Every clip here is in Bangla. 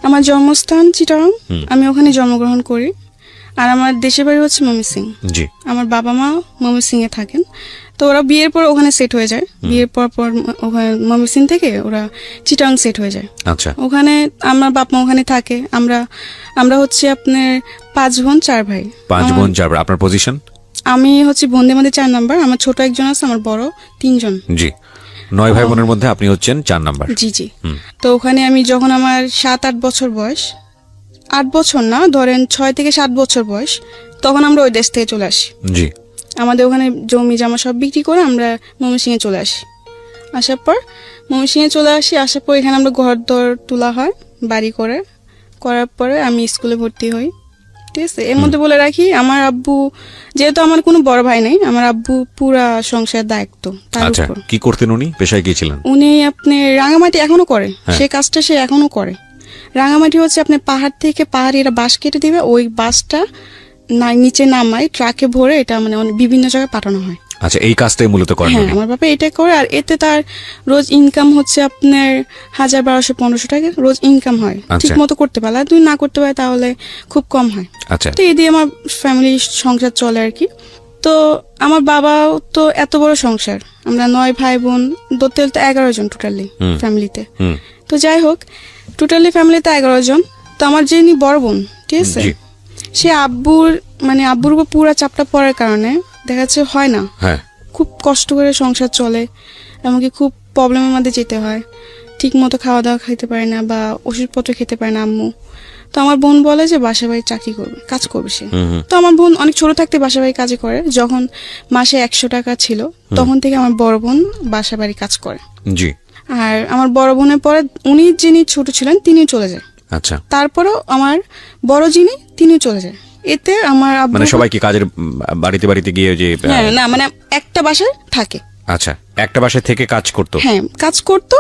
আমার জন্মস্থান চিটাগাং, আমি ওখানে জন্মগ্রহণ করি। আর আমার দেশের বাড়ি হচ্ছে ময়মনসিংহ। জি। আমার বাবা মা ময়মনসিংহে থাকেন, তো ওরা বিয়ের পর ওখানে সেট হয়ে যায়। বিয়ের পর ওখানে ময়মনসিংহ থেকে ওরা চিটাগাং সেট হয়ে যায়। আচ্ছা। ওখানে আমার বাপ মা ওখানে থাকে। আমরা হচ্ছে আপনার 5 বোন 4 ভাই। 5 বোন 4 ভাই। আপনার পজিশন? আমি হচ্ছে বোনদের মধ্যে 4 নাম্বার। আমার ছোট একজন আছে, আমার বড় 3 জন। জি। 9 ভাই বোনের মধ্যে আপনি হচ্ছেন 4 নাম্বার। জি জি। তো ওখানে আমি যখন আমার 7-8 বছর বয়স, 8 বছর না, ধরেন 6 থেকে 7 বছর বয়স, তখন আমরা ওই দেশ থেকে চলে আসি। জি। আমাদের ওখানে জমি জমা সব বিক্রি করে আমরা ময়মনসিংহে চলে আসি। আসার পর আসার পর এখানে আমরা ঘর দর তোলা হয়, বাড়ি করার পরে আমি স্কুলে ভর্তি হই। ঠিক আছে। এর মধ্যে বলে রাখি, আমার আব্বু, যেহেতু আমার কোনো বড় ভাই নেই, আমার আব্বু পুরা সংসারের দায়িত্ব তার আচ্ছা, উপর। কি করতেন উনি? পেশায় কি ছিলেন? উনি আপনি রাঙামাটি এখনো করে, সে কাজটা সে এখনো করে। রাঙামাটি হচ্ছে আপনি পাহাড় থেকে পাহাড়িরা বাঁশ কেটে দিবে, ওই বাঁশটা নিচে নামায় ট্রাকে ভরে এটা মানে বিভিন্ন জায়গায় পাঠানো হয়। আচ্ছা, এই কাজটাই মূলত করেন হ্যাঁ, উনি? আমার বাবা এটা করে। আর এতে তার রোজ ইনকাম হচ্ছে আপনার 1000, 1200, 1500 টাকা রোজ ইনকাম হয়। ঠিক মতো করতে পারলে, আর তুমি না করতে পারে তাহলে খুব কম হয়। আচ্ছা। তো এই দিয়ে আমার ফ্যামিলি সংসার চলে আর কি। তো আমার বাবাও তো এত বড় সংসার, আমরা 9 ভাই বোন, ধরতে 11 জন টোটালি ফ্যামিলিতে। তো যাই হোক, টোটালি ফ্যামিলিতে 11 জন। তো আমার যিনি বড় বোন, ঠিক আছে, সে আব্বুর উপর পুরা চাপটা পড়ার কারণে দেখা যাচ্ছে হয় না, খুব কষ্ট করে সংসার চলে, এমনকি খুব প্রবলেমের মধ্যে যেতে হয়। ঠিক মতো খাওয়া দাওয়া খাইতে পারে না বা ওষুধপত্র খেতে পারে না আম্মু। তো আমার বোন বলে যে বাসা বাড়ি চাকরি করবে, কাজ করবে সে। তো আমার বোন অনেক ছোট থাকতে বাসা বাড়ি কাজে করে। যখন মাসে 100 টাকা ছিল তখন থেকে আমার বড় বোন বাসা বাড়ি কাজ করে। জি। আর আমার বড় বোনের পরে উনি যিনি ছোট ছিলেন তিনিও চলে যায়। আচ্ছা। তারপরেও আমার বড় যিনি তিনিও চলে যায়। এতে আমার আব্বু মানে সবাই কি কাজের বাড়িতে গিয়ে যে না মানে একটা বাসায় থাকে। আচ্ছা, একটা বাসায় থেকে কাজ করতো? হ্যাঁ, কাজ করতো।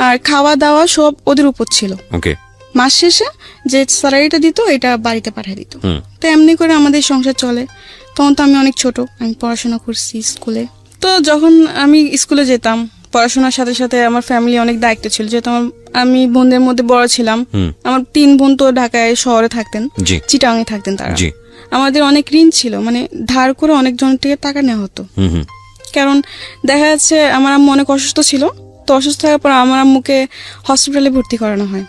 আর খাওয়া দাওয়া সব ওদের উপর ছিল। ওকে। মাস শেষে যে স্যালারিটা দিত এটা বাড়িতে পাঠিয়ে দিত। তো এমনি করে আমাদের সংসার চলে। তখন তো আমি অনেক ছোট, আমি পড়াশোনা করছি স্কুলে। তো যখন আমি স্কুলে যেতাম, পড়াশোনার সাথে সাথে আমার ফ্যামিলি অনেক দায়িত্ব ছিল, যেহেতু আমি বোনদের মধ্যে বড় ছিলাম। আমার 3 বোন তো ঢাকায় শহরে থাকতেন, চিটাগাংয়ে থাকতেন তারা। আমাদের অনেক ঋণ ছিল, মানে ধার করে অনেক জনের থেকে টাকা নেওয়া হতো। কারণ দেখা যাচ্ছে আমার আম্মু অনেক অসুস্থ ছিল। তো অসুস্থ থাকার পর আমার আম্মুকে হসপিটালে ভর্তি করানো হয়।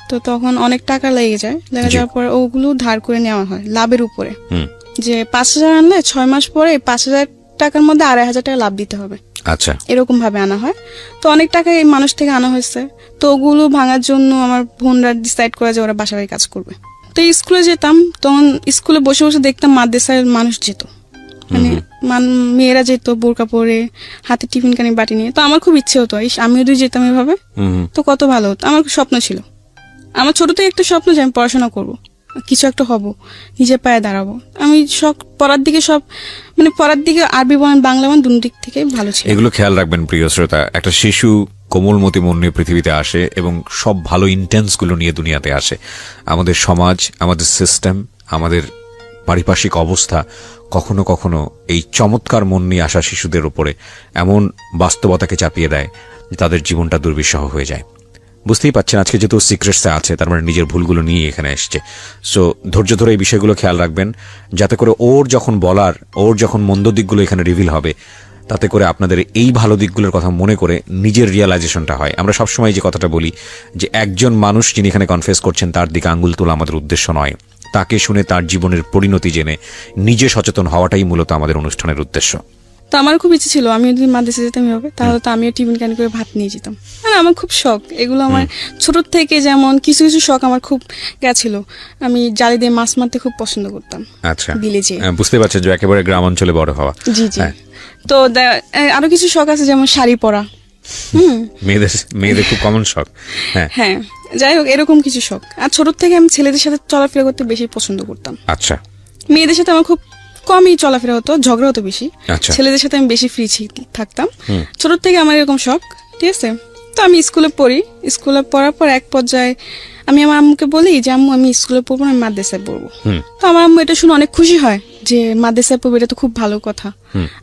তো তখন অনেক টাকা লেগে যাওয়ার পর ওগুলো ধার করে নেওয়া হয় লাভের উপরে। যে 5000 আনলে 6 মাস পরে 5000 টাকার মধ্যে 2500 টাকা লাভ দিতে হবে। আচ্ছা। এরকম ভাবে আনা হয়। তো অনেক টাকা এই মানুষ থেকে আনা হয়েছে। তো ওগুলো ভাঙার জন্য আমার বোনরা ডিসাইড করে যে ওরা বাসা বাড়ি কাজ করবে। তো স্কুলে যেতাম, তখন স্কুলে বসে বসে দেখতাম মাদ্রাসায় মানুষ যেত, মানে মেয়েরা যেত বোরকা পরে, হাতে টিফিন কানি বাটি নিয়ে। তো আমার খুব ইচ্ছে হতো আমিও যদি যেতাম এভাবে, তো কত ভালো হতো। আমার স্বপ্ন ছিল, আমার ছোট থেকে একটা স্বপ্ন যে আমি পড়াশোনা করব, কিছু একটা হব, নিজের পায়ে দাঁড়াবো। আমি পড়ার দিকে আরবি বলেন বাংলা বলেন দুই দিক থেকে ভালো ছিল। এগুলো খেয়াল রাখবেন প্রিয় শ্রোতা। একটা শিশু কোমলমতি মন নিয়ে পৃথিবীতে আসে এবং সব ভালো ইন্টেন্স গুলো নিয়ে দুনিয়াতে আসে। আমাদের সমাজ, আমাদের সিস্টেম, আমাদের পারিপার্শ্বিক অবস্থা কখনো কখনো এই চমৎকার মন নিয়ে আসা শিশুদের উপরে এমন বাস্তবতাকে চাপিয়ে দেয় যে তাদের জীবনটা দুর্বিষহ হয়ে যায়। বুঝতেই পারছেন আজকে যেহেতু সিক্রেটসে আছে, তার মানে নিজের ভুলগুলো নিয়ে এখানে এসছে। সো ধৈর্য ধরে এই বিষয়গুলো খেয়াল রাখবেন, যাতে করে ওর যখন মন্দ দিকগুলো এখানে রিভিল হবে, তাতে করে আপনাদের এই ভালো দিকগুলোর কথা মনে করে নিজের রিয়ালাইজেশনটা হয়। আমরা সবসময় যে কথাটা বলি যে একজন মানুষ যিনি এখানে কনফেস করছেন তার দিকে আঙ্গুল তোলা আমাদের উদ্দেশ্য নয়, তাকে শুনে তার জীবনের পরিণতি জেনে নিজে সচেতন হওয়াটাই মূলত আমাদের অনুষ্ঠানের উদ্দেশ্য। তো আমার খুব ইচ্ছে ছিল আমি যদি মাদ্রাসা যেতাম এভাবে, তাহলে তো আমিও টিফিন ক্যানি করে ভাত নিয়ে যেতাম। মানে আমার খুব শখ এগুলো। আমার ছোট থেকে যেমন কিছু কিছু শখ আমার খুব গেছিল। আমি জালি দিয়ে মাছ মারতে খুব পছন্দ করতাম। আচ্ছা, বিলে যেয়ে। বুঝতে পারছেন যে একেবারে গ্রাম অঞ্চলে বড় হওয়া। জি জি। তো আরো কিছু শখ আছে, যেমন শাড়ি পরা। মেয়েদের খুব কমন শখ। হ্যাঁ, যাই হোক, এরকম কিছু শখ। আর ছোট থেকে আমি ছেলেদের সাথে চলাফেরা করতে বেশি পছন্দ করতাম। আচ্ছা। মেয়েদের সাথে আমার খুব কমই চলাফেরা হতো, ঝগড়া হতো বেশি। ছেলেদের সাথে আমি বেশি ফ্রি থাকতাম। ছোট থেকে আমার এরকম শখ, ঠিক আছে। তো আমি স্কুলে পড়ার পর এক পর্যায়ে আমি আমার আম্মুকে বলি যে আম্মু আমি স্কুলে পড়বো না, আমি মাদ্রাসায় পড়বো। তো আমার আম্মু এটা শুনে অনেক খুশি হয় যে মাদ্রাসায় পড়বে, এটা তো খুব ভালো কথা।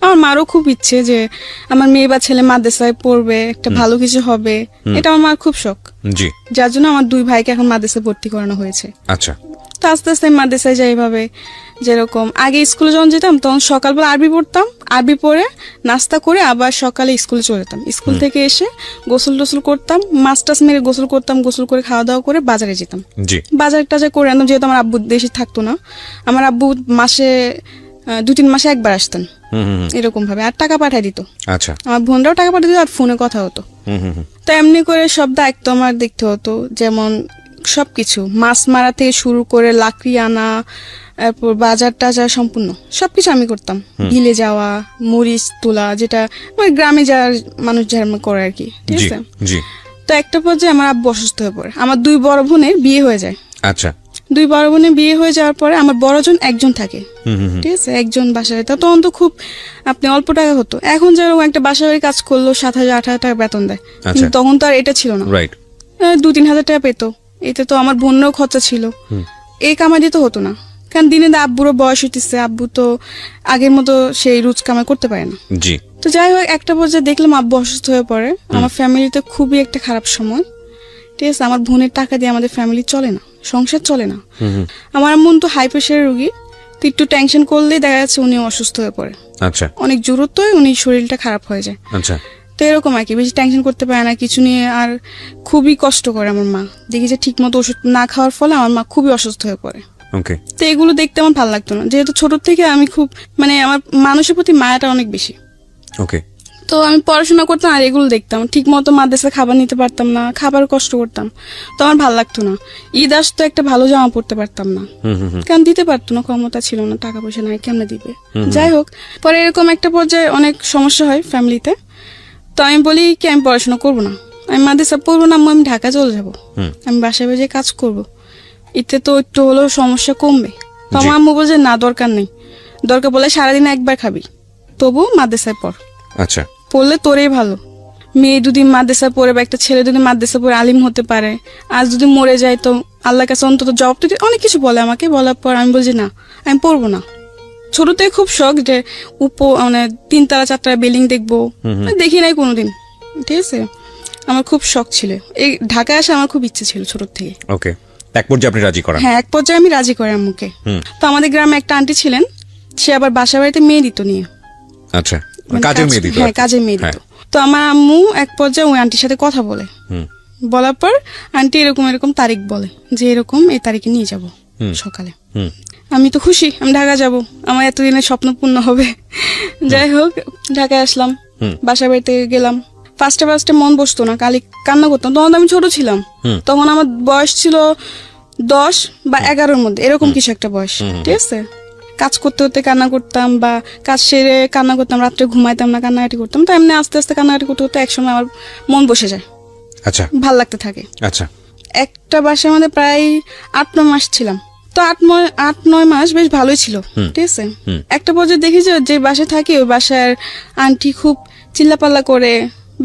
আমার মারও খুব ইচ্ছে যে আমার মেয়ে বা ছেলে মাদ্রাসায় পড়বে, একটা ভালো কিছু হবে, এটা আমার মার খুব শখ। জি, যার জন্য আমার দুই ভাইকে এখন মাদ্রাসায় ভর্তি করানো হয়েছে। আচ্ছা, তো আস্তে আস্তে আমি মাদ্রাসায় যাই এইভাবে। যেরকম আগে স্কুলে যখন যেতাম তখন সকালবেলা আরবি পড়তাম, আরবি পড়ে নাস্তা করে আবার সকালে স্কুলে চলে যেতাম। স্কুল থেকে এসে গোসল টোসল করতাম, মাছ টাছ মেরে গোসল করতাম, গোসল করে খাওয়া দাওয়া করে বাজারে যেতাম। জি, বাজার টাজার করে আনতাম, যেহেতু আমার আব্বু দেশে থাকতো না। আমার আব্বু মাসে 2-3 মাসে একবার আসতেন এরকম ভাবে, আর টাকা পাঠাই দিত। আচ্ছা, আমার বোনরাও টাকা পাঠিয়ে দিত, আর ফোনে কথা হতো। তো এমনি করে সব দায়িত্ব আমার দেখতে হতো, যেমন সবকিছু মাছ মারা থেকে শুরু করে লাকড়ি আনা, তারপর বাজার টাজার সম্পূর্ণ সবকিছু আমি করতাম। বিলে যাওয়া, মরিচ তোলা, যেটা ওই গ্রামে যার মানুষ যারা করে আর কি, ঠিক জি, আছে। জি, তো একটা পর্যায়ে আমার আব্বু অসুস্থ হয়ে পড়ে। আমার 2 বড় বোনের বিয়ে হয়ে যায়। আচ্ছা, 2 বড় বোনের বিয়ে হয়ে যাওয়ার পরে আমার বড়জন একজন থাকে, ঠিক আছে, একজন বাসায়। তখন তো খুব আপনি অল্প টাকা হতো। এখন যেরকম একটা বাসা বাড়ি কাজ করলো 7,000-8,000 টাকা বেতন দেয়, কিন্তু তখন তো আর এটা ছিল না। রাইট, 2-3 হাজার টাকা পেতো। এতে তো আমার বোনেরও খরচা ছিল, এই কামাই দিয়ে তো হতো না। কারণ দিনে আব্বুরও বয়স হইতেছে, আব্বু তো আগের মতো সেই রোজ কামাই করতে পারে না। জি, তো যাই হোক, একটা পর্যায়ে দেখলাম আব্বু অসুস্থ হয়ে পড়ে। আমার ফ্যামিলিতে খুবই একটা খারাপ সময়, ঠিক আছে। আমার বোনের টাকা দিয়ে আমাদের ফ্যামিলি চলে না, সংসার চলে না। আমার আম্মু তো হাই প্রেশারের রোগী, তো একটু টেনশন করলেই দেখা যাচ্ছে উনি অসুস্থ হয়ে পড়ে। আচ্ছা, অনেক জোরত্ব উনি শরীরটা খারাপ হয়ে যায়। আচ্ছা, তো এরকম আর কি, বেশি টেনশন করতে পারে না কিছু নিয়ে, আর খুবই কষ্ট করে আমার মা। দেখি যে ঠিক মতো ওষুধ না খাওয়ার ফলে আমার মা খুবই অসুস্থ হয়ে পড়ে। ওকে, তো এগুলো দেখতে আমার ভালো লাগতো না, যেহেতু ছোট থেকে আমি খুব আমার মানুষের প্রতি মায়াটা অনেক বেশি। ওকে, তো আমি পড়াশোনা করতাম আর এগুলো দেখতাম, ঠিক মতো মাদ্রাসা খাবার নিতে পারতাম না, খাবার কষ্ট করতাম, তো আমার ভালো লাগতো না। ঈদ আসতো একটা ভালো জামা পড়তে পারতাম না, কারণ দিতে পারতো না, ক্ষমতা ছিল না, টাকা পয়সা নাই, কেমনে দিবে। যাই হোক, পরে এরকম একটা পর্যায়ে অনেক সমস্যা হয় ফ্যামিলিতে। তো আমি বলি কি আমি পড়াশোনা করবো না, আমি মাদ্রাসা পড়বো না, আমি ঢাকা চলে যাবো, আমি বাসায় বাজে কাজ করব, এতে তো একটু হলেও সমস্যা কমবে। তো আমার আম্মু বলছে না, দরকার নেই, দরকার বলে সারাদিন একবার খাবি, তবু মাদ্রাসায় পড়, আচ্ছা, পড়লে তোরই ভালো। মেয়ে যদি মাদ্রাসা পড়ে বা একটা ছেলে যদি মাদ্রাসা পড়ে আলিম হতে পারে, আর যদি মরে যায় তো আল্লাহর কাছে অন্তত জবাব দিতে, অনেক কিছু বলে আমাকে। বলার পর আমি বলছি না, আমি পড়বো না। ছোট থেকে খুব শখ যে 3 তলা 4 তলা বিল্ডিং দেখবো, দেখি নাই কোনোদিন, ঠিক আছে। আমার খুব শখ ছিল, এই ঢাকায় আসা আমার খুব ইচ্ছে ছিল ছোট থেকে। ওকে, এক পর্যায়ে আপনি রাজি করান? হ্যাঁ, এক পর্যায়ে আমি রাজি করি আম্মুকে। তো আমাদের গ্রামে একটা আন্টি ছিলেন, সে আবার বাসা বাড়িতে মেয়ে দিত নিয়ে। আচ্ছা, কাজের মেয়ে দিত? হ্যাঁ, কাজের মেয়ে দিত। তো আমার আম্মু এক পর্যায়ে ওই আন্টির সাথে কথা বলে, বলার পর আন্টি এরকম এরকম তারিখ বলে যে এরকম এই তারিখে নিয়ে যাব সকালে। আমি তো খুশি, আমি ঢাকা যাব, আমার এতদিনের স্বপ্ন পূর্ণ হবে। যাই হোক, ঢাকায় আসলাম, বাসা বাড়িতে গেলাম। ফার্স্টে মন বসতো না, কালি কান্না করতাম। তখন আমি ছোট ছিলাম, তখন আমার বয়স ছিল 10 বা 11-র মধ্যে, এরকম কিছু একটা বয়স, ঠিক আছে। কাজ করতে করতে কান্না করতাম, বা কাজ সেরে কান্না করতাম, রাত্রে ঘুমাইতাম না, কান্নাকাটি করতাম। তো এমনি আস্তে আস্তে কান্নাকাটি করতে করতে একসময় আমার মন বসে যায়, আচ্ছা, ভাল লাগতে থাকে। আচ্ছা, একটা বাসার মধ্যে প্রায় 8-9 মাস ছিলাম। তো 8-9 মাস বেশ ভালোই ছিল, ঠিক আছে। একটা পর্যায়ে দেখি যে বাসায় থাকি, ওই বাসার আন্টি খুব চিল্লাপাল্লা করে,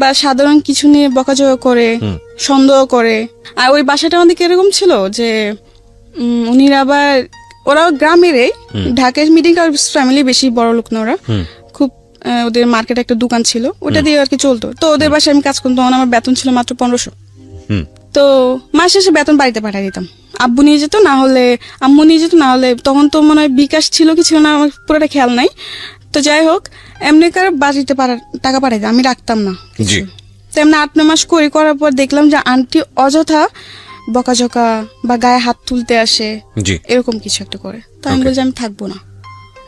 বা সাধারণ কিছু নিয়ে বকাঝকা করে, সন্দেহ করে। আর ওই বাসাটা আমাদের কিরকম ছিল যে উনিরা আবার, ওরাও গ্রামেরই, ঢাকায় মিডিল ক্লাস ফ্যামিলি, বেশি বড় লোক না ওরা, খুব ওদের মার্কেটে একটা দোকান ছিল, ওটা দিয়ে আর কি চলতো। তো ওদের বাসায় আমি কাজ করতাম, তখন আমার বেতন ছিল মাত্র 1500। তো মাস শেষে বেতন বাড়িতে পাঠিয়ে দিতাম, আব্বু নিয়ে যেত, না হলে আম্মু নিয়ে যেত, না হলে তখন তো মনে হয় বিকাশ ছিল কি ছিল না, আমার পুরোটা খেয়াল নাই। তো যাই হোক, এমনি করে বাড়িতে টাকা পাঠাই দিতাম, আমি রাখতাম না। তেমনি 8-9 মাস করার পর দেখলাম যে আন্টি অযথা বকাঝকা বা গায়ে হাত তুলতে আসে, এরকম কিছু একটা করে। তো আমি বলছি আমি থাকবো না।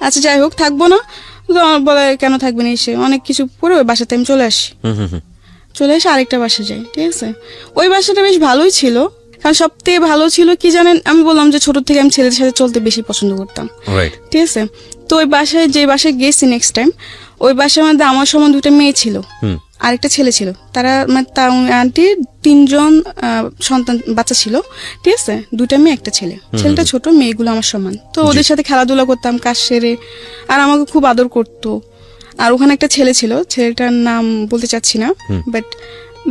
আচ্ছা যাই হোক, থাকবো না। বলে কেন থাকবে না, এসে অনেক কিছু করে ওই বাসাতে আমি চলে আসি। চলে এসে আরেকটা বাসা যাই, ঠিক আছে। ওই বাসাটা বেশ ভালোই ছিল, কারণ সব থেকে ভালো ছিল কি জানেন, আমি বললাম যে ছোট থেকে আমি ছেলেদের সাথে চলতে বেশি পছন্দ করতাম, ঠিক আছে। তো ওই বাসায়, যে বাসায় গেছি নেক্সট টাইম, ওই বাসার মধ্যে আমার সমান 2টা মেয়ে ছিল, আরেকটা ছেলে ছিল। তারা আন্টির 3 জন সন্তান বাচ্চা ছিল, ঠিক আছে। 2টা মেয়ে, একটা ছেলে, ছেলেটা ছোট, মেয়েগুলো আমার সমান। তো ওদের সাথে খেলাধুলা করতাম কাজ সেরে, আর আমাকে খুব আদর করতো। আর ওখানে একটা ছেলে ছিল, ছেলেটার নাম বলতে চাচ্ছি না, বাট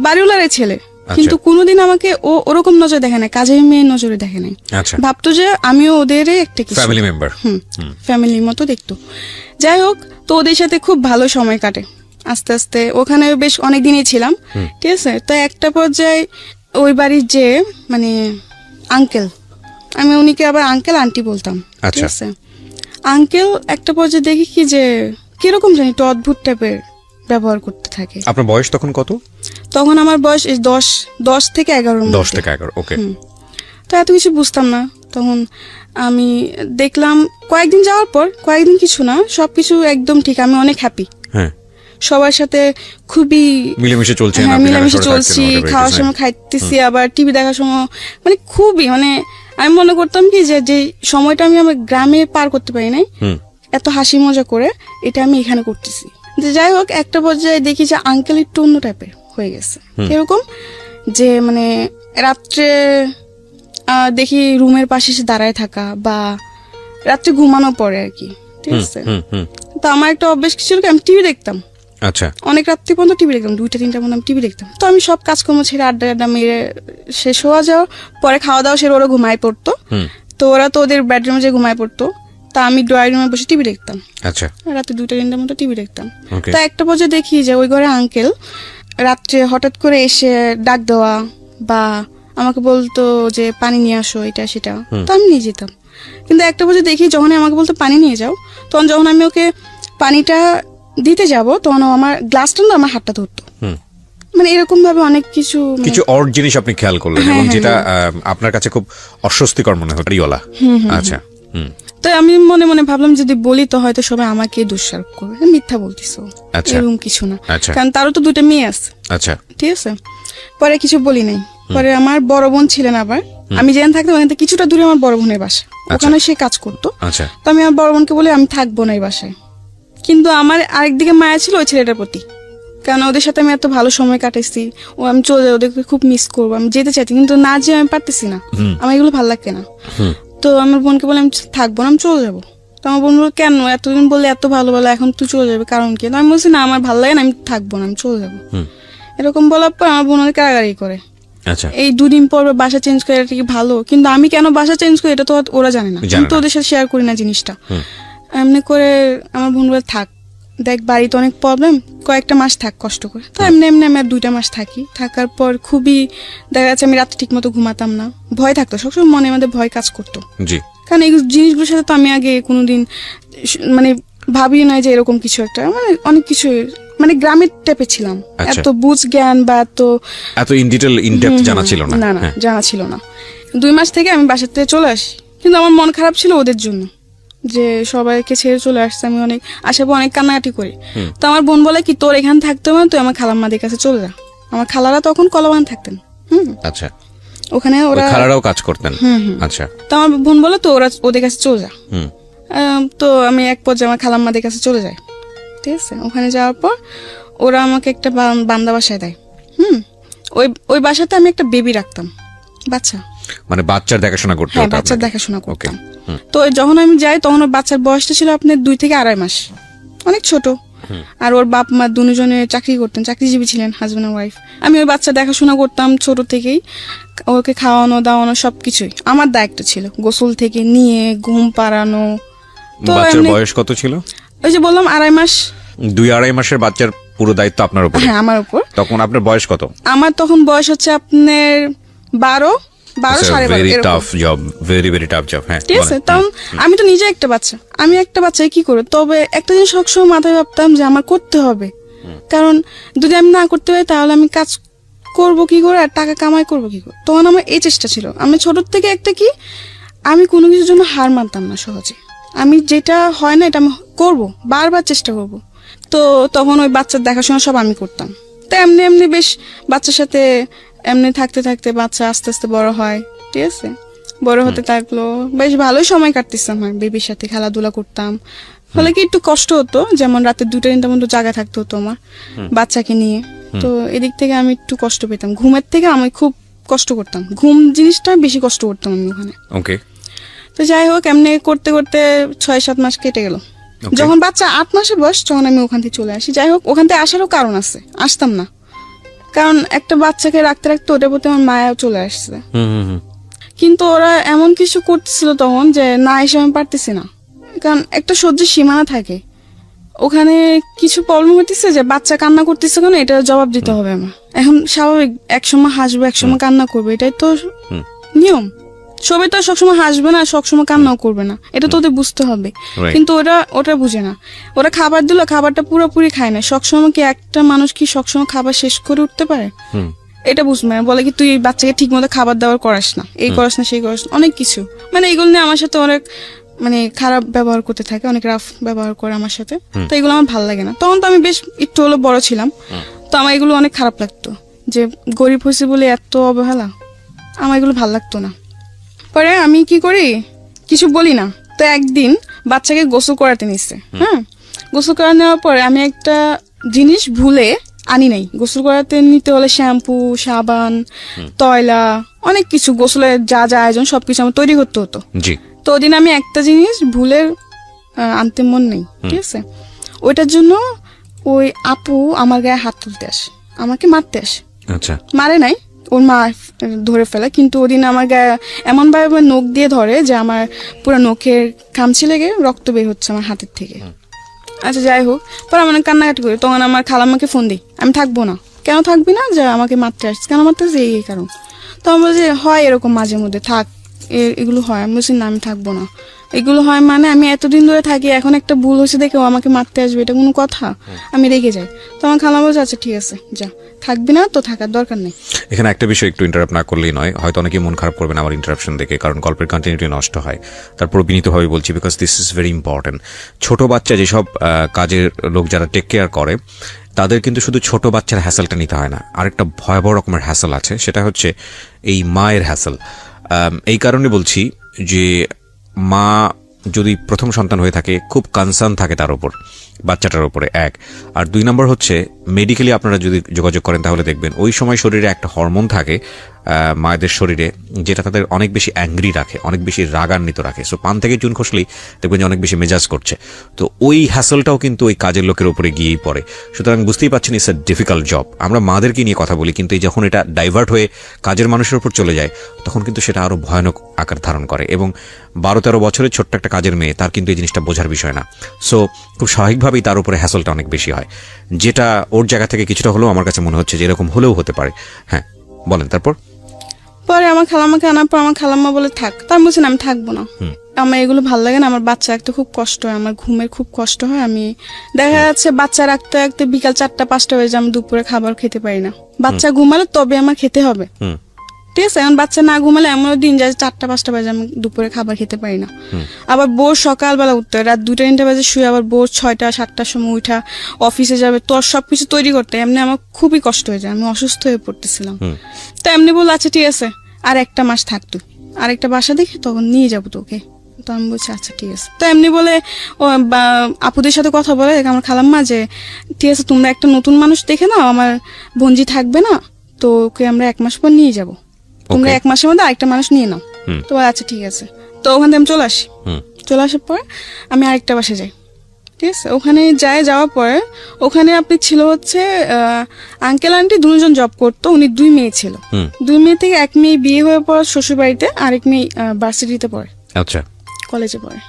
বাড়িওয়ালার ছেলে, কিন্তু কোনোদিন আমাকে ও ওরকম নজরে দেখে নাই, কাজের মেয়ের নজরে দেখে নাই। আচ্ছা, ভাবতো যে আমিও ওদের একটা কিছু ফ্যামিলি মেম্বার। ফ্যামিলির মতো দেখতো। যাই হোক, তো ওদের সাথে খুব ভালো সময় কাটে। আস্তে আস্তে ওখানে বেশ অনেক দিনই ছিলাম, ঠিক আছে। তো একটা পর্যায়ে ওই বাড়ির যে মানে আঙ্কেল, আমি উনিকে আবার আঙ্কেল আন্টি বলতাম, ঠিক আচ্ছা। আছে। আঙ্কেল একটা পর্যায়ে দেখি কি যে কিরকম জানি একটু অদ্ভুত টাইপের ব্যবহার করতে থাকে। আপনার বয়স তখন কত? তখন আমার বয়স এই 10 থেকে 11 10 থেকে 11, ওকে। তো এত কিছু বুঝতাম না তখন। আমি দেখলাম কয়েকদিন যাওয়ার পর, কয়েকদিন কিছু না, সবকিছু একদম ঠিক, আমি অনেক হ্যাপি, হ্যাঁ, সবার সাথে খুবই মিলেমিশে চলছে। হ্যাঁ, মিলেমিশে চলছি, খাওয়ার সময় খাইতেছি, আবার টিভি দেখার সময় মানে খুবই মানে আমি মনে করতাম কি যে যে সময়টা আমি আমার গ্রামে পার করতে পারি নাই এত হাসি মজা করে, এটা আমি এখানে করতেছি। যে যাই হোক, একটা পর্যায়ে দেখি যে আঙ্কেল একটু অন্য টাইপের হয়ে গেছে। এরকম যে মানে রাত্রে দেখি রুমের পাশে এসে দাঁড়ায় থাকা, বা রাত্রে ঘুমানো পরে আর কি, ঠিক আছে। তো আমার একটা অভ্যেস ছিল কি, আমি টিভি দেখতাম। আচ্ছা, অনেক রাত্রি পর্যন্ত টিভি দেখতাম, 2টা-3টা পর্যন্ত আমি টিভি দেখতাম। তো আমি সব কাজকর্ম ছেড়ে আড্ডা মেরে শেষ হওয়া যাওয়ার পরে খাওয়া দাওয়া সেরে ওরা ঘুমায় পড়তো। তো ওরা তো ওদের বেডরুমে যে ঘুমায় পড়তো, তা আমি ড্রয়িং রুমে বসে টিভি দেখতাম। আচ্ছা, রাতে 2টা-3টার মতো টিভি দেখতাম। Okay. তো একটা পর্যায়ে দেখি যে ওই ঘরে আঙ্কেল রাত্রে হঠাৎ করে এসে ডাক দেওয়া, বা আমাকে বলতো যে পানি নিয়ে আসো, এটা সেটা। তো আমি নিয়ে যেতাম। কিন্তু একটা পর্যায়ে দেখি যখন আমাকে বলতো পানি নিয়ে যাও, তখন যখন আমি ওকে পানিটা দিতে যাব, তখন ও আমার গ্লাসটা না আমার হাতটা ধরতো। মানে এরকম ভাবে অনেক কিছু কিছু অড জিনিস আপনি খেয়াল করলেন, এবং যেটা আপনার কাছে খুব অস্বস্তিকর মনে হতো। রিওলা, আচ্ছা। তো আমি মনে মনে ভাবলাম যদি বলি তো হয়তো সবাই আমাকে দোষারোপ করবে, মিথ্যা বলতিস, আচ্ছা। এরকম কিছু না। আচ্ছা। কারণ তারও তো 2টা মেয়ে আছে, আচ্ছা, ঠিক আছে। পরে কিছু বলি নাই। পরে আমার বড় বোন ছিলেন, আবার আমি যেখানে থাকতাম ওখান থেকে কিছুটা দূরে আমার বড় বোনের বাসা, ওখানে সে কাজ করতো। আচ্ছা, তো আমি আমার বড় বোনকে বলি আমি থাকবো না এই বাসায়। কিন্তু আমার আরেকদিকে মায়া ছিল ওই ছেলেটার প্রতি, কারণ ওদের সাথে আমি এত ভালো সময় কাটাইছি, ও আমি চলে যাই, ওদেরকে খুব মিস করবো, আমি যেতে চাইছি কিন্তু না যেয়ে আমি পারতেছি না, আমার এগুলো ভালো লাগছে না। তো আমার বোনকে বলে আমি থাকবো না, আমি চলে যাবো। তো আমার বোন বলল কেন, এতদিন বললে এত ভালো ভালো, এখন তুই চলে যাবে, কারণ কি? আমি বলছি না আমার ভালো লাগে না, আমি থাকবো না, আমি চলে যাবো। এরকম বলার পর আমার বোন অনেক কারাগারি করে। আচ্ছা, এই 2 দিন পর বাসা চেঞ্জ করে, এটা কি ভালো? কিন্তু আমি কেন বাসা চেঞ্জ করি এটা তো ওরা জানে না, আমি তো ওদের সাথে শেয়ার করি না জিনিসটা। এমনি করে আমার বোন বলে থাক, দেখ বাড়িতে অনেক প্রবলেম, কয়েকটা মাস থাক কষ্ট করে। তো এমনি এমনি আমি আর 2টা মাস থাকি। থাকার পর খুবই দেখা যাচ্ছে আমি রাতে ঠিক মতো ঘুমাতাম না, ভয় থাকতো সবসময়, মনে মধ্যে ভয় কাজ করতো। জি, কারণ এই জিনিসগুলোর সাথে তো আমি আগে কোনোদিন মানে ভাবি নাই যে এরকম কিছু একটা, মানে অনেক কিছু মানে গ্রামের টাইপে ছিলাম, এত বুঝ জ্ঞান বা এত ইন ডিটেল ইন ডেপথ জানা ছিল না। না জানা ছিল না। 2 মাস থেকে আমি বাসা থেকে চলে আসি, কিন্তু আমার মন খারাপ ছিল ওদের জন্য, যে সবাইকে ছেড়ে চলে আসছে। আমি অনেক আশেপাশে অনেক কান্নাকাটি করি। তো আমার বোন বলে কি তোর এখানে থাকতে হবে না, তুই আমার খালাম্মাদের কাছে চলে যা। আমার খালারা তখন কলাবাগান থাকতেন। আচ্ছা, ওখানে ওরা খালারাও কাজ করতেন। আচ্ছা, তো আমার বোন বলে তো ওরা ওদের কাছে চলে যা। তো আমি এক পর্যায়ে আমার খালাম্মাদের কাছে চলে যাই, ঠিক আছে। ওখানে যাওয়ার পর ওরা আমাকে একটা বান্দা বাসায় দেয়। ওই বাসাতে আমি একটা বেবি রাখতাম, বাচ্চা, মানে বাচ্চার দেখাশোনা করতে হ্যাঁ হতো বাচ্চার আপনাকে। দেখাশোনা করতাম। তো যখন আমি যাই তখন ওর বাচ্চার বয়সটা ছিল আপনার 2 থেকে 2.5 মাস, অনেক ছোট। আর ওর বাপ মা দুজনে চাকরি করতেন, চাকরিজীবী ছিলেন, হাজবেন্ড আর ওয়াইফ। আমি ওই বাচ্চা দেখাশোনা করতাম ছোট থেকেই, ওকে খাওয়ানো দাওয়ানো সবকিছুই আমার দায়িত্ব ছিল, গোসল থেকে নিয়ে ঘুম পাড়ানো। তো বাচ্চার বয়স কত ছিল? ওই যে বললাম 2.5 মাস। 2-2.5 মাসের বাচ্চার পুরো দায়িত্ব আপনার উপর? হ্যাঁ আমার উপর। তখন আপনার বয়স কত? আমার তখন বয়স হচ্ছে আপনার 12 সাড়ে 12 ভেরি এরকম। Tough job, very tough job. হ্যাঁ, ঠিক আছে। তখন আমি তো নিজে একটা বাচ্চা, আমি একটা বাচ্চাই কি করে। তবে একটা জিনিস সবসময় মাথায় ভাবতাম যে আমার করতে হবে, কারণ যদি আমি না করতে পারি তাহলে আমি কাজ করব কি করে আর টাকা কামাই করব কি করে। তখন আমার এই চেষ্টা ছিল। আমি ছোট থেকে একটা কি, আমি কোনো কিছুর জন্য হার মানতাম না সহজে। আমি যেটা হয় না এটা আমি করবো, বারবার চেষ্টা করব। তো তখন ওই বাচ্চার দেখাশোনা সব আমি করতাম। তো এমনি এমনি বেশ বাচ্চার সাথে এমনি থাকতে থাকতে বাচ্চা আস্তে আস্তে বড় হয়, ঠিক আছে। বড় হতে থাকলো, বেশ ভালোই সময় কাটতেছে আমার বেবির সাথে, খেলাধুলা করতাম। ফলে কি একটু কষ্ট হতো, যেমন রাতে 2টা-3টা পর্যন্ত জায়গা থাকতে হতো আমার বাচ্চাকে নিয়ে। তো এদিক থেকে আমি একটু কষ্ট পেতাম, ঘুমের থেকে আমি খুব কষ্ট করতাম, ঘুম জিনিসটা বেশি কষ্ট করতাম আমি ওখানে। ওকে। তো যাই হোক এমনি করতে করতে 6-7 মাস কেটে গেল। যখন বাচ্চা 8 মাসের বয়স তখন আমি ওখান থেকে চলে আসি। যাই হোক ওখান থেকে আসারও কারণ আছে, আসতাম না, কারণ একটা বাচ্চাকে রাখতে রাখতে ওটার প্রতি আমার মায়া চলে আসছে। হুম হুম হুম। কিন্তু ওরা এমন কিছু করতেছিল তখন যে না এসে আমি পারতেছি না, কারণ একটা সহ্যের সীমানা থাকে। ওখানে কিছু প্রবলেম হতেছে যে বাচ্চা কান্না করতেছে কেন, এটা জবাব দিতে হবে আমার। এখন স্বাভাবিক, একসময় হাসবে একসময় কান্না করবে, এটাই তো নিয়ম। সবাই তো সবসময় হাসবে না, সবসময় কান্নাও করবে না, এটা তো ওদের বুঝতে হবে। Right. কিন্তু ওটা বুঝে না। ওরা খাবার দিল, খাবারটা পুরোপুরি খায় না। সবসময় কি একটা মানুষ কি সবসময় খাবার শেষ করে উঠতে পারে? হুম। এটা বুঝবে না, বলে কি তুই বাচ্চাকে ঠিক মতো খাবার দাবার করাস না, এই করাস না সেই করাস না, অনেক কিছু। মানে এগুলো নিয়ে আমার সাথে অনেক মানে খারাপ ব্যবহার করতে থাকে, অনেক রাফ ব্যবহার করে আমার সাথে। তো এগুলো আমার ভালো লাগে না। তখন তো আমি বেশ একটু হলো বড় ছিলাম, তো আমার এগুলো অনেক খারাপ লাগতো যে গরিব হয়েছে বলে এত অবহেলা, আমার এগুলো ভালো লাগতো না। পরে আমি কি করি, কিছু বলি না। তো একদিন বাচ্চাকে গোসল করাতে নিচ্ছে, হ্যাঁ, গোসল করা নেওয়ার পরে আমি একটা জিনিস ভুলে আনি নাই। গোসল করাতে নিতে হলে শ্যাম্পু, সাবান, তয়লা, অনেক কিছু, গোসলের যা যা আয়োজন সবকিছু আমার তৈরি করতে হতো। জি। তো ওদিন আমি একটা জিনিস ভুলে আনতে মন নেই, ঠিক আছে। ওইটার জন্য ওই আপু আমার গায়ে হাত তুলতে আসে, আমাকে মারতে আসে। আচ্ছা। মারে নাই, ওর মা ধরে ফেলে, কিন্তু ওদিন আমার গায়ে এমন ভাবে নখ দিয়ে ধরে যে আমার পুরো নখের খামচি লেগে রক্ত বের হচ্ছে আমার হাতের থেকে। আচ্ছা যাই হোক, পরে আমার কান্নাকাটি করি। তখন আমার খালাম্মাকে ফোন দিই, আমি থাকবো না। কেন থাকবি না? যে আমাকে মারতে আসছে। কেন মারতে আসছে? এই কারণ। তো আমি বলছি হয় এরকম মাঝে মধ্যে, থাক, এগুলো হয়। আমি বলছি না আমি থাকবো না, এগুলো হয় মানে আমি এতদিন ধরে থাকি, এখন একটা ভুল হয়েছে দেখে ও আমাকে মারতে আসবে, এটা কোনো কথা? আমি রেগে যাই। তো আমার খালা বলছে আচ্ছা ঠিক আছে যা, থাকবি না তো থাকার দরকার নেই। এখানে একটা বিষয় একটু ইন্টারাপ্ট না করলেই নয়, হয়তো অনেকে মন খারাপ করবেন আমার ইন্টারাপশন দেখে, কারণ গল্পের কন্টিনিউটি নষ্ট হয়। তারপর বিনীতভাবে বলছি, because this is very important. ছোট বাচ্চা যেসব কাজের লোক যারা টেক কেয়ার করে, তাদের কিন্তু শুধু ছোট বাচ্চার হ্যাসেলটা নিতে হয় না, আরেকটা ভয়াবহ রকমের হ্যাসেল আছে, সেটা হচ্ছে এই মায়ের হ্যাসেল। এই কারণে বলছি যে মা যদি প্রথম সন্তান হয়ে থাকে, খুব কনসার্ন থাকে তার উপর, বাচ্চাটার উপরে, এক। আর দুই নম্বর হচ্ছে মেডিকেলি আপনারা যদি যোগাযোগ করেন তাহলে দেখবেন ওই সময় শরীরে একটা হরমোন থাকে মায়েদের শরীরে, যেটা তাদের অনেক বেশি অ্যাংরি রাখে, অনেক বেশি রাগান্বিত রাখে। সো পান থেকে চুন খসলেই দেখবেন যে অনেক বেশি মেজাজ করছে। তো ওই হ্যাসেলটাও কিন্তু ওই কাজের লোকের উপরে গিয়েই পড়ে। সুতরাং বুঝতেই পারছেন ইটস এ ডিফিকাল্ট জব। আমরা মাদেরকে নিয়ে কথা বলি, কিন্তু যখন এটা ডাইভার্ট হয়ে কাজের মানুষের উপর চলে যায়, তখন কিন্তু সেটা আরো ভয়ানক আকার ধারণ করে। এবং 12-13 বছরের ছোট্ট একটা কাজের মেয়ে, তার কিন্তু এই জিনিসটা বোঝার বিষয় না। সো খুব স্বাভাবিকভাবেই তার উপরে হ্যাসেলটা অনেক বেশি হয়, যেটা ওর জায়গা থেকে কিছুটা হলেও আমার কাছে মনে হচ্ছে যে এরকম হলেও হতে পারে। হ্যাঁ বলেন। তারপর পরে আমার খালাম্মাকে আনার পর আমার খালাম্মা বলে থাক, তা আমি বলছি না আমি থাকবো না, আমার এগুলো ভালো লাগে না, আমার বাচ্চা রাখতে খুব কষ্ট হয়, আমার ঘুমের খুব কষ্ট হয়। আমি দেখা যাচ্ছে বাচ্চা রাখতে রাখতে বিকাল 4টা-5টা হয়ে যায়, আমি দুপুরে খাবার খেতে পারি না। বাচ্চা ঘুমালে তবে আমার খেতে হবে, ঠিক আছে। এখন বাচ্চা না ঘুমালে এমনও দিন যায় 4টা-5টা বাজে আমি দুপুরে খাবার খেতে পারি না। আবার বোর সকালবেলা উঠতে হয়, রাত 2টা-3টা বাজে শুয়ে আবার বোর 6টা-7টার সময় উঠা, অফিসে যাবে, তোর সবকিছু তৈরি করতে এমনি আমার খুবই কষ্ট হয়ে যায়, আমি অসুস্থ হয়ে পড়তেছিলাম। তো এমনি বললো আচ্ছা ঠিক আছে আর একটা মাস থাক তুই, আরেকটা বাসা দেখে তখন নিয়ে যাবো তোকে। তো আমি বলছি আচ্ছা ঠিক আছে। তো এমনি বলে ও আপুদের সাথে কথা বলে আমার খালাম্মা যে ঠিক আছে তোমরা একটা নতুন মানুষ দেখে নাও, আমার বোনজি থাকবে না, তো ওকে আমরা 1 মাস পর নিয়ে যাবো, তোমরা 1 মাসের মধ্যে আরেকটা মানুষ নিয়ে নাও। তো আচ্ছা ঠিক আছে। তো ওখান থেকে আমি চলে আসি, চলে আসার পর আমি আরেকটা বাসে যাই, ঠিক আছে। ওখানে যাওয়ার পরে ওখানে আপনি ছিল হচ্ছে আঙ্কেল আন্টি 2জন জব করতো, উনি 2 মেয়ে ছিল। 2 মেয়ে থেকে 1 মেয়ে বিয়ে হয়ে পড়ে শ্বশুর বাড়িতে, আরেক মেয়ে ভার্সিটিতে পড়ে, আচ্ছা কলেজে পড়ে।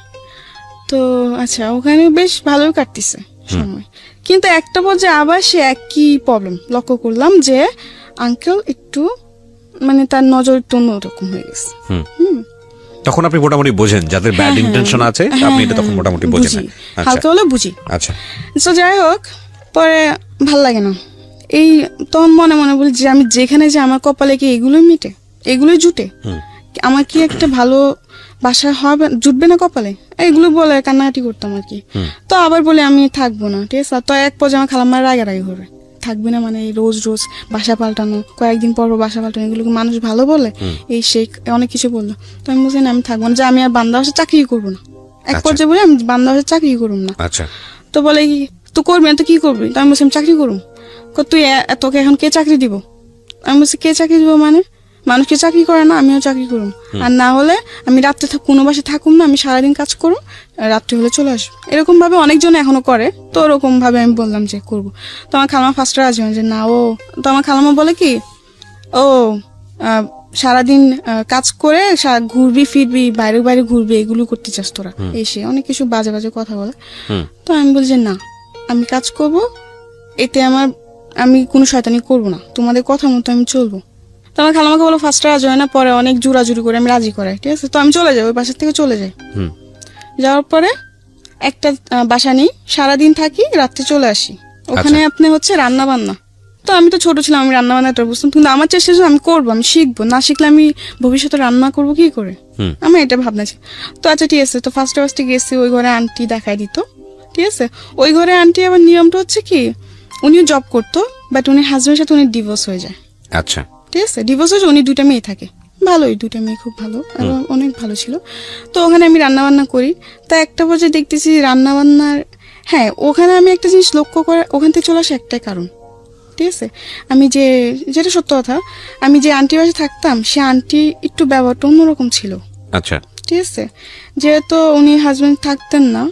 তো আচ্ছা ওখানে বেশ ভালোই কাটতেছে সময়, কিন্তু একটা পর্যায়ে আবার সে একই প্রবলেম লক্ষ্য করলাম যে আঙ্কেল একটু মানে তার নজর একটু অন্যরকম হয়ে গেছে। তখন আপনি মোটামুটি বোঝেন যাদের ব্যাড ইন্টেনশন আছে, আপনি এটা তখন মোটামুটি বোঝেন। আচ্ছা হালকা হলে বুঝি। আচ্ছা তো যাই হোক, পরে ভাল লাগে না, এই তখন মনে মনে বলি যে আমি যেখানে যে আমার কপালে কি এগুলোই মিটে, এগুলোই জুটে, আমার কি একটা ভালো বাসা হবে, জুটবে না কপালে, এগুলো বলে কান্নাকাটি করতাম আর কি। তো আবার বলে আমি থাকবো না, ঠিক আছে। তো এক পর্যায়ে আমার খালাম্মার রাগারাগি হবে, থাকবে না মানে রোজ রোজ বাসা পাল্টানো, কয়েকদিন পর বাসা পাল্টানো, এগুলো মানুষ ভালো বলে, এই সেই অনেক কিছু বললো। তো আমি বলছি না আমি থাকবো না, যে আমি আর বান্দা বাসা চাকরি করবো না। এক পর্যায়ে বলে আমি বান্দা বাসা চাকরি করুম না। আচ্ছা তো বলে কি তুই করবি না তো কি করবি? তো আমি বলছি আমি চাকরি করুম। তুই তোকে এখন কে চাকরি দিব? আমি বলছি কে চাকরি দিব মানে? মানুষকে চাকরি করে না, আমিও চাকরি করুম। আর না হলে আমি রাত্রে কোনো বাসে থাকুম না, আমি সারাদিন কাজ করুম, রাত্রে হলে চলে আসবো। এরকম ভাবে অনেকজন এখনো করে। তো ওরকম ভাবে আমি বললাম যে করবো। তো আমার খালামা ফার্স্টে রাজি হয় যে না ও, তো আমার খালামা বলে কি ও সারাদিন কাজ করে ঘুরবি ফিরবি, বাইরে বাইরে ঘুরবি, এগুলো করতে চাস তোরা, এসে অনেক কিছু বাজে বাজে কথা বলে। তো আমি বলি যে না, আমি কাজ করব, এতে আমি কোনো শয়তানি করবো না, তোমাদের কথা মতো আমি চলবো। তো আমার খালামাকে বলো ফার্স্টে রাজি হয় না, পরে অনেক জোরাজুরি করে আমি রাজি করাই, ঠিক আছে। তো আমি চলে যাই, ওই বাসার থেকে চলে যাই। যাওয়ার পরে একটা বাসা নেই, সারাদিন থাকি, রাত্রে চলে আসি। ওখানে আপনি হচ্ছে রান্না বান্না। তো আমি তো ছোট ছিলাম, আমি রান্না বান্নাটা বুঝতাম, কিন্তু আমার চেষ্টা ছিল আমি করবো, আমি শিখবো, না শিখলে আমি ভবিষ্যতে রান্না করবো কি করে, আমার এটা ভাবনা ছিল। তো আচ্ছা ঠিক আছে, তো ফার্স্টে গেছি, ওই ঘরে আন্টি দেখাই দিত, ঠিক আছে। ওই ঘরে আন্টি আবার নিয়মটা হচ্ছে কি, উনিও জব করতো, বাট উনি হাজবেন্ডের সাথে উনি ডিভোর্স হয়ে যায়। আচ্ছা, ঠিক আছে, ডিভোর্স হয়েছে, উনি 2টা মেয়ে থাকে, ভালোই, 2টা মেয়ে খুব ভালো এবং অনেক ভালো ছিল। তো ওখানে আমি রান্না বান্না করি। তা একটা পর্যায়ে দেখতেছি রান্না বান্নার, হ্যাঁ ওখানে আমি একটা জিনিস লক্ষ্য করে, ওখান থেকে চলে আসে একটাই কারণ, ঠিক আছে। আমি যেটা সত্য কথা, আমি যে আন্টির বাসায় থাকতাম, সে আন্টি একটু ব্যবহারটা অন্যরকম ছিল। আচ্ছা, ঠিক আছে, যেহেতু উনি হাজবেন্ড থাকতেন না,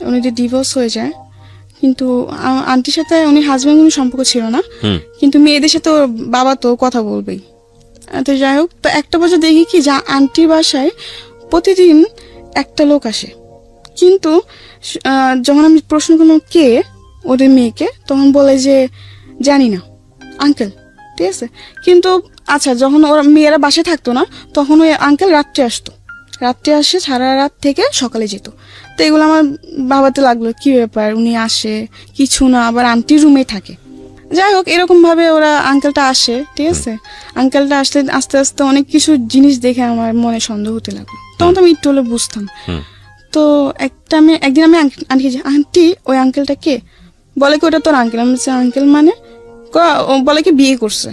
উনি যে ডিভোর্স হয়ে যায়, কিন্তু আন্টির সাথে উনি হাজবেন্ড কোনো সম্পর্ক ছিল না, কিন্তু মেয়েদের সাথে ওর বাবা তো কথা বলবেই। তো যাই হোক, তো একটা বছর দেখি কি যা আন্টির বাসায় প্রতিদিন একটা লোক আসে, কিন্তু যখন আমি প্রশ্ন করলাম কে ওদের মেয়েকে, তখন বলে যে জানি না, আঙ্কেল, ঠিক আছে। কিন্তু আচ্ছা, যখন ওরা মেয়েরা বাসায় থাকতো না, তখন ওই আঙ্কেল রাত্রে আসতো, রাত্রে আসে, সারা রাত থেকে সকালে যেত। তো এগুলো আমার ভাবাতে লাগলো কি ব্যাপার, উনি আসে কিছু না, আবার আন্টির রুমে থাকে। যাই হোক, এরকম ভাবে ওরা আঙ্কেলটা আসে, ঠিক আছে। আঙ্কেলটা আসলে আস্তে আস্তে অনেক কিছু জিনিস দেখে আমার মনে সন্দেহ হতে লাগলো। তখন তো আমি একটু হলে বুঝতাম। তো একদিন আমি আন্টি, আন্টি ওই আঙ্কেলটা কে? বলে কি ওটা তোর আঙ্কেল। আমি বলছি আঙ্কেল মানে? বলে কি বিয়ে করছে।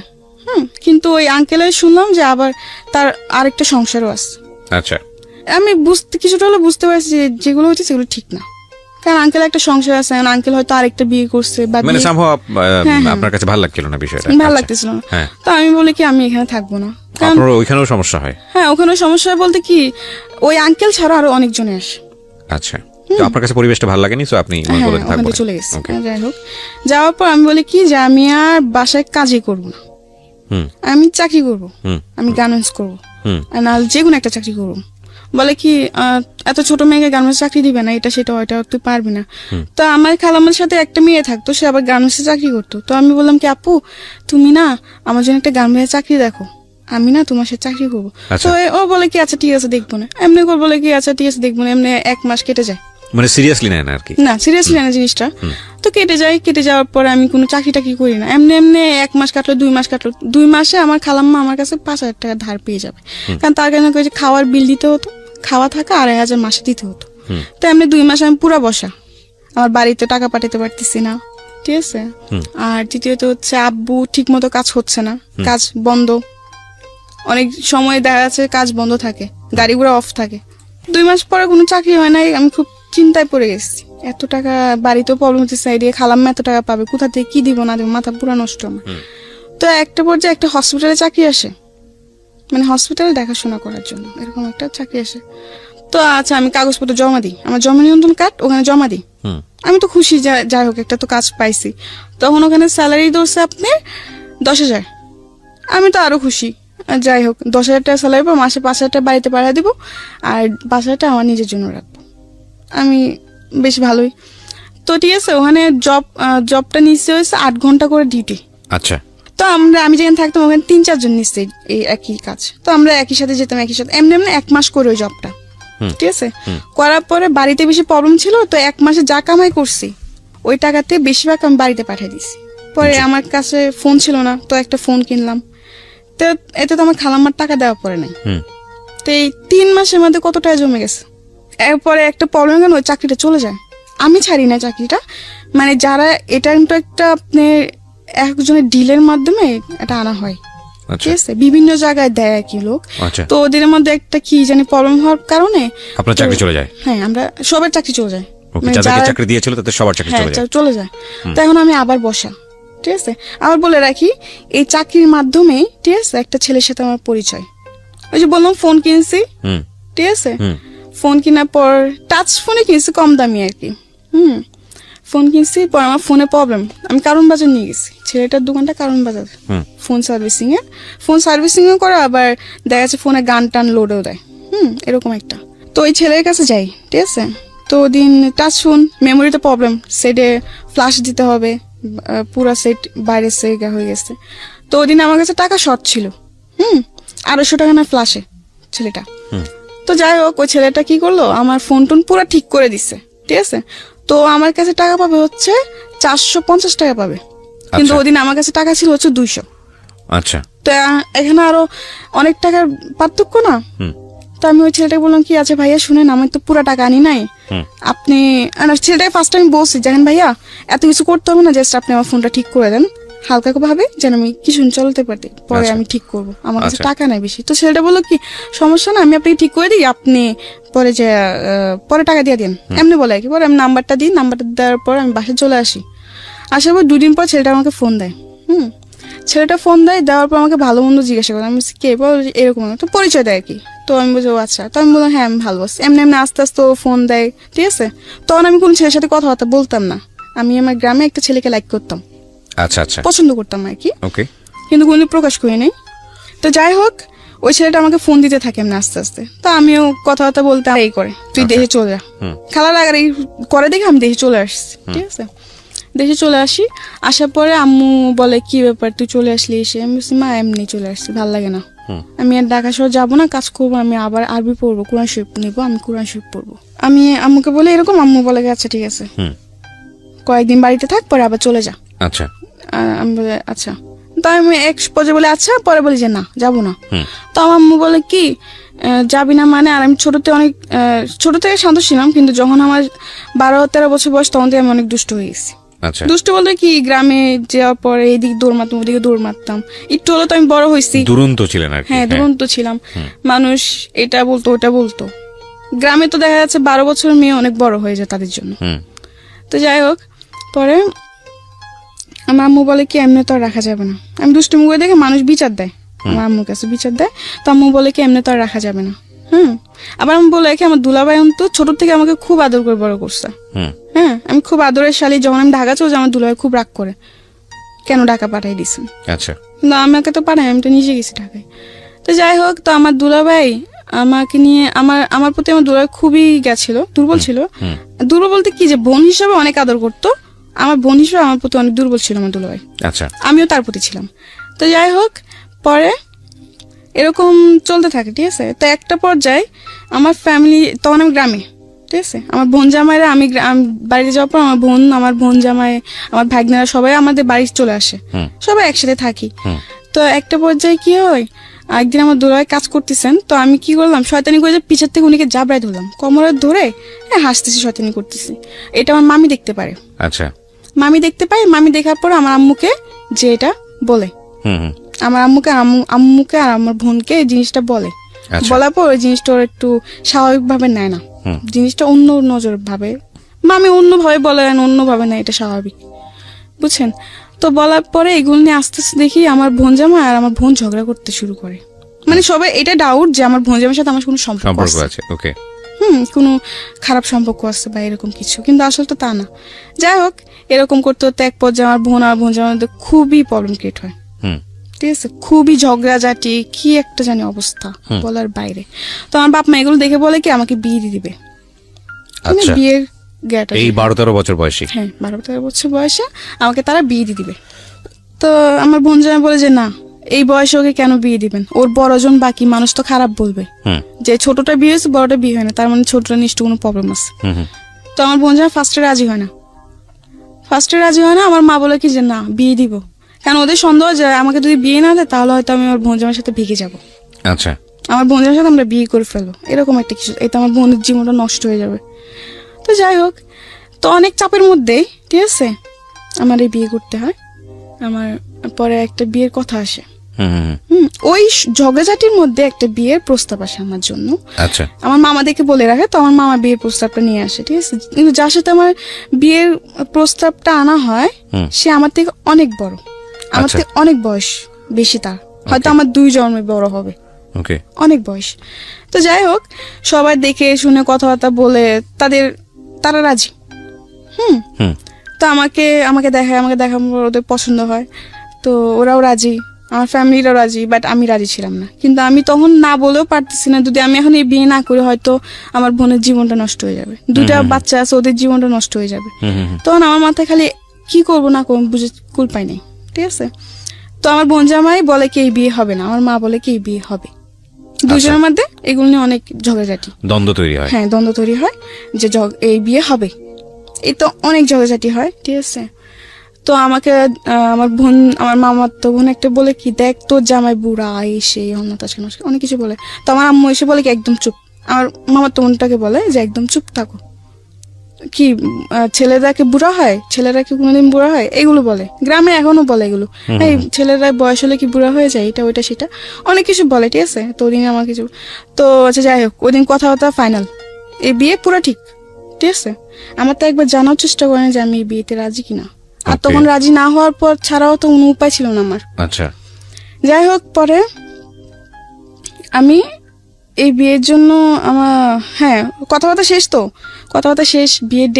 কিন্তু ওই আঙ্কেলের শুনলাম যে আবার তার আরেকটা সংসারও আছে। আচ্ছা, আমি কিছুটা হলে বুঝতে পারছি যে যেগুলো হচ্ছে সেগুলো ঠিক না, কারণ আঙ্কেল একটা সংসার আছে, আঙ্কেল হয়তো আরেকটা বিয়ে করছে, বা মানে আপনার কাছে ভালো লাগছিল না বিষয়টা? ভালো লাগতেছিল না। তো আমি বলি কি আমি এখানে থাকবো না, কারণ ওইখানেও সমস্যা হয়। হ্যাঁ, ওখানেও সমস্যা হয় বলতে কি, ওই আঙ্কেল ছাড়া আরো অনেকজনে আসে। আচ্ছা, তো আপনার কাছে পরিবেশটা ভালো লাগেনি, তো আপনি ওখানে চলে গেছি। যাই হোক, যাওয়ার পর আমি বলি কি যে আমি আর বাসায় কাজই করবো না, আমি চাকরি করবো, আমি গার্মেন্টস করবো, আর না যে কোনো একটা চাকরি করবো। বলে কি এত ছোট মেয়েকে গার্মেন্টস চাকরি দিবে না, এটা সেটা ওইটা তুই পারবি না। তো আমার খালামার সাথে একটা মেয়ে থাকতো, সে আবার গার্মেন্টসে চাকরি করতো। তো আমি বললাম কি আপু, তুমি না আমার জন্য একটা গার্মেন্টস চাকরি দেখো, আমি না তোমার সাথে চাকরি করবো। তো ও বলে কি আচ্ছা ঠিক আছে দেখবো না, এমনি করে বলে কি আচ্ছা ঠিক আছে দেখবো না, এমনি 1 মাস কেটে যায়, মানে সিরিয়াসলি নেয় না আর কি? না, সিরিয়াসলি নেয় না জিনিসটা। তো কেটে যাওয়ার পরে আমি কোনো চাকরি টাকরি করি না, এমনি 1 মাস কাটলো, 2 মাস কাটলো। 2 মাসে আমার খালাম্মা আমার কাছে 5,000 টাকা ধার পেয়ে যাবে, কারণ তার কারণে খাওয়ার বিল দিতে হতো, খাওয়া থাকা 2,500 মাসে দিতে হতো। তো এমনি 2 মাস আমি পুরা বসা, আমার বাড়িতে টাকা পাঠাতে পারতেছি না, ঠিক আছে। আর দ্বিতীয়ত হচ্ছে আব্বু ঠিক মতো কাজ হচ্ছে না, কাজ বন্ধ, অনেক সময় দেখা যাচ্ছে কাজ বন্ধ থাকে, গাড়ি ঘোড়া অফ থাকে। 2 মাস পরে কোনো চাকরি হয় নাই, আমি খুব চিন্তায় পড়ে গেছি। এত টাকা বাড়িতেও প্রবলেম হচ্ছে, সাইডে খালাম্মা এত টাকা পাবে কোথা থেকে, কি দিব না দিব, মাথা পুরো নষ্ট আমার। তো একটা পর্যায়ে একটা হসপিটালে চাকরি আসে, মানে হসপিটালে দেখাশোনা করার জন্য এরকম একটা চাকরি আসে। তো আচ্ছা আমি কাগজপত্র জমা দিই, আমার জমা নিয়ন্ত্রণ কার্ড ওখানে জমা দিই। আমি তো খুশি, যাই হোক একটা তো কাজ পাইছি। তখন ওখানে স্যালারি ধরছে আপনি 10,000, আমি তো আরো খুশি। যাই হোক 10,000 টাকা স্যালারি পর মাসে 5,000 টাকা বাড়িতে পাঠিয়ে দিব, আর 5,000 টাকা আমার নিজের জন্য রাখবো, আমি বেশ ভালোই। তো ঠিক আছে, ওখানে জবটা নিচ্ছে হয়েছে 8 ঘন্টা করে ডিউটি। আচ্ছা, তো আমি যেখানে থাকতাম ওখানে 3-4 জন নিচ্ছে এই একই কাজ, তো আমরা একই সাথে যেতাম, একই সাথে এমনি 1 মাস করে ওই জবটা, ঠিক আছে। করার পরে বাড়িতে বেশি প্রবলেম ছিল, তো 1 মাসে যা কামাই করছি ওই টাকাতে বেশিরভাগ আমি বাড়িতে পাঠিয়ে দিছি। পরে আমার কাছে ফোন ছিল না, তো একটা ফোন কিনলাম। তো এতে তো আমার খালাম্মার টাকা দেওয়া পড়ে নাই। তো এই 3 মাসের মধ্যে কত টাকা জমে গেছে। এরপরে একটা প্রবলেম কেন, ওই চাকরিটা চলে যায়, আমি ছাড়ি না চাকরিটা, মানে যারা এটা কিন্তু একটা আপনার একজনের ডিলের মাধ্যমে এটা আনা হয়, ঠিক আছে, বিভিন্ন জায়গায় দেয় কি লোক। তো ওদের মধ্যে একটা কি জানি প্রবলেম হওয়ার কারণে আপনার চাকরি চলে যায়। হ্যাঁ, আমরা সবার চাকরি চলে যায়, যাদেরকে চাকরি দিয়েছিল তাদের সবার চাকরি চলে যায়। তো এখন আমি আবার বসা, ঠিক আছে। আবার বলে রাখি, এই চাকরির মাধ্যমে ঠিক আছে একটা ছেলের সাথে আমার পরিচয়। ওই যে বললাম ফোন কিনছি, ঠিক আছে, ফোন কেনার পর টাচ ফোনে কিনছি, কম দামি আর কি। ফোন কিনছি, পর আমার ফোনে প্রবলেম, আমি কারণ বাজার নিয়ে গেছি, ছেলেটার দোকানটা কারণ বাজার, ফোন সার্ভিসিং এ করে, আবার দেখা যাচ্ছে ফোনে গান টান লোডও দেয়, এরকম একটা। তো ওই ছেলের কাছে যাই, ঠিক আছে। তো ওদিন টাচ ফোন, মেমোরিতে প্রবলেম, সেটে ফ্লাশ দিতে হবে, পুরা সেট বাইরে সেগা হয়ে গেছে। তো ওদিন আমার কাছে টাকা শর্ট ছিল, 250 টাকা না ফ্লাশে ছেলেটা। তো যাই হোক, ওই ছেলেটা কি করলো, আমার ফোন টোন পুরো ঠিক করে দিছে, ঠিক আছে। তো আমার কাছে টাকা পাবে হচ্ছে 450 টাকা পাবে, কিন্তু ওদিন আমার কাছে টাকা ছিল হচ্ছে 200। আচ্ছা। তো এখানে আরো অনেক টাকার পার্থক্য না। তো আমি ওই ছেলেটাকে বললাম কি আছে ভাইয়া, শুনেন আমি তো পুরো টাকা আনি নাই, আপনি, ছেলেটাকে ফার্স্ট টাইম বলছি, দেখেন ভাইয়া এত কিছু করতে হবে না, জাস্ট আপনি আমার ফোনটা ঠিক করে দেন হালকা ভাবে, যেন আমি কিছু চলতে পারি, পরে আমি ঠিক করবো, আমার কাছে টাকা নাই বেশি। তো ছেলেটা বললো কি সমস্যা না, আমি আপনাকে ঠিক করে দিই, আপনি পরে যে পরে টাকা দিয়ে দিন, এমনি বলে কি। পরে আমি নাম্বারটা দিই, নাম্বারটা দেওয়ার পর আমি বাসায় চলে আসি। আসার পর 2 দিন পর ছেলেটা আমাকে ফোন দেয়, ছেলেটা ফোন দেওয়ার পর আমাকে ভালো মন্দ জিজ্ঞাসা করে, আমি কে এরকম, তো পরিচয় দেয় কি। তো আমি বলছি ও আচ্ছা। তো আমি বললাম হ্যাঁ আমি ভালো আছি। এমনি আস্তে আস্তে ও ফোন দেয়, ঠিক আছে। তখন আমি কোন ছেলের সাথে কথাবার্তা বলতাম না, আমি আমার গ্রামে একটা ছেলেকে লাইক করতাম, আচ্ছা আচ্ছা, পছন্দ করতাম আর কি, ওকে, কিন্তু কোনোদিন প্রকাশ করি নাই। তো যাই হোক, ওই ছেলেটা আমাকে ফোন দিতে থাকে এমনি আস্তে আস্তে। তো আমিও কথাবার্তা বলতে এই করে, তুই দেশে চলে যা, খেলার আগে করে দেখে আমি দেশে চলে আসছি, ঠিক আছে। দেশে চলে আসি, আসার পরে আম্মু বলে কি ব্যাপার তুই চলে আসলি এসে। আমি বলছি মা এমনি চলে আসছি, ভাল লাগে না, আমি আর ঢাকা শহর যাবো না, কাজ করবো, আমি আবার আরবি পড়বো, কোরআন শরীফ নিবো, আমি কোরআন শরীফ পড়বো। আমি আম্মুকে বলে এরকম, আম্মু বলে আচ্ছা ঠিক আছে, কয়েকদিন বাড়িতে থাক, পরে আবার চলে যা। আচ্ছা, আমি বলে আচ্ছা। তো আমি এক পর্যায়ে বলে আচ্ছা, পরে বলি যে না যাবো না। তো আমার আম্মু বলে কি যাবি না মানে, আর আমি ছোট থেকে শান্ত ছিলাম, কিন্তু যখন আমার 12-13 বছর বয়স, তখন থেকে আমি অনেক দুষ্ট হয়ে গেছি। দুষ্ট বলতে কি, গ্রামে যাওয়ার পরে এইদিকে দৌড় মারতাম, ওদিকে দৌড় মারতাম, একটু হলো তো আমি বড় হয়েছি, দুরন্ত ছিলেন আর কি। হ্যাঁ দুরন্ত ছিলাম, মানুষ এটা বলতো ওটা বলতো। গ্রামে তো দেখা যাচ্ছে 12 বছরের মেয়ে অনেক বড় হয়ে যায় তাদের জন্য। তো যাই হোক, পরে আমার আম্মু বলে কি এমনি তো আর রাখা যাবে না, আমি দুষ্টুমি করে দেখে মানুষ বিচার দেয়, আমার আম্মুর কাছে বিচার দেয়। তো আম্মু বলে কি এমনি তো আর রাখা যাবে না। আবার আমি বলে কি আমার দুলাভাই তো ছোট থেকে আমাকে খুব আদর করে বড় করছে। হ্যাঁ, আমি খুব আদরের শালী। যখন আমি ঢাকা চলে যাই, আমার দুলাভাই খুব রাগ করে, কেন ঢাকা পাঠাই দিছেন। আচ্ছা, কিন্তু আমাকে তো পাঠাই, আমি তো নিজে গেছি ঢাকায়। তো যাই হোক, তো আমার দুলাভাই আমাকে নিয়ে, আমার প্রতি আমার দুলাভাই খুবই গেছিল, দুর্বল ছিল। দুর্বল বলতে কি, যে বোন হিসাবে অনেক আদর করতো, আমার বোন হিসেবে আমার প্রতি অনেক দুর্বল ছিল আমার দুলাভাই। আচ্ছা, আমিও তার প্রতি ছিলাম। তো যাই হোক, পরে এরকম চলতে থাকে, ঠিক আছে। তো একটা পর্যায়ে আমার ফ্যামিলি, তখন আমি গ্রামে, ঠিক আছে, আমার বোন জামাইরা, আমি বাড়িতে যাওয়ার পর আমার বোন জামাই, আমার ভাগ্নেরা সবাই আমাদের বাড়ি চলে আসে, সবাই একসাথে থাকি। তো একটা পর্যায়ে কি হয়, একদিন আমার দুলাভাই কাজ করতেছেন, তো আমি কি করলাম, শয়তানি করে পিছের থেকে উনিকে জাবড়ায় ধরলাম, কোমরে ধরে হাসতেছি, শয়তানি করতেছি। এটা আমার মামি দেখতে পারে। আচ্ছা, মামি দেখতে পাই, মামি দেখার পর আমার আম্মুকে যে এটা বলে, আমার আম্মুকে আর আমার বোনকে এই জিনিসটা বলে। বলার পর ওই জিনিসটা ওর একটু স্বাভাবিক ভাবে নেয় না, জিনিসটা অন্য নজর ভাবে, মামি অন্য ভাবে বলে, অন্য ভাবে নেয়, এটা স্বাভাবিক, বুঝছেন। তো বলার পরে এগুলো নিয়ে আস্তে আস্তে দেখি আমার বোন জামা আর আমার বোন ঝগড়া করতে শুরু করে। মানে সবাই এটা ডাউট যে আমার বোন জামার সাথে আমার কোনো সম্পর্ক আছে, ওকে, কোনো খারাপ সম্পর্ক আছে বা এরকম কিছু, কিন্তু আসলে তো তা না। যাই হোক, এরকম করতে করতে এক পর্যায়ে আমার বোন আর বোন জামার মধ্যে খুবই প্রবলেম ক্রিয়েট হয়, ঠিক আছে, খুবই ঝগড়াঝাটি, কি একটা জানি অবস্থা বলার বাইরে। তো আমার বাপ মা এগুলো দেখে বলে কি আমাকে বিয়ে দিয়ে দিবে। বিয়ের এই 12-13 বছর বয়সে, হ্যাঁ 12-13 বছর বয়সে আমাকে তারা বিয়ে দিয়ে দিবে। তো আমার বোন জামাই বলে যে না, এই বয়সে ওকে কেন বিয়ে দিবেন, ওর বড়জন বাকি, মানুষ তো খারাপ বলবে যে ছোটটা বিয়ে হয়েছে, বড়টা বিয়ে হয় না, তার মানে ছোটটা নিশ্চয় কোনো প্রবলেম আছে। তো আমার বোন জামাই ফার্স্টে রাজি হয় না। আমার মা বলে কি যে না, বিয়ে দিব, কারণ ওদের সন্দেহ যে আমাকে যদি বিয়ে না দেয় তাহলে হয়তো আমি আমার বোন জামাইয়ের সাথে ভেগে যাবো। আচ্ছা, আমার বোন জামাইয়ের সাথে আমরা বিয়ে করে ফেলবো, এরকম একটা কিছু, এটা আমার বোনের জীবনটা নষ্ট হয়ে যাবে। তো যাই হোক, তো অনেক চাপের মধ্যে, ঠিক আছে, আমার এই বিয়ে করতে হয়। আমার পরে একটা বিয়ের কথা আসে, ওই ঝগড়াঝাটির মধ্যে একটা বিয়ের প্রস্তাব আসে আমার জন্য। আচ্ছা, আমার মামা দেখে বলে রাখে, তো আমার মামা বিয়ের প্রস্তাবটা নিয়ে আসে, ঠিক আছে। কিন্তু যার সাথে আমার বিয়ের প্রস্তাবটা আনা হয় সে আমার থেকে অনেক বড়, আমার আচ্ছা। থেকে অনেক বয়স বেশি, তার হয়তো আমার 2 জন্মে বড় হবে, ওকে, অনেক বয়স। তো যাই হোক, সবাই দেখে শুনে কথাবার্তা বলে তারা রাজি। হুম তো আমাকে দেখায়, ওদের পছন্দ হয়, তো ওরাও রাজি, আমার ফ্যামিলিরাও রাজি, বাট আমি রাজি ছিলাম না। কিন্তু আমি তখন না বলেও পারতেছি না, যদি আমি এখন এই বিয়ে না করি হয়তো আমার বোনের জীবনটা নষ্ট হয়ে যাবে, 2টা বাচ্চা আছে, ওদের জীবনটা নষ্ট হয়ে যাবে। তখন আমার মাথায় খালি কি করবো না করবো বুঝে কুল পাই নাই, ঠিক আছে। তো আমার বোন জামাই বলে কি এই বিয়ে হবে না, আমার মা বলে কি এই বিয়ে হবে। দুজনের মধ্যে এগুলো নিয়ে অনেক ঝগড়াঝাটি, দ্বন্দ্ব তৈরি হয়। হ্যাঁ, দ্বন্দ্ব তৈরি হয় যে এই বিয়ে হবে, এই তো অনেক ঝগড়াঝাটি হয়, ঠিক আছে। তো আমাকে আমার মামার তো বোন একটা বলে কি, দেখ তোর জামাই বুড়া, এই সেই অনেক কিছু বলে। তো আমার আম্মু এসে বলে কি একদম চুপ। আমার মামার তো বোনটাকে বলে যে একদম চুপ থাকো, কি ছেলেরা কি বুড়া হয়, ছেলেরা কি কোনোদিন বুড়া হয়, এগুলো বলে, গ্রামে এখনো বলে এগুলো, এই ছেলেরা বয়স হলে কি বুড়া হয়ে যায়, এটা ওইটা সেটা অনেক কিছু বলে, ঠিক আছে। তো ওদিন আমার কিছু, তো আচ্ছা যাই হোক, ওই দিন কথাবার্তা ফাইনাল, এই বিয়ে পুরো ঠিক আছে। আমার তো একবার জানার চেষ্টা করেন যে আমি এই বিয়েতে রাজি কিনা, আর তখন রাজি না হওয়ার পর ছাড়াও তো কোনো উপায় ছিল না আমার। আচ্ছা, যাই হোক, পরে আমি এই বিয়ের জন্য আমার, হ্যাঁ, কথাবার্তা শেষ, বিয়ের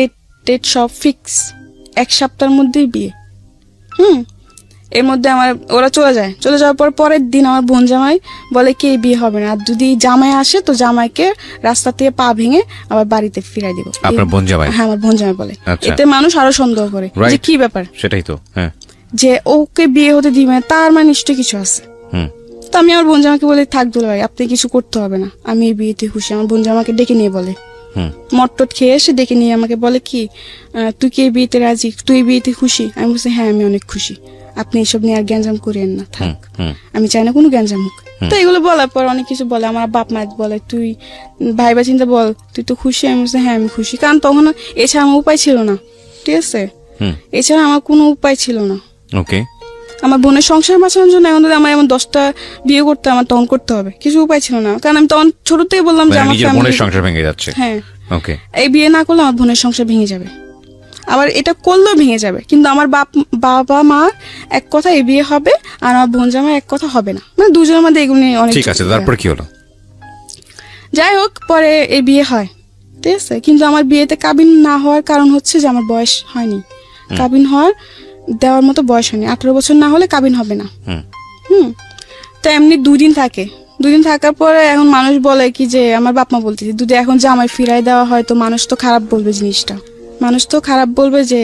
ডেট সব ফিক্স, 1 সপ্তাহের মধ্যেই বিয়ে। এর মধ্যে ওরা চলে যাওয়ার পরের দিন আমার বোন জামাই বলে কি এই বিয়ে হবে না, আর যদি জামাই আসে তো জামাইকে রাস্তা থেকে পা ভেঙে আবার বাড়িতে ফিরাই দিব। আপনার বোন জামাই? হ্যাঁ, আমার বোন জামাই বলে। আচ্ছা। এতে মানুষ আরো সন্দেহ করে যে কি ব্যাপার, সেটাই তো, হ্যাঁ, যে ওকে বিয়ে হতে দিবে না, তার মানে নিশ্চয়ই কিছু আছে। তো আমি আমার বোন জামাকে বলে, থাক দুলা ভাই, আপনি কিছু করতে হবে না, আমি এই বিয়েতে খুশি। আমার বোন জামাকে ডেকে নিয়ে বলে, মটটট খেয়ে এসে ডেকে নিয়ে আমাকে বলে কি, তুই কি এই বিয়েতে রাজি, তুই এই বিয়েতে খুশি? আমি বলছি হ্যাঁ, আমি অনেক খুশি, আপনি এসব নিয়ে আর গ্যাঞ্জাম করেন না, থাক, আমি চাই না কোনো গ্যাঞ্জাম হোক। তো এগুলো বলার পর অনেক কিছু বলে, আমার বাপ মা বলে তুই ভাইবা চিন্তা বল, তুই তো খুশি? আমি বলছি হ্যাঁ আমি খুশি, কারণ তখন এছাড়া আমার উপায় ছিল না, ঠিক আছে, এছাড়া আমার কোনো উপায় ছিল না। ওকে, আমার বোনের সংসার বাঁচানোর জন্য এখন যদি আমার এমন 10টা বিয়ে করতে, আমার তখন করতে হবে, কিছু উপায় ছিল না, কারণ আমি তখন ছোট থেকে বললাম যে আমার বোনের সংসার ভেঙে যাচ্ছে। হ্যাঁ, ওকে, এই বিয়ে না করলে আমার বোনের সংসার ভেঙে যাবে, আবার এটা করলেও ভেঙে যাবে, কিন্তু আমার বাবা মা এক কথা এই বিয়ে হবে, আর আমার বোন জামাই এক কথা হবে না, মানে দুজনের মধ্যে এগুলো নিয়ে অনেক। ঠিক আছে, তারপর কি হলো? যাই হোক, পরে এই বিয়ে হয়, ঠিক আছে, কিন্তু আমার বিয়েতে কাবিন না হওয়ার কারণ হচ্ছে যে আমার বয়স হয়নি, কাবিন দেওয়ার মতো বয়স হয়নি, 18 বছর না হলে কাবিন হবে না। তো এমনি 2 দিন থাকার পরে এখন মানুষ বলে কি যে, আমার বাপ মা বলতেছে যদি এখন জামাই ফিরাই দেওয়া হয় তো মানুষ তো খারাপ বলবে, জিনিসটা মানুষ তো খারাপ বলবে যে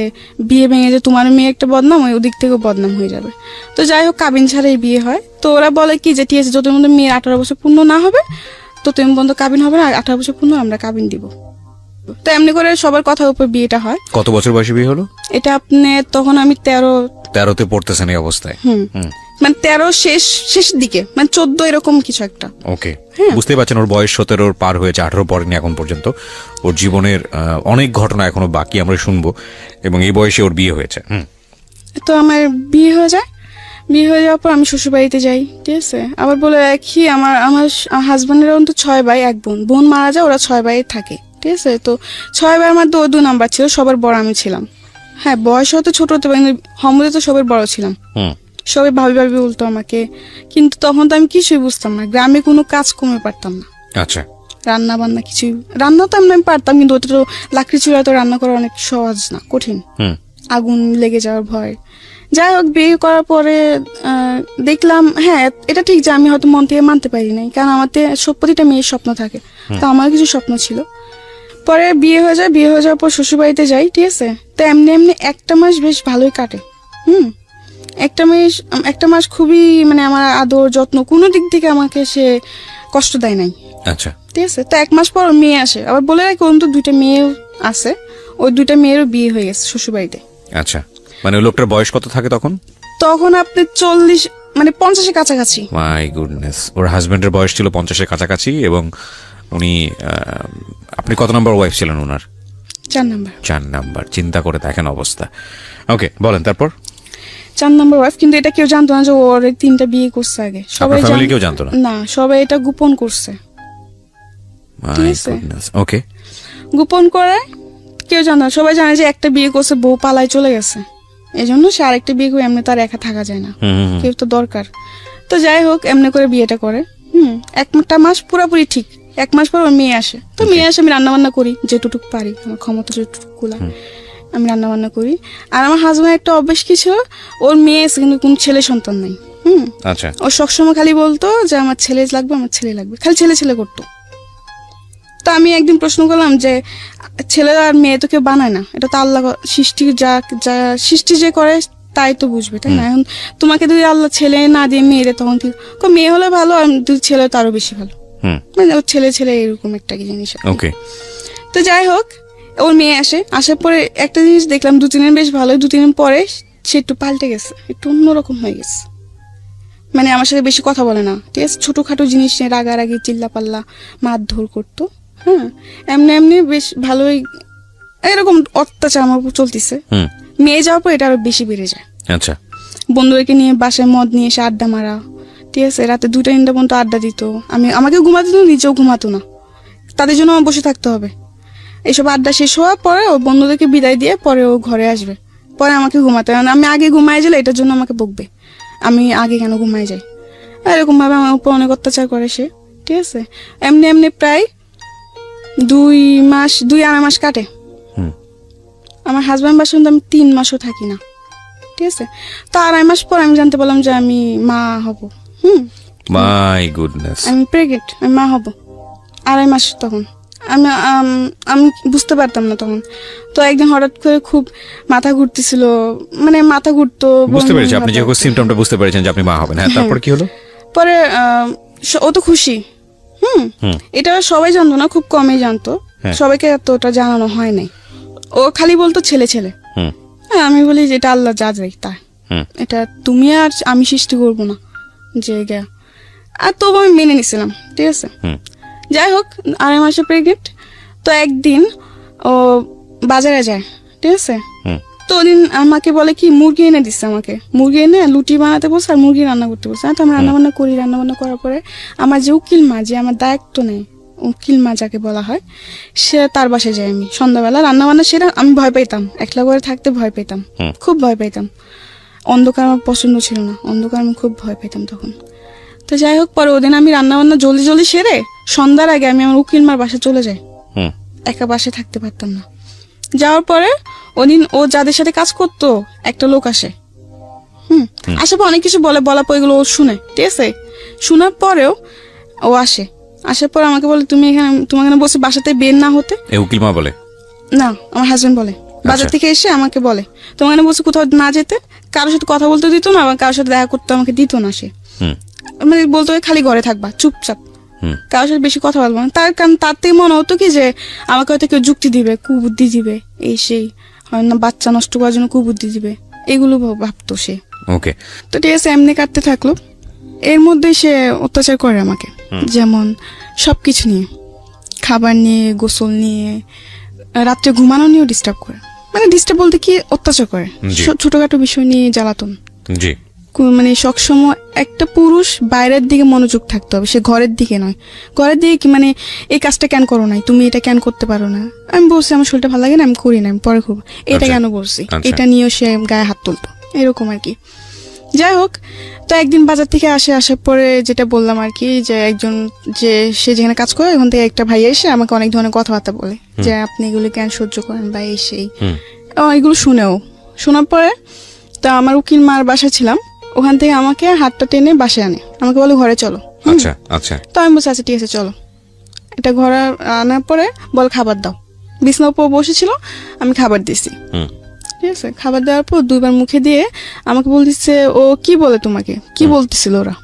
বিয়ে ভেঙে যে তোমার মেয়ে একটা বদনাম, ওই ওদিক থেকেও বদনাম হয়ে যাবে। তো যাই হোক, কাবিন ছাড়াই বিয়ে হয়। তো ওরা বলে কি যে ঠিক আছে, যত মধ্যে মেয়ের 18 বছর পূর্ণ না হবে তো তুমি বন্ধু কাবিন হবে না, 18 বছর পূর্ণ আমরা কাবিন দিব। তো এমনি করে সবার কথার উপর বিয়েটা হয়। কত বছর বয়সে বিয়ে হলো এটা? আপনি তখন আমি 13তে পড়তেছেন এই অবস্থায়? মানে 13 শেষের দিকে, মানে 14 এরকম কিছু একটা। ওকে, বুঝতে পারছেন ওর বয়স 17 পার হয়েছে, 18 পড়েনি এখন পর্যন্ত। ওর জীবনের অনেক ঘটনা এখনো বাকি, আমরা শুনবো। এবং এই বয়সে ওর বিয়ে হয়েছে। তো আমার বিয়ে হয়ে যাওয়ার পর আমি শ্বশুর বাড়িতে যাই, ঠিক আছে। আবার বলে রাখি, আমার হাজবেন্ডের অন্তত 6 ভাই 1 বোন। বোন মারা যায়, ওরা 6 ভাই থাকে, ঠিক আছে। তো 6 ভাইয়ের মধ্যে ও 2 নাম্বার ছিল, সবার বড় আমি ছিলাম। হ্যাঁ, বয়স হয়তো ছোট হতে পারি, হমদে তো সবার বড় ছিলাম। সবাই ভাবি বলতো আমাকে, কিন্তু তখন তো আমি কিছুই বুঝতাম না, গ্রামে কোনো কাজ কমে পারতাম না। আচ্ছা, রান্না বান্না কিছুই, রান্না তো আমি পারতাম, কিন্তু ওটা তো লাকড়ি চুলায় তো রান্না করা অনেক সহজ না, কঠিন, আগুন লেগে যাওয়ার ভয়। যাই হোক, বিয়ে করার পরে দেখলাম হ্যাঁ এটা ঠিক যে আমি হয়তো মন থেকে মানতে পারি নাই, কারণ আমাদের প্রতিটা মেয়ের স্বপ্ন থাকে, তো আমার কিছু স্বপ্ন ছিল। পরে বিয়ে হয়ে যাওয়ার পর শ্বশুর বাড়িতে যাই, ঠিক আছে। তো এমনি 1টা মাস বেশ ভালোই কাটে। একটা মাস খুবই, মানে আমার আদর যত্ন কোনো দিক থেকে আমাকে সে কষ্ট দেয় নাই। আচ্ছা, ঠিক আছে। তো 1 মাস পর মেয়ে আসে, আবার বলে রাখি অন্তত 2টা মেয়েও আছে, ওই 2টা মেয়েরও বিয়ে হয়ে গেছে শ্বশুর বাড়িতে। আচ্ছা, মানে ওই লোকটার বয়স কত থাকে তখন? আপনি 40, মানে 50-এর কাছাকাছি। মাই গুডনেস, ওর হাজবেন্ডের বয়স ছিল 50-এর কাছাকাছি। এবং উনি, আপনি কত নাম্বার ওয়াইফ ছিলেন ওনার? 4 নাম্বার। 4 নাম্বার। চিন্তা করে দেখেন অবস্থা। ওকে, বলেন তারপর। 4 নম্বর ওয়াইফ, কিন্তু এটা কেউ জানতো না যে ওর 3টা বিয়ে করছে আগে। সবাই ফ্যামিলি কেউ জানতো না? না, সবাই এটা গোপন করছে। ঠিক আছে, ওকে। গোপন করে কেউ জানতো না, সবাই জানে যে একটা বিয়ে করছে, বউ পালায় চলে গেছে, এই জন্য সে আরেকটা বিয়ে করে, এমনি তার একা থাকা যায় না, কেউ তো দরকার। তো যাই হোক, এমনি করে বিয়েটা করে। একটা মাস পুরোপুরি ঠিক, 1 মাস পর ওর মেয়ে আসে। তো মেয়ে আসে, আমি রান্না বান্না করি যেটুকু পারি, আমার ক্ষমতা যেটুকু আমি রান্না বান্না করি। আর আমার হাজবেন্ড একটা অভ্যেস কি ছিল, ওর মেয়ে এসে কিন্তু কোন ছেলে সন্তান নাই। আচ্ছা। ও সবসময় খালি বলতো যে আমার ছেলে লাগবে, আমার ছেলে লাগবে, খালি ছেলে ছেলে করতো। তো আমি একদিন প্রশ্ন করলাম যে ছেলে আর মেয়ে তো কেউ বানায় না, এটা তো আল্লাহ সৃষ্টি, যা যা সৃষ্টি যে করে তাই তো বুঝবে, তাই না? এখন তোমাকে যদি আল্লাহ ছেলে না দিয়ে মেয়েরে, তখন মেয়ে হলে ভালো, আর যদি ছেলে তো আরো বেশি ভালো, মানে ওর ছেলে ছেলে এরকম একটা কি জিনিস। ওকে। তো যাই হোক, ওর মেয়ে আসে, আসার পরে একটা জিনিস দেখলাম, 2-3 দিন বেশ ভালো, 2-3 দিন পরে সে একটু পাল্টে গেছে, একটু অন্যরকম হয়ে গেছে। মানে আমার সাথে বেশি কথা বলে না, ঠিক আছে, ছোটখাটো জিনিস নিয়ে রাগারাগি, চিল্লা পাল্লা, মারধর করতো। হ্যাঁ, এমনি এমনি বেশ ভালোই এরকম অত্যাচার আমার উপর চলতেছে। মেয়ে যাওয়ার পর এটা আরো বেশি বেড়ে যায়। আচ্ছা। বন্ধুদেরকে নিয়ে বাসায় মদ নিয়ে এসে আড্ডা মারা, ঠিক আছে, রাতে 2টা-3টা পর্যন্ত আড্ডা দিত। আমাকে ঘুমাতে দিত, নিজেও ঘুমাতো না, তাদের জন্য আমার বসে থাকতে হবে। এইসব আড্ডা শেষ হওয়ার পরে ও বন্ধুদেরকে বিদায় দিয়ে পরে ও ঘরে আসবে, পরে আমাকে ঘুমাতে হবে। আমি আগে ঘুমাই গেলে এটার জন্য আমাকে বকবে, আমি আগে কেন ঘুমাই যাই। এরকম ভাবে আমার উপর অনেক অত্যাচার করে সে, ঠিক আছে। এমনি এমনি প্রায় 2-2.5 মাস কাটে। আমার হাজব্যান্ড বাসা 3 মাসও থাকি না, ঠিক আছে। তো 2.5 মাস পর আমি জানতে পারলাম যে আমি মা হব। My goodness. আমি প্রেগনেন্ট, আমি মা হব। 2.5 মাস তখন আমি বুঝতে পারতাম না তখন। তো একদিন হঠাৎ করে খুব মাথা ঘুরতেছিল, মানে মাথা ঘুরতো। বুঝতে পেরেছি, আপনি যখন সিমটমটা বুঝতে পেরেছেন যে আপনি মা হবেন। হ্যাঁ, তারপর কি হলো? পরে ও তো খুশি। এটা সবাই জানতো না, খুব কমই জানতো, সবাইকে এতটা জানানো হয় নাই। ও খালি বলতো ছেলে ছেলে। হ্যাঁ, আমি বলি যে এটা আল্লাহ যা যাই তা, এটা তুমি আর আমি সৃষ্টি করবো না যে গা। আর তবু আমি মেনে নিছিলাম, ঠিক আছে। যাই হোক, 2.5 মাসে প্রেগনেন্ট। তো একদিন ও বাজারে যায়, ঠিক আছে। তো ওদিন আমাকে বলে কি, মুরগি এনে দিচ্ছে আমাকে, মুরগি এনে লুটি বানাতে বলছে আর মুরগি রান্না করতে বলছে। তো আমি রান্না বান্না করি, রান্না বান্না করার পরে আমার যে উকিল মা, যে আমার দায়িত্ব নেই, উকিল মা যাকে বলা হয়, সে তার বাসায় যাই আমি সন্ধ্যাবেলা। রান্না বান্না সেটা আমি ভয় পেতাম, একলা করে থাকতে ভয় পেতাম, খুব ভয় পেতাম। অন্ধকার আমার পছন্দ ছিল না, অন্ধকার আমি খুব ভয় পেতাম তখন। তো যাই হোক, পরে ওদিন আমি রান্না বান্না জলদি জলদি সেরে সন্ধ্যার আগে আমি আমার উকিল মার বাসায় চলে যাই। একা বাসায় থাকতে পারতাম না। যাওয়ার পরে ওদিন ও যাদের সাথে কাজ করতো একটা লোক আসে। আসার পর অনেক কিছু বলার পর এগুলো ও শুনে, ঠিক আছে। শোনার পরেও ও আসে, আসার পর আমাকে বলে তুমি তোমাকে বসে বাসাতে বের না হতে। উকিল মা বলে না, আমার হাজবেন্ড বলে, বাজার থেকে এসে আমাকে বলে তোমাকে বসে কোথাও না যেতে, কারোর সাথে কথা বলতে দিত না, বা কারোর সাথে দেখা করতে আমাকে দিত না। সে মানে বলতো খালি ঘরে থাকবা চুপচাপ, কারোর সাথে বেশি কথা বলবো না। তার কারণ তার থেকে মনে হতো কি যে আমাকে হয়তো কেউ যুক্তি দিবে, কুবুদ্ধি দিবে, এই সেই, হয় না বাচ্চা নষ্ট করার জন্য কুবুদ্ধি দিবে, এগুলো ভাবতো সে। ওকে। তো ঠিক আছে, এমনি কাটতে থাকলো। এর মধ্যে সে অত্যাচার করে আমাকে, যেমন সবকিছু নিয়ে, খাবার নিয়ে, গোসল নিয়ে, রাত্রে ঘুমানো নিয়েও ডিস্টার্ব করে। মানে ডিস্টার্ব বলতে কি, অত্যাচার করে, ছোটখাটো বিষয় নিয়ে জ্বালাতন। জি। মানে সবসময় একটা পুরুষ বাইরের দিকে মনোযোগ থাকতে হবে, সে ঘরের দিকে নয়। ঘরের দিকে কি মানে, এই কাজটা কেন করো নাই, তুমি এটা কেন করতে পারো না। আমি বলছি আমার শরীরটা ভালো লাগে না, আমি করি না, আমি পরে করবো, এটা কেন বলছি, এটা নিয়েও সে গায়ে হাত তুলতো, এরকম আর কি। যাই হোক, তো একদিন বাজার থেকে আসার পরে যেটা বললাম আর কি, যে একজন যে সে যেখানে কাজ করে ওখান থেকে একটা ভাই এসে আমাকে অনেক ধরনের কথাবার্তা বলে, যে আপনি এগুলো কেন সহ্য করেন বা এই সেই, এগুলো শোনার পরে তো আমার উকিল মার বাসা ছিলাম, ওখান থেকে আমাকে হাতটা টেনে বাসায় আনে, আমাকে বলে ঘরে চলো। আচ্ছা আচ্ছা। তো আমি বলছি আচ্ছা ঠিক আছে চলো। এটা ঘরে আনার পরে বল খাবার দাও, বিছানার উপর বসেছিল, আমি খাবার দিয়েছি, ঠিক আছে। খাবার দেওয়ার পর 2বার মুখে দিয়ে আমাকে বলতেছে, ও কি বলে তোমাকে, কি বলতেছিল ওরা।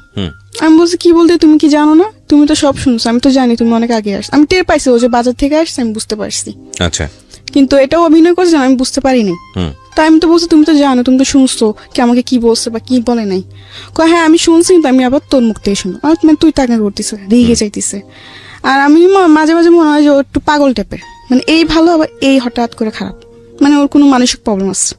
আমি বলছি কি বলতে, তুমি কি জানো না, তুমি তো সব শুনছো, আমি তো জানি তুমি অনেক আগে আসছো, আমি টের পাইছি ও যে বাজার থেকে আসছে, আমি বুঝতে পারছি। আচ্ছা। কিন্তু এটাও অভিনয় করছে, আমি বুঝতে পারিনি। তাই আমি তো বলছি তুমি তো জানো, তুমি তো শুনছো কি আমাকে কি বলছে বা কি বলে নাই। হ্যাঁ আমি শুনছি, কিন্তু আমি আবার তোর মুখ থেকে শুনো, মানে তুই টাকা করতেছে, রেগে যাইতেছে। আর আমি মাঝে মাঝে মনে হয় যে ও একটু পাগল টাইপের, মানে এই ভালো আবার এই হঠাৎ করে খারাপ, মানে ওর কোনো মানসিক প্রবলেম আছে।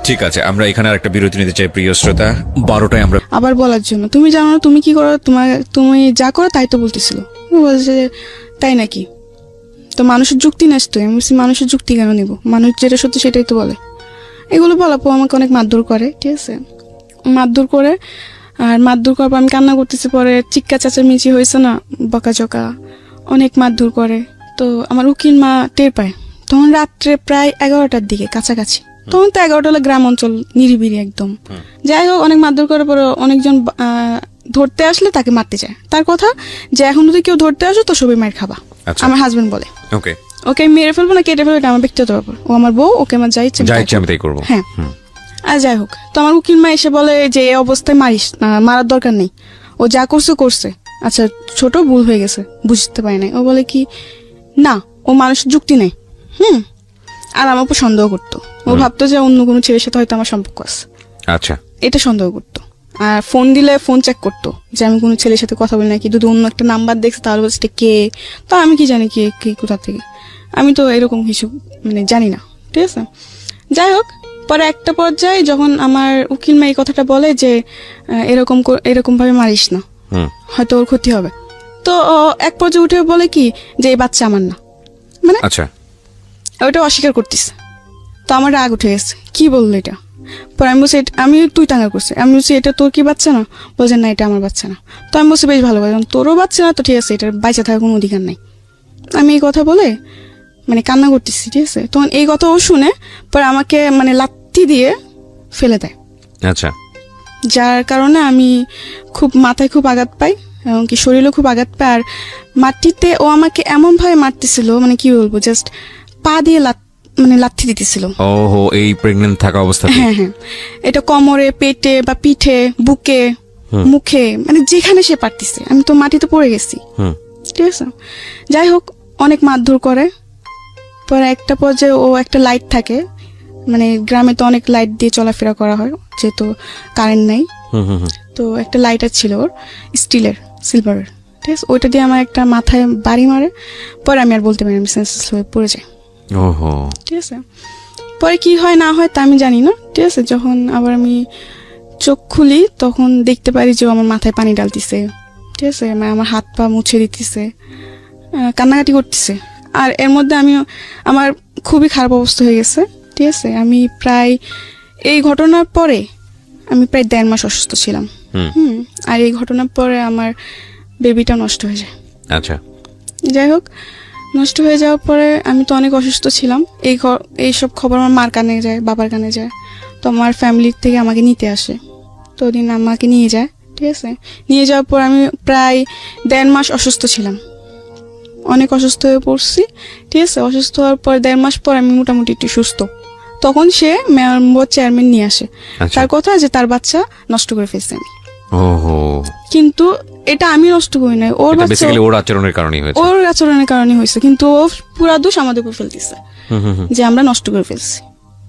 ঠিক আছে, আমরা এখানে আর একটা বিরতি নিতে চাই প্রিয় শ্রোতা। 12টায় আমরা আবার বলার জন্য, তুমি জানো না তুমি কি করো, তুমি যা করো তাই তো বলতেছিল। ও বলছে যে, তাই নাকি? তো মানুষের যুক্তি নেস তো। আমি বলছি, মানুষের যুক্তি কেন নিব? মানুষ যেটা সত্যি সেটাই তো বলে। এগুলো বলার পর আমাকে অনেক মারধর করে, ঠিক আছে? মারধর করে, আর মারধর করার পর আমি কান্না করতেছি। পরে চিক্কা চেঁচামেচি হয়েছে না, বকাঝকা, অনেক মারধর করে। তো আমার উকিল মা টের পায়। তখন রাত্রে প্রায় 11টার দিকে কাছাকাছি। তখন তো 11টা হলো গ্রাম অঞ্চল, নিরিবিরি একদম। যাই হোক, অনেক মারধর করার পরে অনেকজন ধরতে আসলে তাকে মারতে যায়। তার কথা যে এখন যদি কেউ ধরতে আসো তো সবাই মার খাবা। আচ্ছা। আমার হাজবেন্ড বলে, ওকে, ওকে আমি মেরে ফেলবো না কেটে ফেলবো, এটা আমার ব্যক্তিগত ব্যাপার। ও আমার বউ, ওকে আমার যাই ইচ্ছে আমি যাই তাই ইচ্ছে আমি তাই করবো। হ্যাঁ। আর যাই হোক, তো আমার উকিল মা এসে বলে যে এই অবস্থায় মারিস না, মারার দরকার নেই, ও যা করছে করছে, আচ্ছা ছোট ভুল হয়ে গেছে, বুঝতে পারি নাই। ও বলে কি না, ও মানুষের যুক্তি নেই। আর আমার উপর সন্দেহ করতো। ও ভাবতো যে অন্য কোনো ছেলের সাথে হয়তো আমার সম্পর্ক আছে, আচ্ছা। এটা সন্দেহ করতো। আর ফোন দিলে ফোন চেক করতো যে আমি কোনো ছেলের সাথে কথা বলি নাকি। যদি অন্য একটা নাম্বার দেখছে তাহলে বলছে এটা কে, তো আমি কি জানি কে কোথা থেকে, আমি তো এরকম কিছু মানে জানি না, ঠিক আছে? যাই হোক, পরে একটা পর্যায়ে যখন আমার উকিল মা এই কথাটা বলে যে এরকম ভাবে মারিস না, হয়তো ওর ক্ষতি হবে, তো এক পর্যায়ে উঠে বলে কি যে এই বাচ্চা আমার না, মানে আচ্ছা, ওটা অস্বীকার করতিস। তো আমার রাগ উঠে গেছে, কি বললো এটা? পরে আমি বলছি আমি তুই টাঙ্গার করছি, আমি বলছি এটা তোর কি বাচ্চা না? বলছে না, এটা আমার বাচ্চা না। তো আমি বলছি বেশ ভালো, তোরও বাচ্চা না তো ঠিক আছে, এটার বাইচা থাকার কোনো অধিকার নাই। আমি এই কথা বলে মানে কান্না করতেছি, ঠিক আছে? তখন এই কথা ও শুনে পরে আমাকে মানে লাথি দিয়ে ফেলে দেয়। আচ্ছা। যার কারণে আমি মাথায় খুব আঘাত পাই, এমনকি শরীরেও খুব আঘাত পাই। আর মাটিতে ও আমাকে এমন ভাবে মারতেছিল, মানে কি বলবো, জাস্ট পা দিয়ে লাথি দিতেছিল। ওহো, এই প্রেগন্যান্ট থাকা অবস্থাতে? হ্যাঁ, এটা কোমরে, পেটে বা পিঠে, বুকে, মুখে, মানে যেখানে সে পারতিছে। আমি তো মাটিতে পড়ে গেছি, ঠিক আছে? যাই হোক, অনেক মারধর করে। পরে একটা পর্যায়ে ও একটা লাইট থাকে, মানে গ্রামে তো অনেক লাইট দিয়ে চলাফেরা করা হয় যেহেতু কারেন্ট নাই। তো একটা লাইটার ছিল ওর, স্টিলের, সিলভারের, ঠিক আছে? ওইটা দিয়ে আমার একটা মাথায় বাড়ি মারে। পরে আমি আর বলতে পারি, আমি সেন্সলেস হয়ে পড়ে যাই। ওহো, ঠিক আছে? পরে কি হয় না হয় তা আমি জানি না, ঠিক আছে? যখন আবার আমি চোখ খুলি তখন দেখতে পারি যে ও আমার মাথায় পানি ডালতিছে, ঠিক আছে? মানে আমার হাত পা মুছে দিতেছে, কান্নাকাটি করতেছে। আর এর মধ্যে আমার খুবই খারাপ অবস্থা হয়ে গেছে, ঠিক আছে? আমি প্রায় এই ঘটনার পরে আমি প্রায় 1.5 মাস অসুস্থ ছিলাম। আর এই ঘটনার পরে আমার বেবিটা নষ্ট হয়ে যায়। আচ্ছা। যাই হোক, নষ্ট হয়ে যাওয়ার পরে আমি তো অনেক অসুস্থ ছিলাম। এইসব খবর আমার মার কানে যায়, বাবার কানে যায়। তো আমার ফ্যামিলির থেকে আমাকে নিতে আসে, তো ওদিন আমাকে নিয়ে যায়, ঠিক আছে? নিয়ে যাওয়ার পর আমি প্রায় 1.5 মাস অসুস্থ ছিলাম, অনেক অসুস্থ হয়ে পড়ছি, ঠিক আছে? অসুস্থ হওয়ার পর 1.5 মাস পর আমি মোটামুটি একটু সুস্থ। তখন সে মেয়র চেয়ারম্যান নিয়ে আসে। তার কথা যে তার বাচ্চা নষ্ট করে ফেলছে আমি। ওহো, কিন্তু এটা আমি নষ্ট করি নাই, ওর বাচ্চা, বেসিক্যালি ওর আচরণের কারণেই হয়েছে। ওর আচরণের কারণে হয়েছে, কিন্তু ও পুরা দোষ আমাদের উপর ফেলতেছে যে আমরা নষ্ট করে ফেলছি,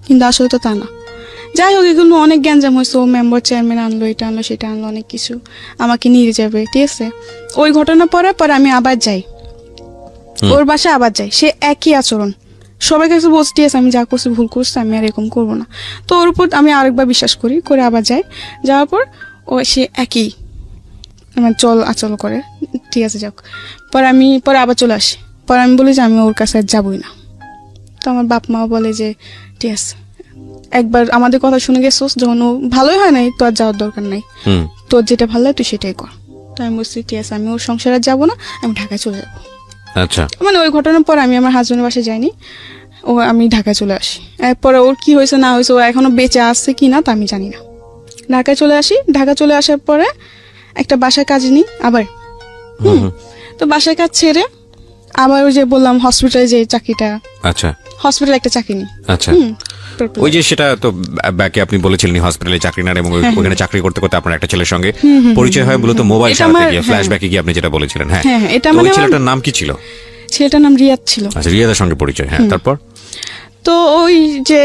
কিন্তু আসলে তো তা না। যাই হোক, এগুলো অনেক গ্যাঞ্জাম হয়েছে। ও মেম্বার চেয়ারম্যান আনলো, এটা আনলো, সেটা আনলো, অনেক কিছু আমাকে নিয়ে যাবে, ঠিক আছে? ওই ঘটনা পরে আমি আবার যাই ওর বাসায়, আবার যাই, সে একই আচরণ। সবাই কাছে বলছি, ঠিক আছে আমি যা করছি ভুল করছি, আমি আর এরকম করবো না। তো ওর উপর আমি আরেকবার বিশ্বাস করে আবার যাই। যাওয়ার পর সে একই আমার আচল করে, ঠিক আছে? যাক, পরে আবার চলে আসি। পরে আমি বলি যে আমি ওর কাছে আর যাবই না। তো আমার বাপ মাও বলে যে ঠিক আছে, একবার আমাদের কথা শুনে গেছোস, যখন ও ভালোই হয় নাই তো আর যাওয়ার দরকার নাই, তোর যেটা ভালো লাগে তুই সেটাই কর। তো আমি বলছি ঠিক আছে, আমি ওর সংসারে যাবো না, আমি ঢাকায় চলে যাবো। আচ্ছা। মানে ওই ঘটনার পর আমি আমার হাজবেন্ডের বাসায় যাইনি, আমি ঢাকায় চলে আসি। এরপরে ওর কি হয়েছে না হয়েছে, ও এখনো বেঁচে আছে কিনা তা আমি জানি না। ঢাকায় চলে আসি। ঢাকা চলে আসার পরে একটা বাসায় কাজ নিই আবার। তো বাসায় কাজ ছেড়ে আবার ওই যে বললাম হসপিটালে যে চাকরিটা, আচ্ছা, হসপিটালে একটা চাকরি নিই। আচ্ছা, ওই যে সেটা তো ব্যাকে আপনি বলেছিলেন হসপিটালে চাকরি নেন, এবং ওখানে চাকরি করতে করতে আপনার একটা ছেলের সঙ্গে পরিচয় হয়, মূলত মোবাইল চালাতে গিয়ে, ফ্ল্যাশব্যাকে গিয়ে আপনি যেটা বলেছিলেন। হ্যাঁ, এটা ওই মানে ছেলেটার নাম কি ছিল? ছেলেটার নাম রিয়াদ ছিল। আচ্ছা, রিয়াদের সঙ্গে পরিচয়। হ্যাঁ, তারপর? তো ওই যে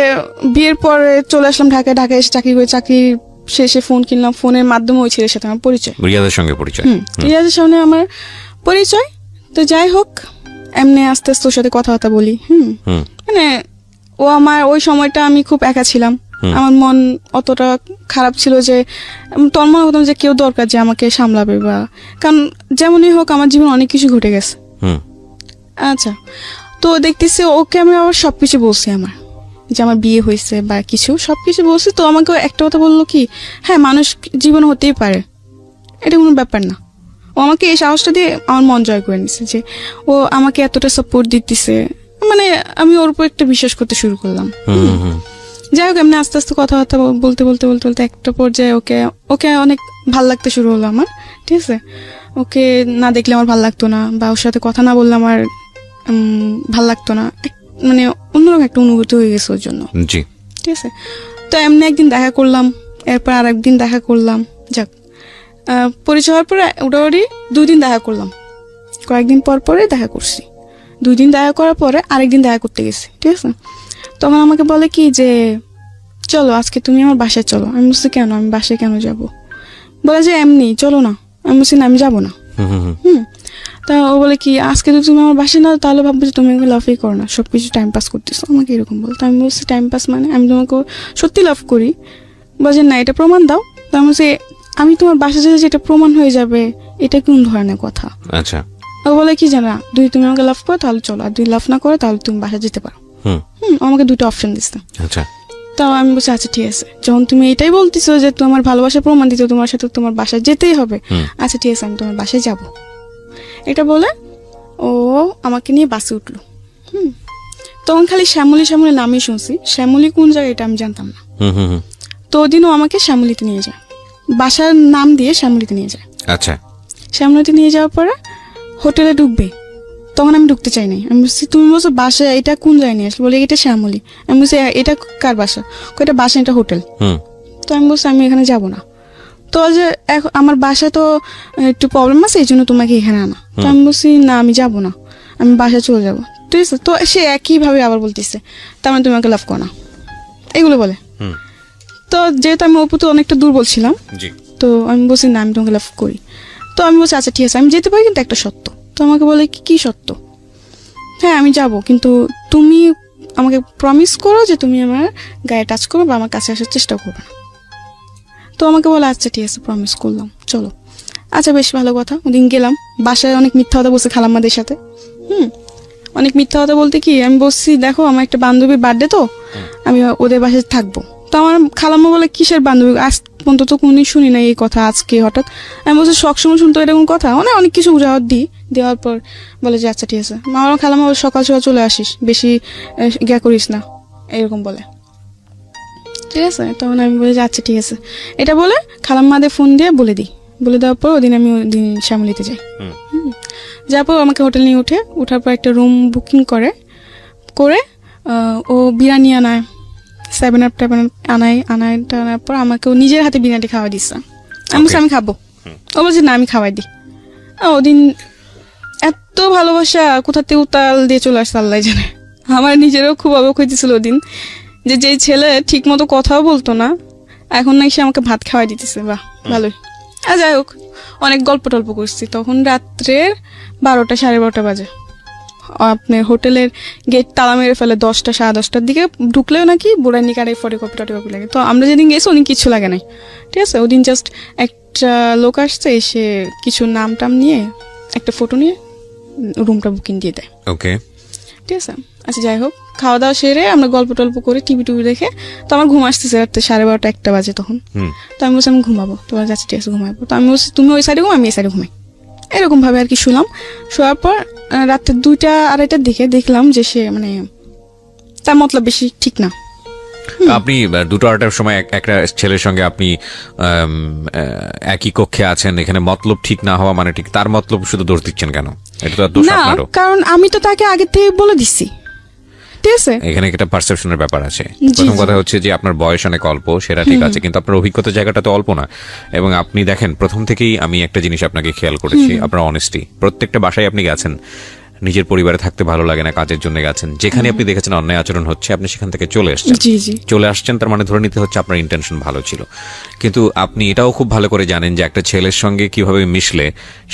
বিয়ের পরে চলে আসলাম ঢাকায় এসে চাকরি করে, চাকরির শেষে ফোন কিনলাম, ফোনের মাধ্যমে ওই ছেলের সাথে আমার পরিচয়, রিয়াদের সঙ্গে পরিচয়। রিয়াদের সঙ্গে আমার পরিচয়। তো যাই হোক, এমনি আস্তে আস্তে ওর সাথে কথাবার্তা বলি। মানে ও আমার ওই সময়টা আমি খুব একা ছিলাম, আমার মন অতটা খারাপ ছিল যে তোর মনে হতাম যে কেউ দরকার যে আমাকে সামলাবে, বা কারণ যেমনই হোক আমার জীবন অনেক কিছু ঘটে গেছে। আচ্ছা, তো দেখতেছি ওকে আমি আবার সবকিছু বলছি, আমার যে আমার বিয়ে হয়েছে বা কিছু সবকিছু বলছি। তো আমাকে একটা কথা বললো কি, হ্যাঁ মানুষ জীবন হতেই পারে, এটা কোনো ব্যাপার না। ও আমাকে এই সাহসটা দিয়ে আমার মন জয় করে নিছে, যে ও আমাকে এতটা সাপোর্ট দিতেছে, মানে আমি ওর উপর একটা বিশ্বাস করতে শুরু করলাম। যাই হোক এমনি আস্তে আস্তে কথাবার্তা বলতে বলতে বলতে বলতে একটা পর্যায়ে ওকে ওকে অনেক ভাল লাগতে শুরু হলো আমার, ঠিক আছে। ওকে না দেখলে আমার ভাল লাগতো না, বা ওর সাথে কথা না বললে আমার ভাল লাগতো না, মানে অন্যরকম একটা অনুভূতি হয়ে গেছে ওর জন্য, জি ঠিক আছে। তো এমনি একদিন দেখা করলাম, এরপর আর একদিন দেখা করলাম, যাক পরিচয় হওয়ার পরে ওটাওয়ারি 2 দিন দেখা করলাম, কয়েকদিন পর পরে দেখা করছি। 2 দিন দেখা করার পরে আরেকদিন দেখা করতে গেছি, ঠিক আছে। তখন আমাকে বলে কি যে চলো আজকে তুমি আমার বাসায় চলো। আমি বলছি কেন, আমি বাসায় কেন যাব? বলে যে এমনি চলো না। আমি বলছি না আমি যাবো না। তা ও বলে কি আজকে তো তুমি আমার বাসায় না, তাহলে ভাববো যে তুমি আমাকে লাভই করো না, সবকিছু টাইম পাস করতেছো, আমাকে এরকম বলতো। আমি বলছি টাইম পাস মানে আমি তোমাকে সত্যি লাভ করি। বলছে না এটা প্রমাণ দাও। তো আমি বলছি আমি তোমার বাসায় যেতে যেটা প্রমাণ হয়ে যাবে, এটা কোন ধরনের কথা? আচ্ছা, ও বলে কি জানা, দুই তুমি আমাকে লাভ করো তাহলে চলো, আর দুই লাভ না করো তাহলে তুমি বাসায় যেতে পারো। আমাকে 2টা অপশন দিচ্ছে। আচ্ছা, তাও আমি বলছি আচ্ছা ঠিক আছে, যখন তুমি এটাই বলতেছো যে তোমার ভালোবাসার প্রমাণ দিতে তোমার সাথে তোমার বাসায় যেতেই হবে, আচ্ছা ঠিক আছে আমি তোমার বাসায় যাব। এটা বলে ও আমাকে নিয়ে বাসে উঠলো। তখন খালি শ্যামলী শ্যামলী নামই শুনছি, শ্যামলী কোন জায়গায় এটা আমি জানতাম না। তো ওদিনও আমাকে শ্যামলীতে নিয়ে যায়, বাসার নাম দিয়ে শ্যামলীতে নিয়ে যায়। আচ্ছা, শ্যামলীতে নিয়ে যাওয়ার পরে হোটেলে ঢুকবে, তখন আমি ঢুকতে চাই নাই। আমি বলছি তুমি বলছো বাসা, এটা কোন জায়গায় নিয়ে আসলে? বলে এটা শ্যামলী। আমি বলছি এটা কার বাসা? এটা বাসা, এটা হোটেল। তো আমি বলছি আমি এখানে যাব না। তো যে আমার বাসায় তো একটু প্রবলেম আছে, এই জন্য তোমাকে এখানে আনা। তো আমি বলছি না আমি যাব না, আমি বাসায় চলে যাব, ঠিক আছে। তো সে একই ভাবে আবার বলতেছে তার মানে তুমি আমাকে লাভ করো না, এগুলো বলে। তো যেহেতু আমি অপুতে অনেকটা দুর্বল ছিলাম, তো আমি বলছি না আমি তোমাকে লাভ করি। তো আমি বলছি আচ্ছা ঠিক আছে আমি যেতে পারি, কিন্তু একটা সত্য। তো আমাকে বলে কি সত্য? হ্যাঁ আমি যাব, কিন্তু তুমি আমাকে প্রমিস করো যে তুমি আমার গায়ে টাচ করো বা আমার কাছে আসার চেষ্টা করবে না। তো আমাকে বলে আচ্ছা ঠিক আছে প্রমিস করলাম, চলো। আচ্ছা বেশ ভালো কথা। ওদিন গেলাম, বাসায় অনেক মিথ্যা কথা বলছে খালাম্মাদের সাথে। অনেক মিথ্যা কথা বলতে কি আমি বলছি দেখো আমার একটা বান্ধবীর বার্থডে, তো আমি ওদের বাসায় থাকবো। তো আমার খালাম্মা বলে কিসের বান্ধবী, আজ পর্যন্ত তো কোনদিন শুনি না এই কথা, আজকে হঠাৎ। আমি বলছি সবসময় শুনতো এরকম কথা, অনেক কিছু উজাহর দিই। দেওয়ার পর বলে যে আচ্ছা ঠিক আছে। আমার খালাম্মা সকাল সকাল চলে আসিস, বেশি ইয়া করিস না, এরকম বলে, ঠিক আছে। তখন আমি বলি যে আচ্ছা ঠিক আছে। এটা বলে খালাম্মাদের ফোন দিয়ে বলে দিই। বলে দেওয়ার পর ওদিন আমি ওদিন শ্যামলীতে যাই। যাওয়ার পর আমাকে হোটেল নিয়ে উঠার পর একটা রুম বুকিং করে ও বিরিয়ানি আনায়, 7 আপ আনার পর আমাকে ও নিজের হাতে বিরিয়ানি খাওয়া দিচ্ছে। আমি বলছি আমি খাবো। ও বলছে না আমি খাওয়াই দিই। ওদিন এত ভালোবাসা কোথাতে উতাল দিয়ে চলে আসছে আল্লাহ জানে। আমার নিজেরও খুব অবাক হইতেছিল ওদিন, যে যেই ছেলে ঠিক মতো কথাও বলতো না, এখন নাকি সে আমাকে ভাত খাওয়াই দিতেছে। বাহ ভালোই। আর যাই হোক অনেক গল্প টল্প করছি। তখন রাত্রের 12টা 12:30 বাজে। আপনার হোটেলের গেট তালা মেরে ফেলে 10টা 10:30টার দিকে। ঢুকলেও নাকি বুড়াই নিকারে ফটোকপি টটোকপি লাগে। তো আমরা যেদিন গেছি ওদিন কিছু লাগে নাই, ঠিক আছে। ওদিন জাস্ট একটা লোক আসছে, এসে কিছু নাম টাম নিয়ে একটা ফটো নিয়ে রুমটা বুকিং দিয়ে দেয়। ওকে, ঠিক আছে। আচ্ছা যাই হোক খাওয়া দাওয়া সেরে আমরা গল্প টল্প করে টিভি দেখে, তো আমার ঘুম আসতেছে রাত্রে 12:30 1টা বাজে তখন। তো আমি বলছি আমি ঘুমাবো। তোমার কাছে ঠিক আছে ঘুমাবো। তো আমি বলছি তুমি ওই সাইডে ঘুম, আমি এই সাইডে ঘুমাই, এরকম ভাবে আর কি শুলাম। শোয়ার পর রাত্রে 2টা 2:30টার দিকে দেখলাম যে সে মানে তার মতলব বেশি ঠিক না। আপনি 2টা 2টার সময় একটা ছেলের সঙ্গে আপনি একই কক্ষে আছেন, এখানে মতলব ঠিক না হওয়া মানে ঠিক, তার মতলব শুধু দোষ দিচ্ছেন কেন? এটা তো দোষ না, আপনারও, কারণ আমি তো তাকে আগে থেকে বলে দিচ্ছি, ঠিক আছে। এখানে একটা পারসেপশনের ব্যাপার আছে। প্রথম কথা হচ্ছে যে আপনার বয়স অনেক অল্প, সেটা ঠিক আছে, কিন্তু আপনার অভিজ্ঞতার জায়গাটা তো অল্প না। এবং আপনি দেখেন প্রথম থেকেই আমি একটা জিনিস আপনাকে খেয়াল করেছি, আপনার অনেস্টি। প্রত্যেকটা বাসায় আপনি গেছেন, নিজের পরিবারে থাকতে ভালো লাগে না, কাজের জন্য গেছেন, যেখানে আপনি দেখেছেন অন্যায় আচরণ হচ্ছে আপনি সেখান থেকে চলে আসছেন। জি জি চলে আসছেন তার মানে ধরে নিতে হচ্ছে আপনার ইন্টেনশন ভালো ছিল, কিন্তু আপনি এটাও খুব ভালো করে জানেন যে একটা ছেলের সঙ্গে কিভাবে মিশলে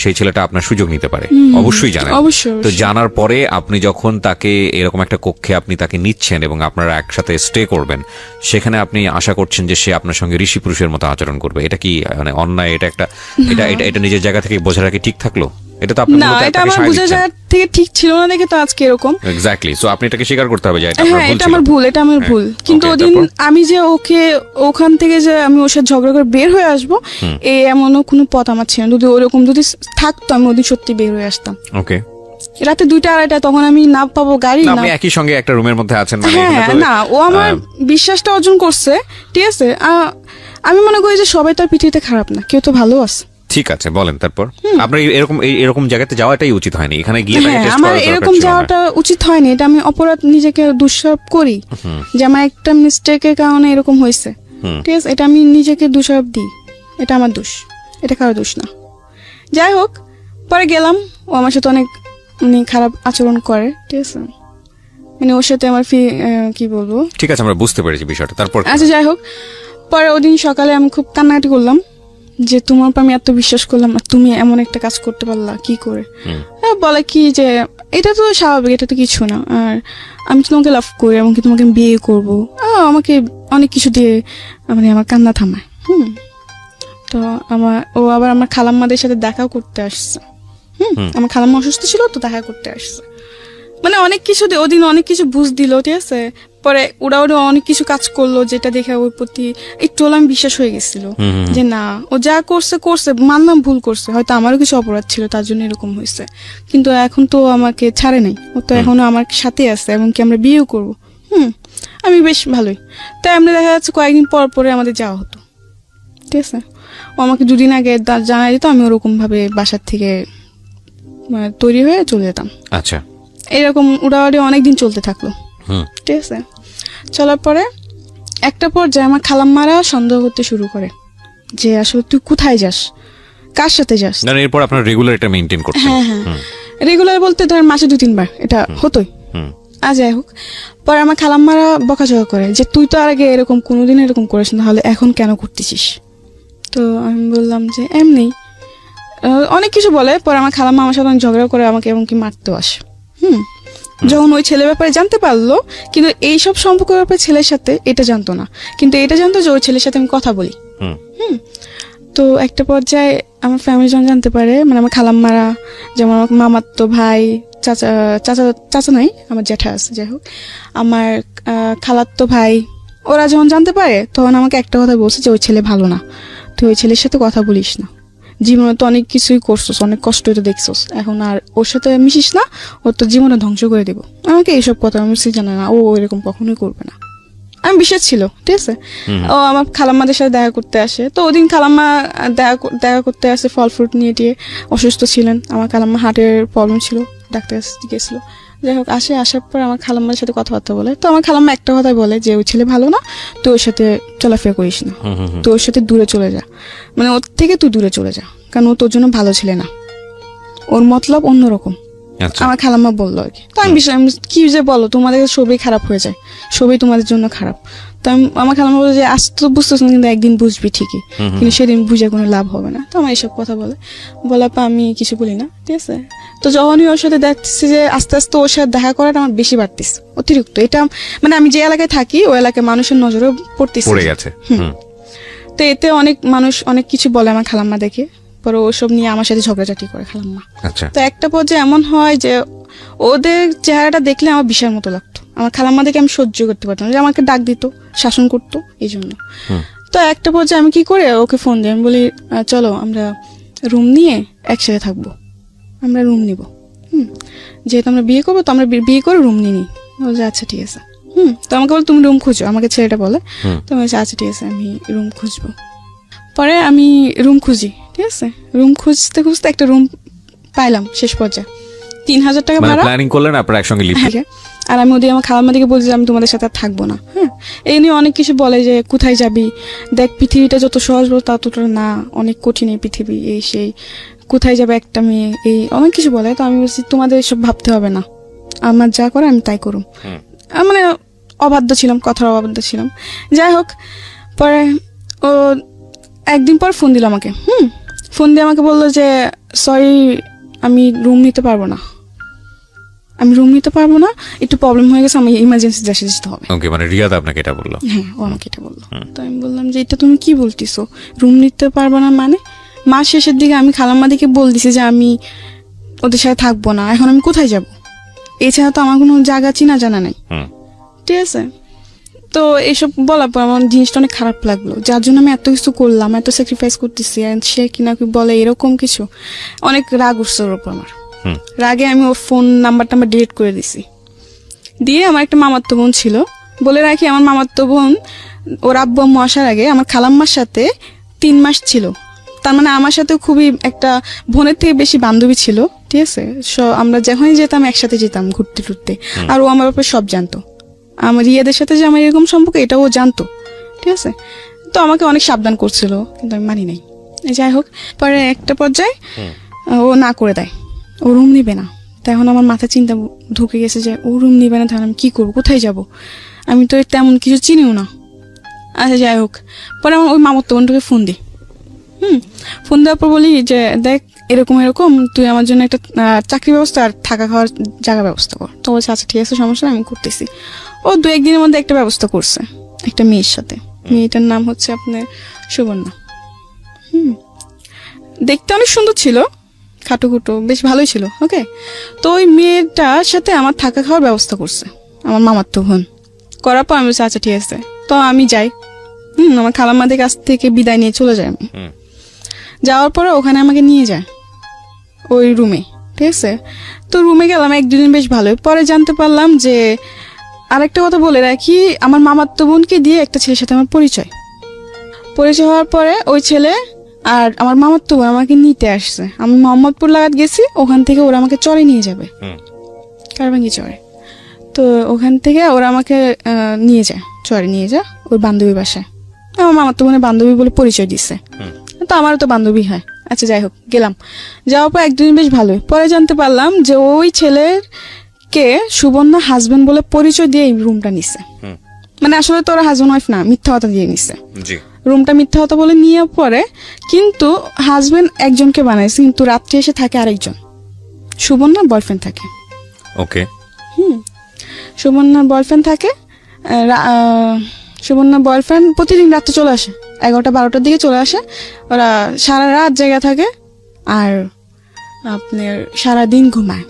সেই ছেলেটা আপনার সুযোগ নিতে পারে, অবশ্যই জানেন। অবশ্যই, তো জানার পরে আপনি যখন তাকে এরকম একটা কক্ষে আপনি তাকে নিচ্ছেন এবং আপনারা একসাথে স্টে করবেন, সেখানে আপনি আশা করছেন যে সে আপনার সঙ্গে ঋষি পুরুষের মতো আচরণ করবে। এটা কি মানে অন্যায়? এটা একটা এটা এটা এটা নিজের জায়গা থেকে বোঝা রাখি ঠিক থাকলো? এটা তো আপনার না, মূলত এটা আপনাকে আমার সায় বোঝা দিচ্ছেন। যায় থেকে ঠিক ছিল না দেখে তো আজকে এরকম। এক্স্যাক্টলি, সো আপনি এটাকে স্বীকার করতে হবে যে এটা আপনার হ্যাঁ, ভুল এটা ছিল। আমার ভুল, এটা আমার ভুল। কিন্তু Okay, ওদিন তারপর? আমি যে ওকে ওখান থেকে যে আমি ওর সাথে ঝগড়া করে বের হয়ে আসবো, এমনও কোনো পথ আমার ছিল না। যদি ওরকম যদি থাকতো আমি ওদিন সত্যি বের হয়ে আসতাম। ওকে, রাতে 2টা 2:30 তখন আমি না পাবো গাড়ি না না। আপনি একই সঙ্গে একটা রুমের মধ্যে আছেন মানে হ্যাঁ এখানে তো- না, ও আমার বিশ্বাসটা অর্জন করছে, ঠিক আছে। আমি মনে করি যে সবাই তো আর পৃথিবীতে খারাপ না, কেউ তো ভালো আছে। ঠিক আছে, বলেন তারপর। আপনার এরকম জায়গাতে যাওয়াটাই উচিত হয়নি, এখানে গিয়ে তাকে হ্যাঁ, টেস্ট আমার করার দরকার এরকম ছিল না। যাওয়াটা উচিত হয়নি। এটা আমি অপরাধ, নিজেকে দোষারোপ করি যে আমার একটা মিস্টেকের কারণে এরকম হয়েছে, ঠিক আছে। এটা আমি নিজেকে দোষারোপ দিই, এটা আমার দোষ, এটা কারো দোষ না। যাই হোক, পরে গেলাম, ও আমার সাথে অনেক মানে খারাপ আচরণ করে, ঠিক আছে। মানে ওর সাথে আমার কি বলবো। ঠিক আছে, আমরা বুঝতে পেরেছি বিষয়টা। তারপর কি? আচ্ছা যাই হোক, পরে ওদিন সকালে আমি খুব কান্নাকাটি করলাম যে তোমার উপর আমি এত বিশ্বাস করলাম আর তুমি এমন একটা কাজ করতে পারলা কি করে। বলে কি যে এটা তো স্বাভাবিক, এটা তো কিছু না, আর আমি তো তোমাকে লাভ করি এমনকি তোমাকে আমি বিয়ে করবো। আমাকে অনেক কিছু দিয়ে মানে আমার কান্না থামায়। তো ও আবার আমার খালাম্মাদের সাথে দেখাও করতে আসছে। আমার খালাম্মা অসুস্থ ছিল তো দেখা করতে আসছে, মানে অনেক কিছু ওদিন অনেক কিছু বুঝ দিল, ঠিক আছে। পরে ওরা অনেক কিছু কাজ করলো যেটা দেখে ওর প্রতি একটু হলে আমি বিশ্বাস হয়ে গেছিল যে না, ও যা করছে মানলাম ভুল করছে, হয়তো আমারও কিছু অপরাধ ছিল তার জন্য এরকম হয়েছে, কিন্তু এখন তো আমাকে ছাড়ে নাই, ও তো এখনো আমার সাথে আছে এবং কি আমরা বিয়েও করবো। আমি বেশ ভালোই। তাই আমরা দেখা যাচ্ছে কয়েকদিন পর পরে আমাদের যাওয়া হতো, ঠিক আছে। ও আমাকে 2 দিন আগে জানাই দিত, আমি ওরকম ভাবে বাসার থেকে মানে তৈরি হয়ে চলে যেতাম। আচ্ছা, এরকম উড়াউড়ি অনেকদিন চলতে থাকলো, ঠিক আছে। চলার পরে একটা পর্যায়ে আমার খালাম্মারা সন্দেহ করতে শুরু করে যে আসলে তুই কোথায় যাস, কার সাথে যাস। না এরপর আপনার রেগুলার এটা মেইনটেইন করছেন? হ্যাঁ হ্যাঁ, রেগুলার বলতে ধর মাসে 2-3 বার এটা হতোই। যাই হোক, পরে আমার খালাম্মারা বকাঝকা করে যে তুই তো আর আগে এরকম কোনোদিন এরকম করিস না, তাহলে এখন কেন করতেছিস। তো আমি বললাম যে এমনি, অনেক কিছু বলে। পরে আমার খালাম্মা আমার সাথে অনেক ঝগড়া করে, আমাকে এমনকি মারতেও আসে। যখন ওই ছেলের ব্যাপারে জানতে পারলো, কিন্তু এইসব সম্পর্কের ব্যাপারে ছেলের সাথে এটা জানতো না, কিন্তু এটা জানতো যে ওই ছেলের সাথে আমি কথা বলি। তো একটা পর্যায়ে আমার ফ্যামিলি যখন জানতে পারে, মানে আমার খালাম্মারা, যেমন আমার মামাতো ভাই, চাচা চাচা চাচা নাই, আমার জ্যাঠা আছে, যাই হোক আমার খালাতো ভাই, ওরা যখন জানতে পারে তখন আমাকে একটা কথা বলছে যে ওই ছেলে ভালো না, তুই ওই ছেলের সাথে কথা বলিস না, জীবনে তো অনেক কিছুই করছোস, অনেক কষ্ট তো দেখছোস, এখন আর ওর সাথে মিশিস না, ওর তো জীবনে ধ্বংস করে দেবো। আমাকে এইসব কথা আমি জানে না, ও এরকম কখনোই করবে না। আমি বিশ্বাস ছিল, ঠিক আছে। ও আমার খালাম্মাদের সাথে দেখা করতে আসে, তো ওদিন খালাম্মা দেখা করতে আসে ফল ফ্রুট নিয়ে টিয়ে, অসুস্থ ছিলেন, আমার খালাম্মা হার্টের প্রবলেম ছিল, ডাক্তার গেছিল। যাই হোক, আসার পর আমার খালাম্মার সাথে কথাবার্তা বলে, তো আমার খালাম্মা একটা কথাই বলে যে ওই ছেলে ভালো না, তুই ওর সাথে চলাফেরা করিস না, তুই ওর সাথে দূরে চলে যা, মানে ওর থেকে তুই দূরে চলে যা, কারণ ও তোর জন্য ভালো ছেলে না, ওর মতলব অন্যরকম। আমার খালাম্মা বললো আর কি। তো আমি কি যে বলো, তোমাদের সবই খারাপ হয়ে যায়, সবই তোমাদের জন্য খারাপ। তো আমার খালাম্মা বলে যে আজ তো বুঝতেছ না, কিন্তু একদিন বুঝবি ঠিকই, কিন্তু সেদিন বুঝে কোনো লাভ হবে না। তো আমার এইসব কথা বলার পর আমি কিছু বলি না, ঠিক আছে। তো যখনই ওর সাথে দেখতেছি যে আস্তে আস্তে ওর সাথে দেখা করাটা আমার বেশি বাড়তেছে, অতিরিক্ত। এটা মানে আমি যে এলাকায় থাকি ওই এলাকায় মানুষের নজরেও পড়তেছে, পড়ে গেছে। তো এতে অনেক মানুষ অনেক কিছু বলে আমার খালাম্মা দেখে, পরে ওসব নিয়ে আমার সাথে ঝগড়াঝাটি করে খালাম্মা। আচ্ছা, তো একটা পর্যায়ে এমন হয় যে ওদের চেহারাটা দেখলে আমার বিশাল মতো লাগতো, আমার খালাম্মা দেখে আমি সহ্য করতে পারতাম না, যে আমাকে ডাক দিত, শাসন করতো, এই জন্য। তো একটা পর্যায়ে আমি কি করে ওকে ফোন দিই, আমি বলি চলো আমরা রুম নিয়ে একসাথে থাকবো, আমরা রুম নিব, যেহেতু আমরা বিয়ে করবো তো আমরা বিয়ে করে রুম নিয়ে নিই। বলছে আচ্ছা ঠিক আছে। তো আমাকে বল তুমি রুম খুঁজো, আমাকে ছেলেটা বলে। তো আমি বলছি আচ্ছা ঠিক আছে, আমি রুম খুঁজবো। পরে আমি রুম খুঁজি, ঠিক আছে। রুম খুঁজতে খুঁজতে একটা রুম পাইলাম, শেষ পর্যায়ে 3,000 টাকা ভাড়া। প্ল্যানিং করলেন আপনারা একসঙ্গে লিভ। আর আমি ওদের আমার খালাম্মা দিকে বলছি আমি তোমাদের সাথে আর থাকবো না। এই নিয়ে অনেক কিছু বলে যে কোথায় যাবি, দেখ পৃথিবীটা যত সহজ বল ততটা না, অনেক কঠিন এই পৃথিবী, এই সেই কোথায় যাবে একটা মেয়ে, এই অনেক কিছু বলে। তো আমি বলছি তোমাদের এসব ভাবতে হবে না, আমার যা করে আমি তাই করুম। মানে অবাধ্য ছিলাম, কথার অবাধ্য ছিলাম। যাই হোক, পরে ও একদিন পর ফোন দিল আমাকে। ফোন দিয়ে আমাকে বললো যে সরি, আমি রুম নিতে পারবো না, একটু প্রবলেম হয়ে গেছে, আমি ইমার্জেন্সি দেশে যেতে হবে। ওকে, মানে রিয়াদ আপনাকে এটা বললো? হ্যাঁ, ও আমাকে এটা বললো। তো আমি বললাম যে এটা তুমি কি বলতেছো, রুম নিতে পারবো না মানে? মাস শেষের দিকে আমি খালাম্মাদিকে বল দিছি যে আমি ওদের সাথে থাকবো না, এখন আমি কোথায় যাব? এছাড়া তো আমার কোনো জায়গা চিনা জানা নাই। ঠিক আছে, তো এইসব বলার পর আমার জিনিসটা অনেক খারাপ লাগলো, যার জন্য আমি এত কিছু করলাম, এত স্যাক্রিফাইস করতেছি, আর সে কিনা কি বলে এরকম কিছু। অনেক রাগ উঠছে ওর উপর আমার। রাগে আমি ওর ফোন নাম্বারটা ডিলিট করে দিছি। দিয়ে আমার একটা মামাতো বোন ছিল, বলে রাখি আমার মামাতো বোন ওর আব্বু আম্মু আসার আগে আমার খালাম্মার সাথে 3 মাস ছিল। তার মানে আমার সাথে খুবই একটা বোনের থেকে বেশি বান্ধবী ছিল। ঠিক আছে, আমরা যখনই যেতাম একসাথে যেতাম ঘুরতে টুরতে। আর ও আমার ব্যাপারে সব জানতো, আমার রিয়াদের সাথে যে আমার এরকম সম্পর্ক এটাও জানতো। ঠিক আছে, তো আমাকে অনেক সাবধান করছিল, কিন্তু আমি মানি নাই। যাই হোক, পরে একটা পর্যায়ে ও না করে দেয়, ও রুম নিবে না। তখন আমার মাথায় চিন্তা ঢুকে গেছে যে ও রুম নিবে না, তাহলে আমি কি করবো, কোথায় যাব? আমি তো তেমন কিছু চিনিও না। আচ্ছা, যাই হোক, পরে আমার ওই মামাতো বোনটাকে ফোন দিই। ফোন দেওয়ার পর বলি যে দেখ এরকম তুই আমার জন্য একটা চাকরি ব্যবস্থা আর থাকা খাওয়ার জায়গা ব্যবস্থা কর। তো বলছে আচ্ছা ঠিক আছে, সমস্যা নেই, আমি করতেছি। ও 2-1 দিনের মধ্যে একটা ব্যবস্থা করছে একটা মেয়ের সাথে। মেয়েটার নাম হচ্ছে আপনার সুবর্ণা। দেখতে অনেক সুন্দর ছিল, খাটো বেশ ভালোই ছিল। ওকে, তো ওই মেয়েটার সাথে আমার থাকা খাওয়ার ব্যবস্থা করছে আমার মামাতো বোন। করার পর আমি বলছি আচ্ছা ঠিক আছে, তো আমি যাই। আমার খালাম্মাদের কাছ থেকে বিদায় নিয়ে চলে যাই। আমি যাওয়ার পরে ওখানে আমাকে নিয়ে যায় ওই রুমে। ঠিক আছে, তো রুমে গেলাম 1-2 দিন বেশ ভালোই। পরে জানতে পারলাম যে আরেকটা কথা বলে রাখি, আমার মামাতো বোনকে দিয়ে একটা ছেলের সাথে আমার পরিচয় হওয়ার পরে ওই ছেলে আর আমার মামাতো বোন আমাকে নিতে আসছে। আমি মোহাম্মদপুর লাগাত গেছি, ওখান থেকে ওরা আমাকে চরে নিয়ে যাবে, কারবাঙ্গি চরে। তো ওখান থেকে ওরা আমাকে নিয়ে যায়, চরে নিয়ে যায় ওর বান্ধবী বাসায়। আমার মামাতো বোনের বান্ধবী বলে পরিচয় দিচ্ছে, তো আমারও তো বান্ধবী হয়। আচ্ছা যাই হোক, গেলাম। যাওয়ার পর 1-2 দিন বেশ ভালোই। পরে জানতে পারলাম যে ওই ছেলেকে সুবর্ণা হাজবেন্ড বলে পরিচয় দিয়ে এই রুমটা নিছে। মানে আসলে তো ওরা হাজবেন্ড ওয়াইফ না, মিথ্যা কথা দিয়ে নিছে। রুমটা মিথ্যা কথা বলে নিয়ে পরে, কিন্তু হাজবেন্ড একজনকে বানাইছে, কিন্তু রাত্রে এসে থাকে আরেকজন, সুবর্ণার বয়ফ্রেন্ড থাকে। ওকে, সুবর্ণার বয়ফ্রেন্ড থাকে। সুবর্ণার বয়ফ্রেন্ড প্রতিদিন রাত্রে চলে আসে, 11টা-12টার দিকে চলে আসে। ওরা সারা রাত জায়গা থাকে আর আপনার সারাদিন ঘুমায়।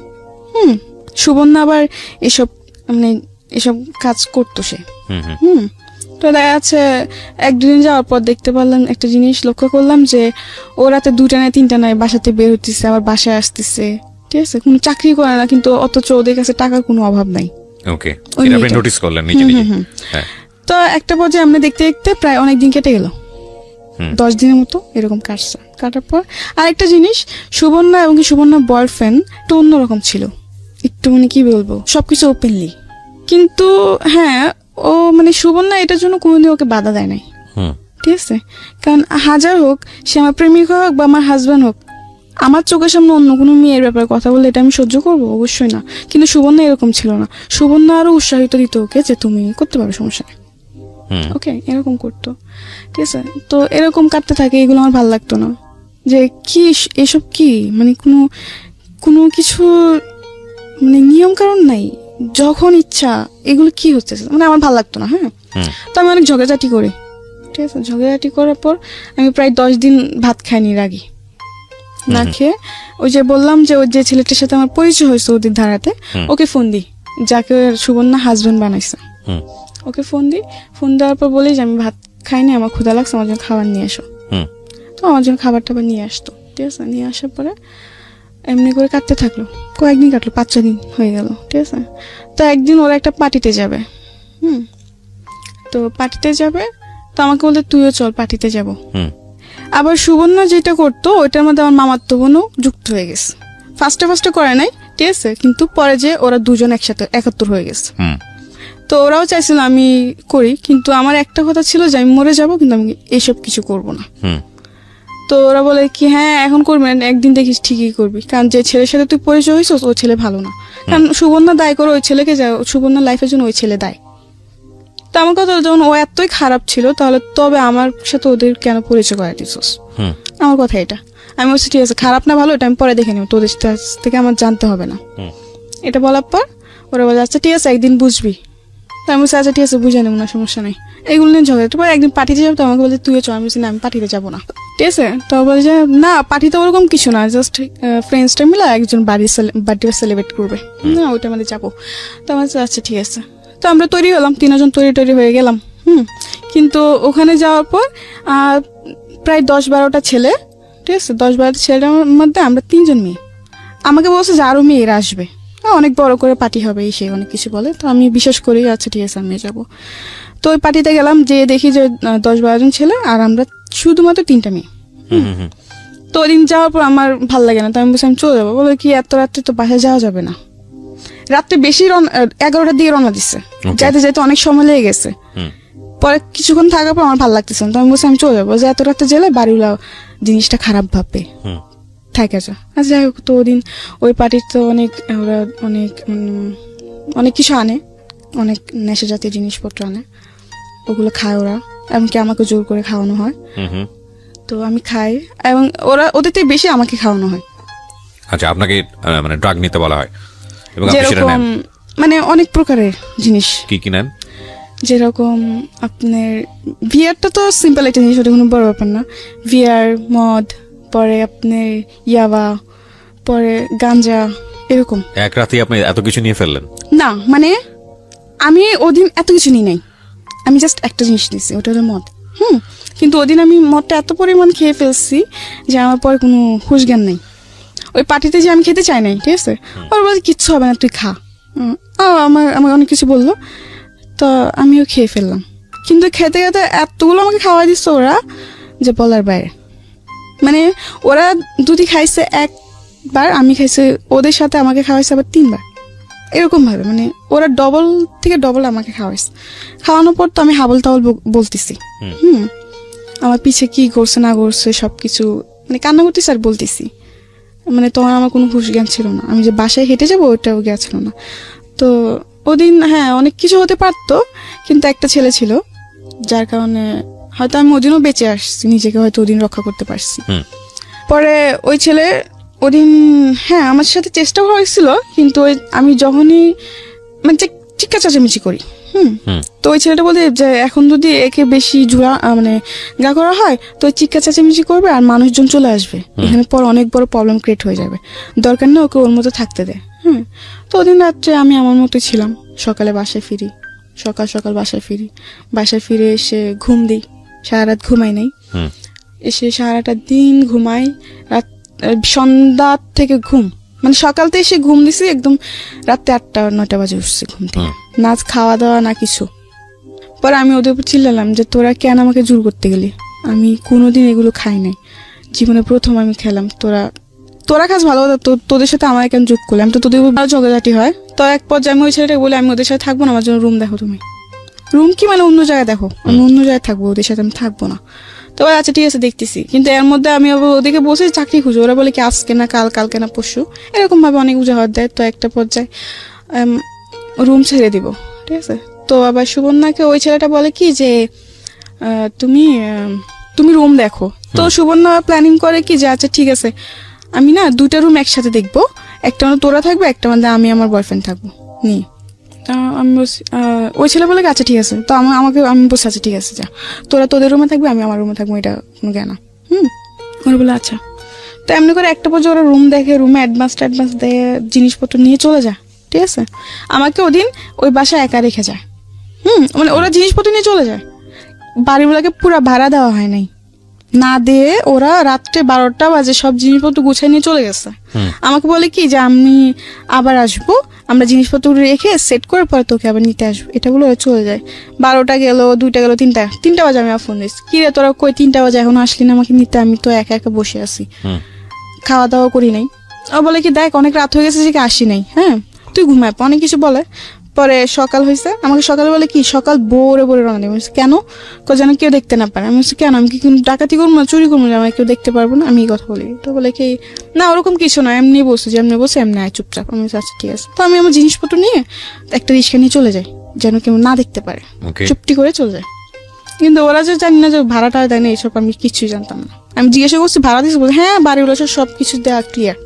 সুবর্ণা আবার এসব কাজ করতো সে। তো দেখা যাচ্ছে 1-2 দিন যাওয়ার পর দেখতে পারলাম একটা জিনিস, লক্ষ্য করলাম যে ও রাতে 2টা-3টা নয় বাসাতে বের হতেছে, আবার বাসায় আসতেছে। ঠিক আছে, কোনো চাকরি করে না, কিন্তু অথচ ওদের কাছে টাকার কোনো অভাব নাই। ওকে, এটা আপনি নোটিস করলেন নিজে নিজে? হ্যাঁ। তো একটা পর্যায়ে আমরা দেখতে দেখতে প্রায় অনেক দিন কেটে গেল, 10 দিনের মতো এরকম কাটছে। কাটার পর আরেকটা জিনিস, সুবর্ণা এবং সুবর্ণার বয়ফ্রেন্ড একটু অন্যরকম ছিল, একটু মানে কি বলবো, সবকিছু ওপেনলি। কিন্তু হ্যাঁ, ও মানে সুবর্ণা এটার জন্য কোনোদিন ওকে বাধা দেয় নাই। ঠিক আছে, কারণ হাজার হোক সে আমার প্রেমিক হোক বা আমার হাজব্যান্ড হোক, আমার চোখের সামনে অন্য কোনো মেয়ের ব্যাপারে কথা বললে এটা আমি সহ্য করবো? অবশ্যই না। কিন্তু সুবর্ণা এরকম ছিল না, সুবর্ণা আরো উৎসাহিত দিত ওকে যে তুমি করতে পারো, সমস্যা নেই। ওকে, এরকম করতো। ঠিক আছে, তো এরকম কাটতে থাকে, এগুলো আমার ভালো লাগতো না। যে কি এসব কি, মানে কোনো কিছু মানে নিয়ম কারণ নাই, যখন ইচ্ছা এগুলো কি হচ্ছে, মানে আমার ভালো লাগতো না। হ্যাঁ, তো আমি অনেক ঝগড়াঝাটি করি। ঠিক আছে, ঝগড়াঝাটি করার পর আমি প্রায় 10 দিন ভাত খাইনি, রাগি না খেয়ে। ওই যে বললাম যে ওই যে ছেলেটার সাথে আমার পরিচয় হয়েছে ওদের ধারাতে, ওকে ফোন দিই, যাকে সুবর্ণা হাজবেন্ড বানাইছে। ওকে ফোন দেওয়ার পর বলি যে আমি ভাত খাইনি, আমার ক্ষুধা লাগছে, আমার জন্য খাবার নিয়ে আসো। তো আমার জন্য খাবার টাবার নিয়ে আসতো। ঠিক আছে, নিয়ে আসার পরে এমনি করে কাটতে থাকলো, কয়েকদিন কাটলো, 5-6 দিন হয়ে গেল। ঠিক আছে, তো একদিন ওরা একটা পার্টিতে যাবে। তো পার্টিতে যাবে, তো আমাকে বলতে তুইও চল পার্টিতে যাব। আবার সুবর্ণা যেটা করতো ওইটার মধ্যে আমার মামাতো বোনও যুক্ত হয়ে গেছে। ফার্স্টে করে নাই, ঠিক আছে, কিন্তু পরে যে ওরা দুজন একসাথে 71 হয়ে গেছে। তো ওরাও চাইছিল আমি করি, কিন্তু আমার একটা কথা ছিল যে আমি মরে যাব, কিন্তু আমি এইসব কিছু করব না। তো ওরা বলে কি হ্যাঁ এখন করবি না, একদিন দেখিস ঠিকই করবি, কারণ যে ছেলের সাথে তুই পরিচয় হয়েছিস ও ছেলে ভালো না, কারণ সুবর্ণা দায় করে ওই ছেলেকে, সুবর্ণার লাইফের জন্য ওই ছেলে দায়। তো আমার কথা হলো, যখন ও এতই খারাপ ছিল তাহলে তবে আমার সাথে ওদের কেন পরিচয় করাই দিছিস? আমার কথা এটা। আমি বলছি ঠিক আছে, খারাপ না ভালো এটা আমি পরে দেখে নেব, তোদের কাছ থেকে আমার জানতে হবে না। এটা বলার পর ওরা বলে আচ্ছা ঠিক আছে একদিন বুঝবি। তো আমি বলছি আচ্ছা ঠিক আছে বুঝে নেব না, সমস্যা নেই। এগুলো নিয়ে ঝগড়া। তারপর একদিন পার্টিতে যাবো, তো আমাকে বলে তুইও চল। আমি বলছি না আমি পার্টিতে যাবো না, ঠিক আছে। তো বলে যে না পার্টিতে ওরকম কিছু না, জাস্ট ফ্রেন্ডসটা মিলে একজন বার্থডে সেলিব্রেট করবে, না ওইটা আমাদের যাবো। তো আমার বলছে, আচ্ছা ঠিক আছে। তো আমরা তৈরি হলাম, 3জন তৈরি হয়ে গেলাম। কিন্তু ওখানে যাওয়ার পর প্রায় 10-12টা ছেলে, ঠিক আছে, 10-12টা ছেলের মধ্যে আমরা 3জন মেয়ে। আমাকে বলছে যে আরো মেয়েরা আসবে, অনেক বড় করে পার্টি হবে, এই সেই অনেক কিছু বলে। তো আমি বিশ্বাস করি আচ্ছা ঠিক আছে আমি যাবো। তো ওই পার্টিতে গেলাম, যে দেখি যে 10-12জন ছেলে আর আমরা শুধুমাত্র 3টা মেয়ে। তো ওই দিন যাওয়ার পর আমার ভাল লাগে না, তো আমি বলছি আমি চলে যাবো। বলে কি এত রাত্রে তো বাসায় যাওয়া যাবে না, রাত্রে বেশি 11টার দিকে রওনা দিচ্ছে, যাইতে যাইতে অনেক সময় লেগে গেছে। পরে কিছুক্ষণ থাকার পর আমার ভালো লাগতেছে না, তো আমি বলছি আমি চলে যাবো, যে এত রাত্রে গেলে বাড়িওয়ালা জিনিসটা খারাপ ভাববে, থাকে যা। আচ্ছা যাই হোক, তো ওদিন ওই পার্টির তো ওরা অনেক কিছু আনে, অনেক নেশা জাতীয় জিনিসপত্র আনে, ওগুলো খায় ওরা, এমনকি আমাকে জোর করে খাওয়ানো হয়। তো আমি খাই এবং ওদের থেকে বেশি আমাকে খাওয়ানো হয়। আচ্ছা, আপনাকে মানে ড্রাগ নিতে বলা হয় এবং আপনি সেটা যেরকম নেন? মানে অনেক প্রকারের জিনিস। কি নেন? যেরকম আপনার ভিআরটা তো সিম্পল একটা জিনিস, ওটা কোনো বড় ব্যাপার না। ভিআর, মদ, পরে আপনার ইয়াবা, পরে গাঞ্জা, এরকম। এক রাতে আপনি এত কিছু নিয়ে ফেললেন? না মানে আমি ওদিন এত কিছু নিই নাই, আমি জাস্ট একটা জিনিস নিয়েছি, ওটা হলো মদ। কিন্তু ওদিন আমি মদটা এত পরিমাণ খেয়ে ফেলছি যে আমার পরে কোনো হুঁশ জ্ঞান নেই। ওই পার্টিতে যে আমি খেতে চাই নাই, ঠিক আছে, ওর বলছে কিচ্ছু হবে না তুই খা। আমার অনেক কিছু বললো, তো আমিও খেয়ে ফেললাম। কিন্তু খেতে খেতে এতগুলো আমাকে খাওয়াই দিচ্ছে ওরা যে বলার বাইরে। মানে ওরা দুটি খাইছে একবার, আমি খাইছে ওদের সাথে, আমাকে খাওয়াইছে আবার 3বার, এরকম ভাবে। মানে ওরা ডবল থেকে ডবল আমাকে খাওয়াইছে। খাওয়ানোর পর তো আমি হাবল তাবল বলতেছি, আমার পিছে কি করছে না করছে সবকিছু, মানে কান্না করতেছি আর বলতেছি। মানে তোমার আমার কোনো হুঁশ জ্ঞান ছিল না, আমি যে বাসায় হেঁটে যাবো ওটাও জ্ঞান ছিল না। তো ওদিন হ্যাঁ অনেক কিছু হতে পারতো, কিন্তু একটা ছেলে ছিল যার কারণে হয়তো আমি ওদিনও বেঁচে আসছি, নিজেকে হয়তো ওদিন রক্ষা করতে পারছি। পরে ওই ছেলে ওদিন হ্যাঁ আমার সাথে চেষ্টা হয়েছিল, কিন্তু আমি যখনই মানে চিৎকার চেঁচামেচি করি, তো ওই ছেলেটা বলে যে এখন যদি একে বেশি মানে গা করা হয় তো চিৎকার চেঁচামেচি করবে আর মানুষজন চলে আসবে, এখানে পর অনেক বড় প্রবলেম ক্রিয়েট হয়ে যাবে, দরকার নেই ওকে ওর মতো থাকতে দে। তো ওদিন রাত্রে আমি আমার মতো ছিলাম, সকালে বাসায় ফিরি, সকাল বাসায় ফিরে এসে ঘুম দিই, সারা রাত ঘুমাই নাই, এসে সারাটা দিন ঘুমাই, সন্ধ্যা থেকে ঘুম, মানে সকালতে এসে ঘুম দিছি একদম রাতে 8টা-9টা বাজে উঠছি ঘুম থেকে, না খাওয়া দাওয়া না কিছু। পরে আমি ওদের উপর চিল্লালাম যে তোরা কেন আমাকে জোর করতে গেলি, আমি কোনোদিন এগুলো খাই নাই, জীবনে প্রথম আমি খেলাম, তোরা খাস ভালো কথা, তোদের সাথে আমার কেন যোগ করলাম, তো তোদের উপর ঝগড়াঝাটি হয়। তো এক পর্যায়ে আমি ওই ছেলেটাকে বলে আমি ওদের সাথে থাকবো না, আমার জন্য রুম দেখো তুমি। রুম কি মানে অন্য জায়গায় দেখো, আমি অন্য জায়গায় থাকবো, ওদের সাথে আমি থাকবো না। তো আচ্ছা ঠিক আছে দেখতেছি, কিন্তু এর মধ্যে আমি ওদেরকে বসে চাকরি খুঁজো, ওরা বলে কি আজকে না কালকে না পরশু, এরকম ভাবে অনেক উজাহার দেয়। তো একটা পর্যায়ে রুম ছেড়ে দিব, ঠিক আছে। তো আবার সুবর্ণাকে ওই ছেলেটা বলে কি যে তুমি রুম দেখো। তো সুবর্ণা প্ল্যানিং করে কি যে আচ্ছা ঠিক আছে আমি না 2টা রুম একসাথে দেখবো, একটা মানে তোরা থাকবে, একটা মানে আমি আমার বয়ফ্রেন্ড থাকবো নি। আমি ওই ছেলে বলে আচ্ছা ঠিক আছে। তো আমি বলছি আচ্ছা ঠিক আছে, যা তোরা তোদের রুমে থাকবে, আমি আমার রুমে থাকবো, এটা কোনো জ্ঞান না। ওরা বলে আচ্ছা। তো এমনি করে একটা পর্যায়ে ওরা রুম দেখে, রুমে অ্যাডভান্স দেয়, জিনিসপত্র নিয়ে চলে যায়, ঠিক আছে। আমাকে ওদিন ওই বাসায় একা রেখে যায়, মানে ওরা জিনিসপত্র নিয়ে চলে যায়, বাড়িগুলোকে পুরা ভাড়া দেওয়া হয় নাই, না দিয়ে ওরা রাত্রে 12টা বাজে সব জিনিসপত্র গুছিয়ে নিয়ে চলে গেছে। আমাকে বলে কি যে আমি আবার আসবো, আমরা জিনিসপত্র রেখে সেট করে পরে তোকে আবার নিতে আসবো, এটা বলে ওরা চলে যায়। 12টা গেল, 2টা গেল, 3টা বাজে আমি ফোন দিচ্ছি, কি রে তোরা কই 3টা বাজে এখনো আসলি না আমাকে নিতে, আমি তো একা একা বসে আছি, খাওয়া দাওয়া করি নাই। ও বলে কি দেখ অনেক রাত হয়ে গেছে যে আসি নাই, হ্যাঁ তুই ঘুমায়, অনেক কিছু বলে। পরে সকাল হয়েছে, আমাকে সকালে বলে কি সকাল ভোরে ভোরে রওনা দেবো। কেন? যেন কেউ দেখতে না পারে। আমি বলছি কেন, আমি কি কোনো ডাকাতি করবো না, চুরি করবো না, আমাকে কেউ দেখতে পারবো না, আমি এই কথা বলি। তো বলে কি না ওরকম কিছু না, এমনি বসে যেমনি বসে এমনি আয় চুপচাপ। আমি বলছি আচ্ছা ঠিক আছে। তো আমি আমার জিনিসপত্র নিয়ে একটা রিক্সা নিয়ে চলে যাই, যেন কেউ না দেখতে পারে, Okay. চুপটি করে চলে যায়। কিন্তু ওরা যে জানি না যে ভাড়াটা দেয় না, এইসব আমি কিছুই জানতাম না। আমি জিজ্ঞাসা করছি ভাড়া দিয়েছি, বলে হ্যাঁ বাড়িগুলো সব কিছু দেওয়া ক্লিয়ার,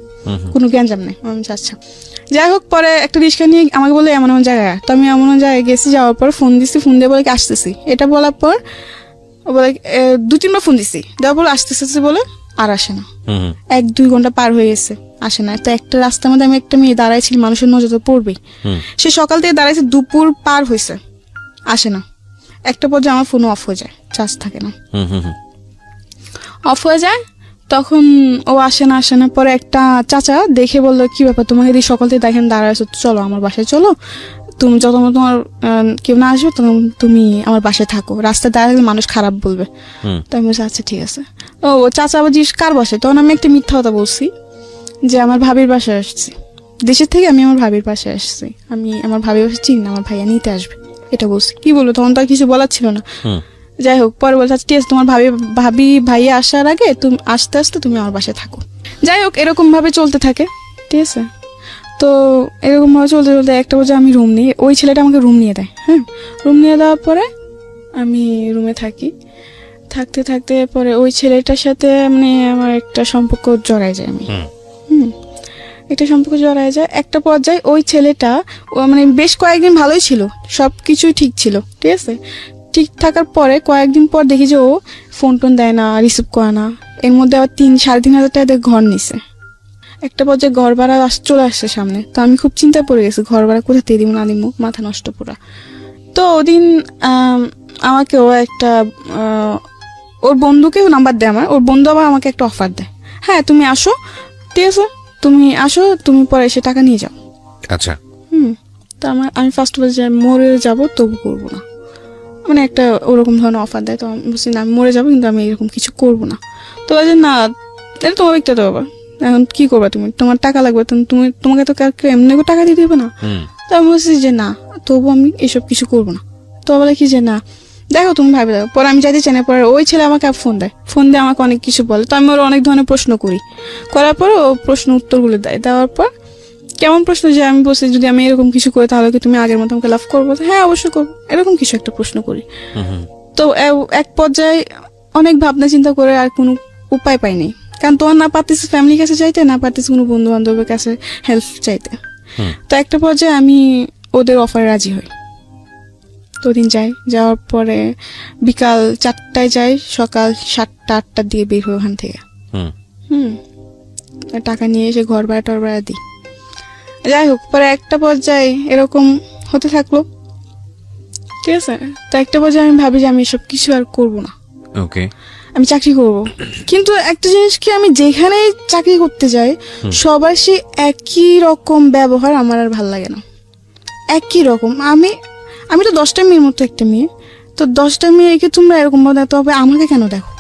কোনো গ্যাঞ্জাম নেই। আমি বলছি, আচ্ছা যাই হোক। পরে একটা রিক্সা নিয়ে আমাকে বলে এমন এমন জায়গায়, তো আমি এমন জায়গায় গেছি। যাওয়ার পর ফোন দিছি, ফোন দিয়ে বলে কি আসতেছি। এটা বলার পর ও বলে 2-3বার ফোন দিছি, দেওয়ার পর আসতেছে বলে আর আসে না। 1-2 ঘন্টা পার হয়ে গেছে, আসে না। তো একটা রাস্তার মধ্যে আমি একটা মেয়ে দাঁড়াইছিল, মানুষের নজর তো পড়বেই। সে সকাল থেকে দাঁড়াইছে, দুপুর পার হয়েছে, আসে না। একটা পর্যায়ে আমার ফোন অফ হয়ে যায়, চার্জ থাকে না, অফ হয়ে যায়। তখন ও আসে না। পরে একটা চাচা দেখে বললো কি ব্যাপার, তোমাকে যদি সকাল থেকে দেখেন দাঁড়াইছো, চলো আমার বাসায় চলো, তুমি যত তোমার কেউ না আসবে তখন তুমি আমার বাসায় থাকো, রাস্তায় দাঁড়ালে মানুষ খারাপ বলবে। তো আমি বলছি আচ্ছা ঠিক আছে। ও চাচা আবার জিজ্ঞেস কার বাসায়, তখন আমি একটা মিথ্যা কথা বলছি যে আমার ভাবির বাসায় আসছি, দেশের থেকে আমি আমার ভাবির বাসায় আসছি, আমি আমার ভাবির বাসায় চিনি না, আমার ভাইয়া নিতে আসবে, এটা বলছি। কি বলবো, তখন তো আর কিছু বলার ছিল না। যাই হোক, পরে বলছে আচ্ছা ঠিক আছে, তোমার ভাইয়া আসার আগে তুমি আস্তে আস্তে তুমি আমার বাসায় থাকো। যাই হোক, এরকম ভাবে চলতে থাকে, ঠিক আছে। তো এরকম ভাবে চলতে চলতে একটা বছর আমি রুম নিই, ওই ছেলেটা আমাকে রুম নিয়ে দেয়। হ্যাঁ, রুম নিয়ে দেওয়ার পরে আমি রুমে থাকি, থাকতে থাকতে পরে ওই ছেলেটার সাথে মানে আমার একটা সম্পর্ক জড়ায় যায়। আমি একটা সম্পর্ক জড়ায় যায়। একটা পর্যায়ে ওই ছেলেটা মানে বেশ কয়েকদিন ভালোই ছিল, সবকিছুই ঠিক ছিল, ঠিক আছে। ঠিক থাকার পরে কয়েকদিন পর দেখি যে ও ফোন টোন দেয় না, রিসিভ করে না। এর মধ্যে আবার 3-3.5 হাজার টাকা দিয়ে ঘর নিছে। একটা পর্যায়ে ঘর ভাড়া চলে আসছে সামনে। তো আমি খুব চিন্তায় পড়ে গেছি, ঘর ভাড়া কোথা দিয়ে দিব না দিব, মাথা নষ্ট পুরা। তো ওদিন আমাকে ও একটা ওর বন্ধুকেও নাম্বার দেয় আমার, ওর বন্ধু আবার আমাকে একটা অফার দেয়, হ্যাঁ তুমি আসো, ঠিক আছে তুমি আসো, তুমি পরে এসে টাকা নিয়ে যাও। আচ্ছা। তো আমি ফার্স্ট বলছি মরে যাবো তবু করবো না, মানে একটা ওরকম ধরনের অফার দেয়। তো আমি বলছি না আমি মরে যাবো, কিন্তু আমি এরকম কিছু করবো না। তো বলছে না এটা তোমার ব্যক্তিগত ব্যাপার, এখন কি করবা তুমি, তোমার টাকা লাগবে, তোমাকে তো কেউ এমনি টাকা দিয়ে দেবে না। তো আমি বলছি যে না, তবু আমি এসব কিছু করবো না। তো বলে কি যে না দেখো তুমি ভাবে দেখো। পরে আমি যাইতে চাই না, পরে ওই ছেলে আমাকে ফোন দেয়, ফোন দিয়ে আমাকে অনেক কিছু বলে। তো আমি ওর অনেক ধরনের প্রশ্ন করি, করার পর ও প্রশ্ন উত্তরগুলো দেয়। দেওয়ার পর কেমন প্রশ্ন, যে আমি বলছি যদি আমি এরকম কিছু করি তাহলে কি তুমি আগের মতো আমাকে লাভ করবো? হ্যাঁ অবশ্যই করবো, এরকম কিছু একটা প্রশ্ন করি। তো এক পর্যায়ে অনেক ভাবনা চিন্তা করে আর কোনো উপায় পাইনি, কারণ তোমার না পারতেছে ফ্যামিলির কাছে চাইতে, না পারতেছে কোনো বন্ধু বান্ধবের কাছে হেল্প চাইতে। তো একটা পর্যায়ে আমি ওদের অফারে রাজি হই। তো দিন যাই, যাওয়ার পরে বিকাল 4টায় যাই, সকাল 7টা-8টার দিকে বের হই ওখান থেকে। টাকা নিয়ে এসে ঘর ভাড়া টর ভাড়া দিই। যাই হোক, পরে একটা পর্যায়ে এরকম হতে থাকলো, ঠিক আছে। তো একটা পর্যায়ে আমি ভাবি যে আমি এসব কিছু আর করবো না, ওকে, আমি চাকরি করব। কিন্তু একটা জিনিস কি, আমি যেখানে চাকরি করতে যাই সবার সে একই রকম ব্যবহার, আমার আর ভাল লাগে না। একই রকম, আমি তো 10টা মেয়ের মতো একটা মেয়ে, তো 10টা মেয়েকে তোমরা এরকম ভাবে দেখো, তবে আমাকে কেন দেখো?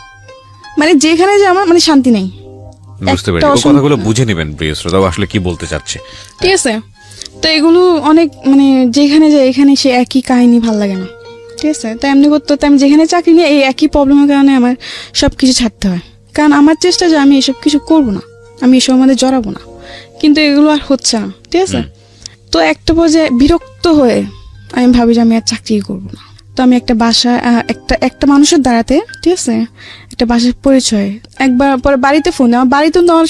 মানে যেখানে যে আমার মানে শান্তি নেই। বুঝতে পারি, ও কথাগুলো বুঝে নেবেন প্রিয় শ্রোতা, আসলে কি বলতে চাচ্ছে, ঠিক আছে। তো এগুলো অনেক মানে যেখানে যায় এখানে সে একই কাহিনী, ভাল লাগে না, ঠিক আছে। তো এমনি করতে হতো, আমি যেখানে চাকরি নিয়ে এই একই প্রবলেমের কারণে আমার সবকিছু ছাড়তে হয়। কারণ আমার চেষ্টা যে আমি এসব কিছু করবো না, আমি এসব মধ্যে জড়াবো না, কিন্তু এগুলো আর হচ্ছে না, ঠিক আছে। তো একটা পর্যায়ে বিরক্ত হয়ে আমি ভাবি যে আমি আর চাকরি করবো না। তো আমি একটা বাসা একটা মানুষের দ্বারাতে, ঠিক আছে, একটা বাসার পরিচয় একবার পরে বাড়িতে ফোন দেয়। আমার বাড়িতে তো আমার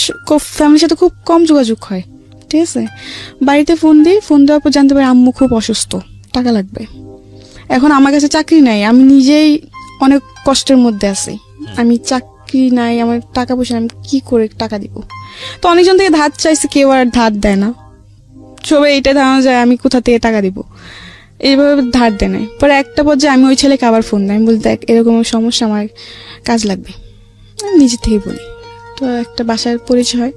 ফ্যামিলির সাথে খুব কম যোগাযোগ হয়, ঠিক আছে। বাড়িতে ফোন দিই, ফোন দেওয়ার পর জানতে পারি আম্মু খুব অসুস্থ, টাকা লাগবে। এখন আমার কাছে চাকরি নাই, আমি নিজেই অনেক কষ্টের মধ্যে আছি, আমি চাকরি নাই, আমার টাকা পয়সা আমি কি করে টাকা দিব। তো অনেকজন থেকে ধার চাইছে, কেউ আর ধার দেয় না, সবাই এইটা ধারণা যায় আমি কোথা থেকে টাকা দিব, এইভাবে ধার দেয় নাই। পরে একটা পর্যায়ে আমি ওই ছেলেকে আবার ফোন দেয়, আমি বলি দেখ এরকম সমস্যা, আমার কাজ লাগবে, আমি নিজে থেকে বলি। তো একটা বাসার পরিচয় হয়,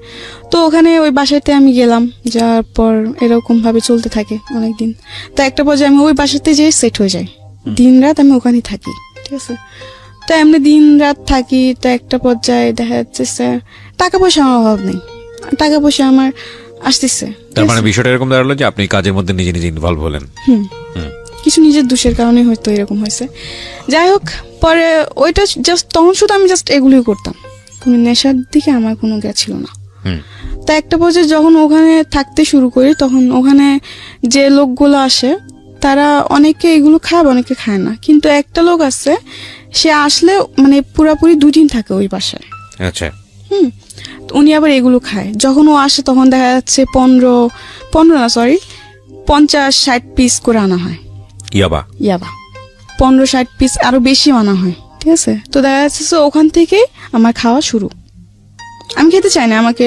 তো ওখানে ওই বাসাতে আমি গেলাম, যাওয়ার পর এরকম ভাবে চলতে থাকে অনেকদিন। তো একটা পর্যায়ে আমি ওই বাসাতে যেয়ে সেট হয়ে যাই, দিন রাত আমি ওখানেই থাকি, ঠিক আছে। তো এমনি দিন রাত থাকি। তো একটা পর্যায়ে দেখা যাচ্ছে টাকা পয়সা আমার অভাব নেই, টাকা পয়সা আমার আসতেছে। তার মানে বিষয়টা এরকম দাঁড়ালো যে আপনি কাজের মধ্যে নিজে নিজে ইনভলভ হলেন। কিছু নিজের দোষের কারণে হয়তো এরকম হয়েছে। যাই হোক, পরে ওইটা জাস্ট তখন শুধু আমি জাস্ট এগুলোই করতাম, কোনো নেশার দিকে আমার কোনো ছিল না। তা একটা পর্যায়ে যখন ওখানে থাকতে শুরু করি, তখন ওখানে যে লোকগুলো আসে তারা অনেকে এগুলো খায়, অনেকে খায় না। কিন্তু একটা লোক আছে, সে আসলে মানে পুরাপুরি 2 দিন থাকে ওই বাসায়। আচ্ছা। উনি আবার এগুলো খায়। যখন ও আসে তখন দেখা যাচ্ছে 50-60 পিস করে আনা হয় ইয়াবা 50-60 পিস, আরো বেশি আনা হয়। ঠিক আছে, তো দেখা যাচ্ছে যে ওখান থেকে আমার খাওয়া শুরু। আমি খেতে চাই না, আমাকে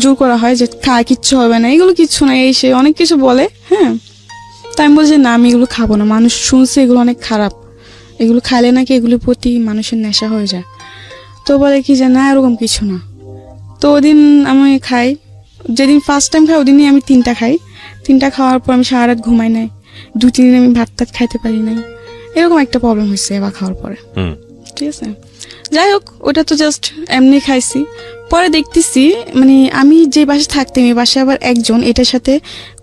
জোর করা হয় যে খা, কিচ্ছু হবে না, এগুলো কিচ্ছু না, এই সে অনেক কিছু বলে। হ্যাঁ, তাই আমি বলছি না, আমি এগুলো খাবো না। মানুষ শুনছে এগুলো অনেক খারাপ, এগুলো খাইলে নাকি এগুলোর প্রতি মানুষের নেশা হয়ে যায়। তো বলে কি যে না, এরকম কিছু না। তো ওদিন আমি খাই, যেদিন ফার্স্ট টাইম খাই ওদিনই আমি 3টা খাই। 3টা খাওয়ার পর আমি সারা রাত ঘুমাই নাই, 2-3 দিন আমি ভাত টাত খাইতে পারি নাই। এরকম একটা প্রবলেম হয়েছে এবার খাওয়ার পরে। ঠিক আছে, যাই হোক, ওটা তো জাস্ট এমনি খাইছি। পরে দেখতেছি মানে আমি যে বাসায় থাকতাম, এই বাসায় আবার একজন এটার সাথে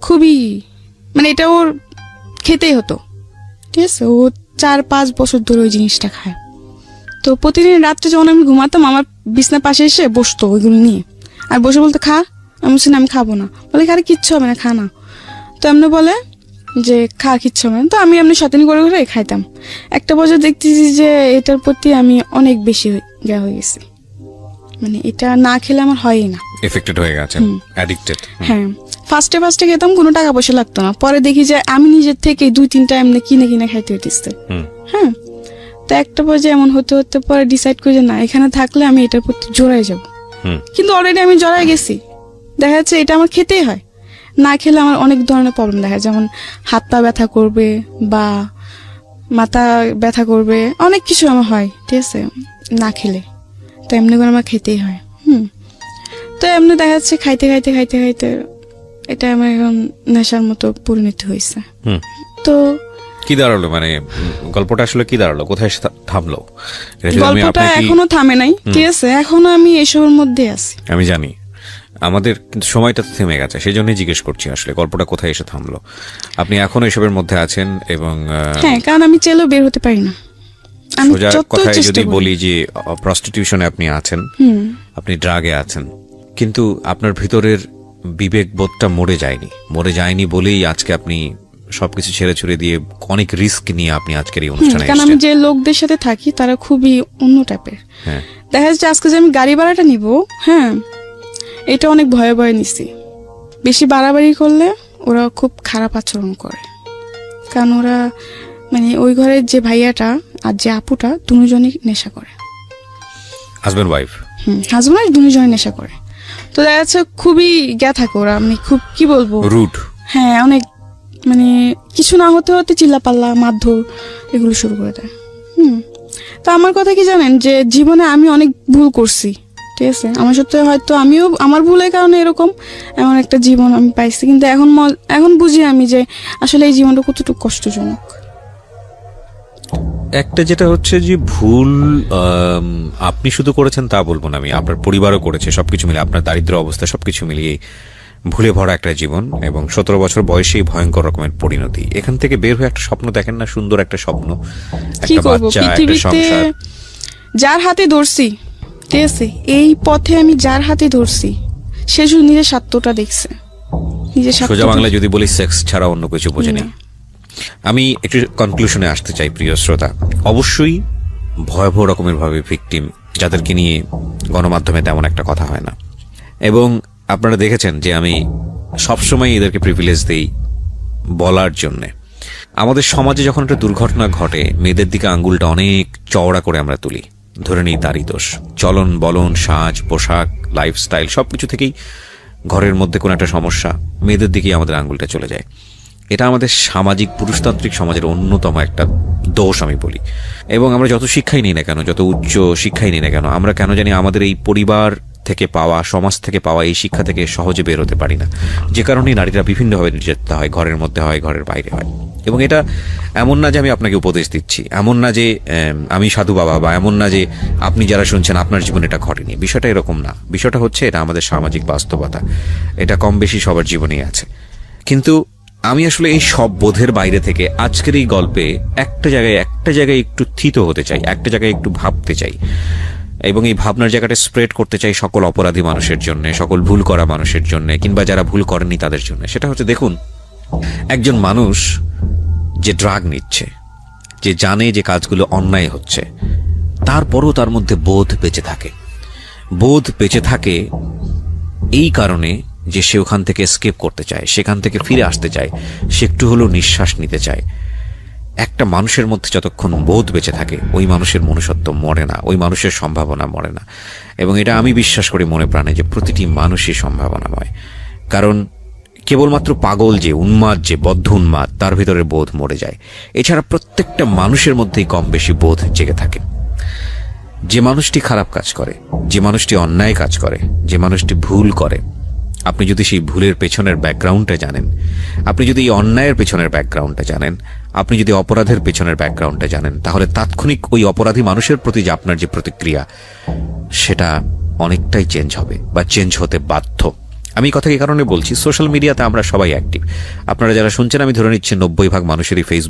খুবই মানে এটা ওর খেতেই হতো। ঠিক আছে, ও 4-5 বছর ধরে ওই জিনিসটা খায়। তো প্রতিদিন রাত্রে যখন আমি ঘুমাতাম, আমার বিছনার পাশে এসে বসতো ওইগুলো নিয়ে, আর বসে বলতো খা। আমি বলছি না, আমি খাবো না। বলে আরে কিচ্ছু হবে না, খা না। তো এমনি বলে যে খা, কিচ্ছু হবে না। তো আমি এমনি শয়তানি করে করে খাইতাম। একটা পর্যায়ে দেখতেছি যে এটার প্রতি আমি অনেক বেশি হয়ে গেছি, মানে এটা না খেলে আমার হয়ই না, এফেক্টেড হয়ে গেছে, অ্যাডিক্টেড। হ্যাঁ, ফার্স্টে খেতাম, কোনো টাকা পয়সা লাগতো না। পরে দেখি যে আমি নিজের থেকে 2-3টা এমনি কিনে খাইতে হইতেছে। হ্যাঁ, তো একটা পর্যায়ে এমন হতে হতে পরে ডিসাইড করি যে না, এখানে থাকলে আমি এটার প্রতি জড়াই যাব। কিন্তু অলরেডি আমি জড়াই গেছি। দেখা যাচ্ছে এটা আমার খেতেই হয়, না খেলে আমার অনেক ধরনের প্রবলেম দেখা যায়, যেমন হাত পা ব্যথা করবে বা মাথা ব্যথা করবে, অনেক কিছু আমার হয়। ঠিক আছে, না খেলে। তো এমনি করে আমার খেতেই হয়। তো এমনি দেখা যাচ্ছে খাইতে এটা আমার এখন নেশার মতো পরিণতি হয়েছে। তো কি দাঁড়ালো, মানে গল্পটা আসলে কি দাঁড়ালো, কোথায় এসে থামলো? গল্পটা এখনো থামে নাই। ঠিক আছে, এখনো আমি এসবের মধ্যে আছি। আমি জানি আমাদের কিন্তু সময়টা তো থেমে গেছে, সেই জন্যই জিজ্ঞেস করছি আসলে গল্পটা কোথায় এসে থামলো। আপনি এখনো এসবের মধ্যে আছেন এবং হ্যাঁ, কারণ আমি চাইলেও বের হতে পারি না। আমি সোজা যত কথায় চেষ্টা যদি করি। বলি যে প্রস্টিটিউশনে আপনি আছেন, আপনি ড্রাগে আছেন, কিন্তু আপনার ভিতরের বিবেক বোধটা মরে যায়নি বলেই আজকে আপনি সবকিছু ছেড়ে ছুড়ে দিয়ে অনেক রিস্ক নিয়ে আপনি আজকের এই অনুষ্ঠানে কারণ আমি এসেছেন। যে লোকদের সাথে থাকি তারা খুবই অন্য টাইপের। হ্যাঁ, দেখা যাচ্ছে আজকে যে আমি গাড়ি ভাড়াটা নিব, হ্যাঁ, এটা অনেক ভয়ে নিছি। বেশি বাড়াবাড়ি করলে ওরা খুব খারাপ আচরণ করে, কারণ ওরা মানে ওই ঘরের যে ভাইয়াটা আর যে আপুটা দুজনই নেশা করে, হাজবেন্ড ওয়াইফ। হাজবেন্ড দুজনই নেশা করে। তো দেখা যাচ্ছে খুবই থাকে ওরা, মানে খুব কি বলবো, রুড। হ্যাঁ, অনেক মানে কিছু না হতে হতে চিল্লাপাল্লা মারধর এগুলো শুরু করে দেয়। তো আমার কথা কি জানেন, যে জীবনে আমি অনেক ভুল করছি। ঠিক আছে, আমার সাথে হয়তো আমিও আমার ভুলের কারণে এমন একটা জীবন আমি পাইছি, কিন্তু এখন বুঝি আমি যে আসলে এই জীবনটা কতটুকু কষ্টজনক। একটা যেটা হচ্ছে যে ভুল আপনি শুধু করেছেন তা বলবো না আমি, আপনার পরিবারও করেছে, সবকিছু মিলে আপনার দারিদ্র অবস্থা সবকিছু মিলিয়ে ভুলে ভরা একটা জীবন এবং 17 বছর বয়সেই ভয়ঙ্কর রকমের পরিণতি। এখান থেকে বের হয়ে একটা স্বপ্ন দেখেন না, সুন্দর একটা স্বপ্ন, কি একটা করবো, বাচ্চা, একটা পৃথিবীতে সংসার। যার হাতে ধরছি, ঠিক আছে, এই পথে আমি যার হাতে ধরছি সে শুধু নিজের স্বার্থটা দেখছে, নিজের সোজা স্বার্থটা। বাংলায় যদি বলি সেক্স ছাড়া অন্য কিছু বোঝে নেই। আমি একটু কনক্লুশনে আসতে চাই প্রিয় শ্রোতা। অবশ্যই ভয়াবহ রকমের ভাবে ভিকটিম যাদেরকে নিয়ে গণমাধ্যমে তেমন একটা কথা হয় না, এবং আপনারা দেখেছেন যে আমি সবসময় এদেরকে প্রিভিলেজ দেই বলার জন্যে। আমাদের সমাজে যখন একটা দুর্ঘটনা ঘটে, মেয়েদের দিকে আঙ্গুলটা অনেক চওড়া করে আমরা তুলি, ধরে নিই তারই দোষ। চলন বলন, সাজ পোশাক, লাইফস্টাইল সবকিছু থেকেই ঘরের মধ্যে কোনো একটা সমস্যা, মেয়েদের দিকেই আমাদের আঙ্গুলটা চলে যায়। এটা আমাদের সামাজিক পুরুষতান্ত্রিক সমাজের অন্যতম একটা দোষ আমি বলি। এবং আমরা যত শিক্ষাই নিই না কেন, যত উচ্চ শিক্ষাই নিই না কেন, আমরা কেন জানি আমাদের এই পরিবার থেকে পাওয়া, সমাজ থেকে পাওয়া এই শিক্ষা থেকে সহজে বের হতে পারি না, যে কারণে নারীরা বিভিন্নভাবে নির্যাতিত হয়, ঘরের মধ্যে হয়, ঘরের বাইরে হয়। এবং এটা এমন না যে আমি আপনাকে উপদেশ দিচ্ছি, এমন না যে আমি সাধু বাবা, বা এমন না যে আপনি যারা শুনছেন আপনার জীবনে এটা ঘটেনি। বিষয়টা এরকম না। বিষয়টা হচ্ছে এটা আমাদের সামাজিক বাস্তবতা, এটা কম বেশি সবার জীবনেই আছে। কিন্তু আমি আসলে এই সব বোধের বাইরে থেকে আজকের এই গল্পে একটা জায়গায় একটু থিত হতে চাই, একটা জায়গায় একটু ভাবতে চাই, এবং এই ভাবনার জায়গাটা স্প্রেড করতে চাই সকল অপরাধী মানুষের জন্য, সকল ভুল করা মানুষের জন্য, কিংবা যারা ভুল করেনি তাদের জন্য। সেটা হচ্ছে, দেখুন, একজন মানুষ যে ড্রাগ নিচ্ছে, যে জানে যে কাজগুলো অন্যায় হচ্ছে, তারপরও তার মধ্যে বোধ বেঁচে থাকে। বোধ বেঁচে থাকে এই কারণে যে সে ওখান থেকে এস্কেপ করতে চায়, সেখান থেকে ফিরে আসতে চায়, সে একটু হলেও নিঃশ্বাস নিতে চায়। একটা মানুষের মধ্যে যতক্ষণ বোধ বেঁচে থাকে, ওই মানুষের মনুষ্যত্ব মরে না, ওই মানুষের সম্ভাবনা মরে না। এবং এটা আমি বিশ্বাস করি মনে প্রাণে যে প্রতিটি মানুষই সম্ভাবনাময়। কারণ কেবলমাত্র পাগল যে, উন্মাদ যে, বদ্ধ উন্মাদ, তার ভিতরে বোধ মরে যায়। এছাড়া প্রত্যেকটা মানুষের মধ্যেই কম বেশি বোধ জেগে থাকে। যে মানুষটি খারাপ কাজ করে, যে মানুষটি অন্যায় কাজ করে, যে মানুষটি ভুল করে, আপনি যদি সেই ভুলের পেছনের ব্যাকগ্রাউন্ডটা জানেন, আপনি যদি এই অন্যায়ের পেছনের ব্যাকগ্রাউন্ডটা জানেন, আপনি যদি অপরাধের পেছনের ব্যাকগ্রাউন্ডটা জানেন, তাহলে তাৎক্ষণিক ওই অপরাধী মানুষের প্রতি যে আপনার যে প্রতিক্রিয়া, সেটা অনেকটাই চেঞ্জ হবে, বা চেঞ্জ হতে বাধ্য। আমি এই কথা এই কারণে বলছি, সোশ্যাল মিডিয়াতে আমরা সবাই অ্যাক্টিভ। আপনারা যারা শুনছেন, আমি ধরে নিচ্ছি 90% মানুষেরই ফেসবুক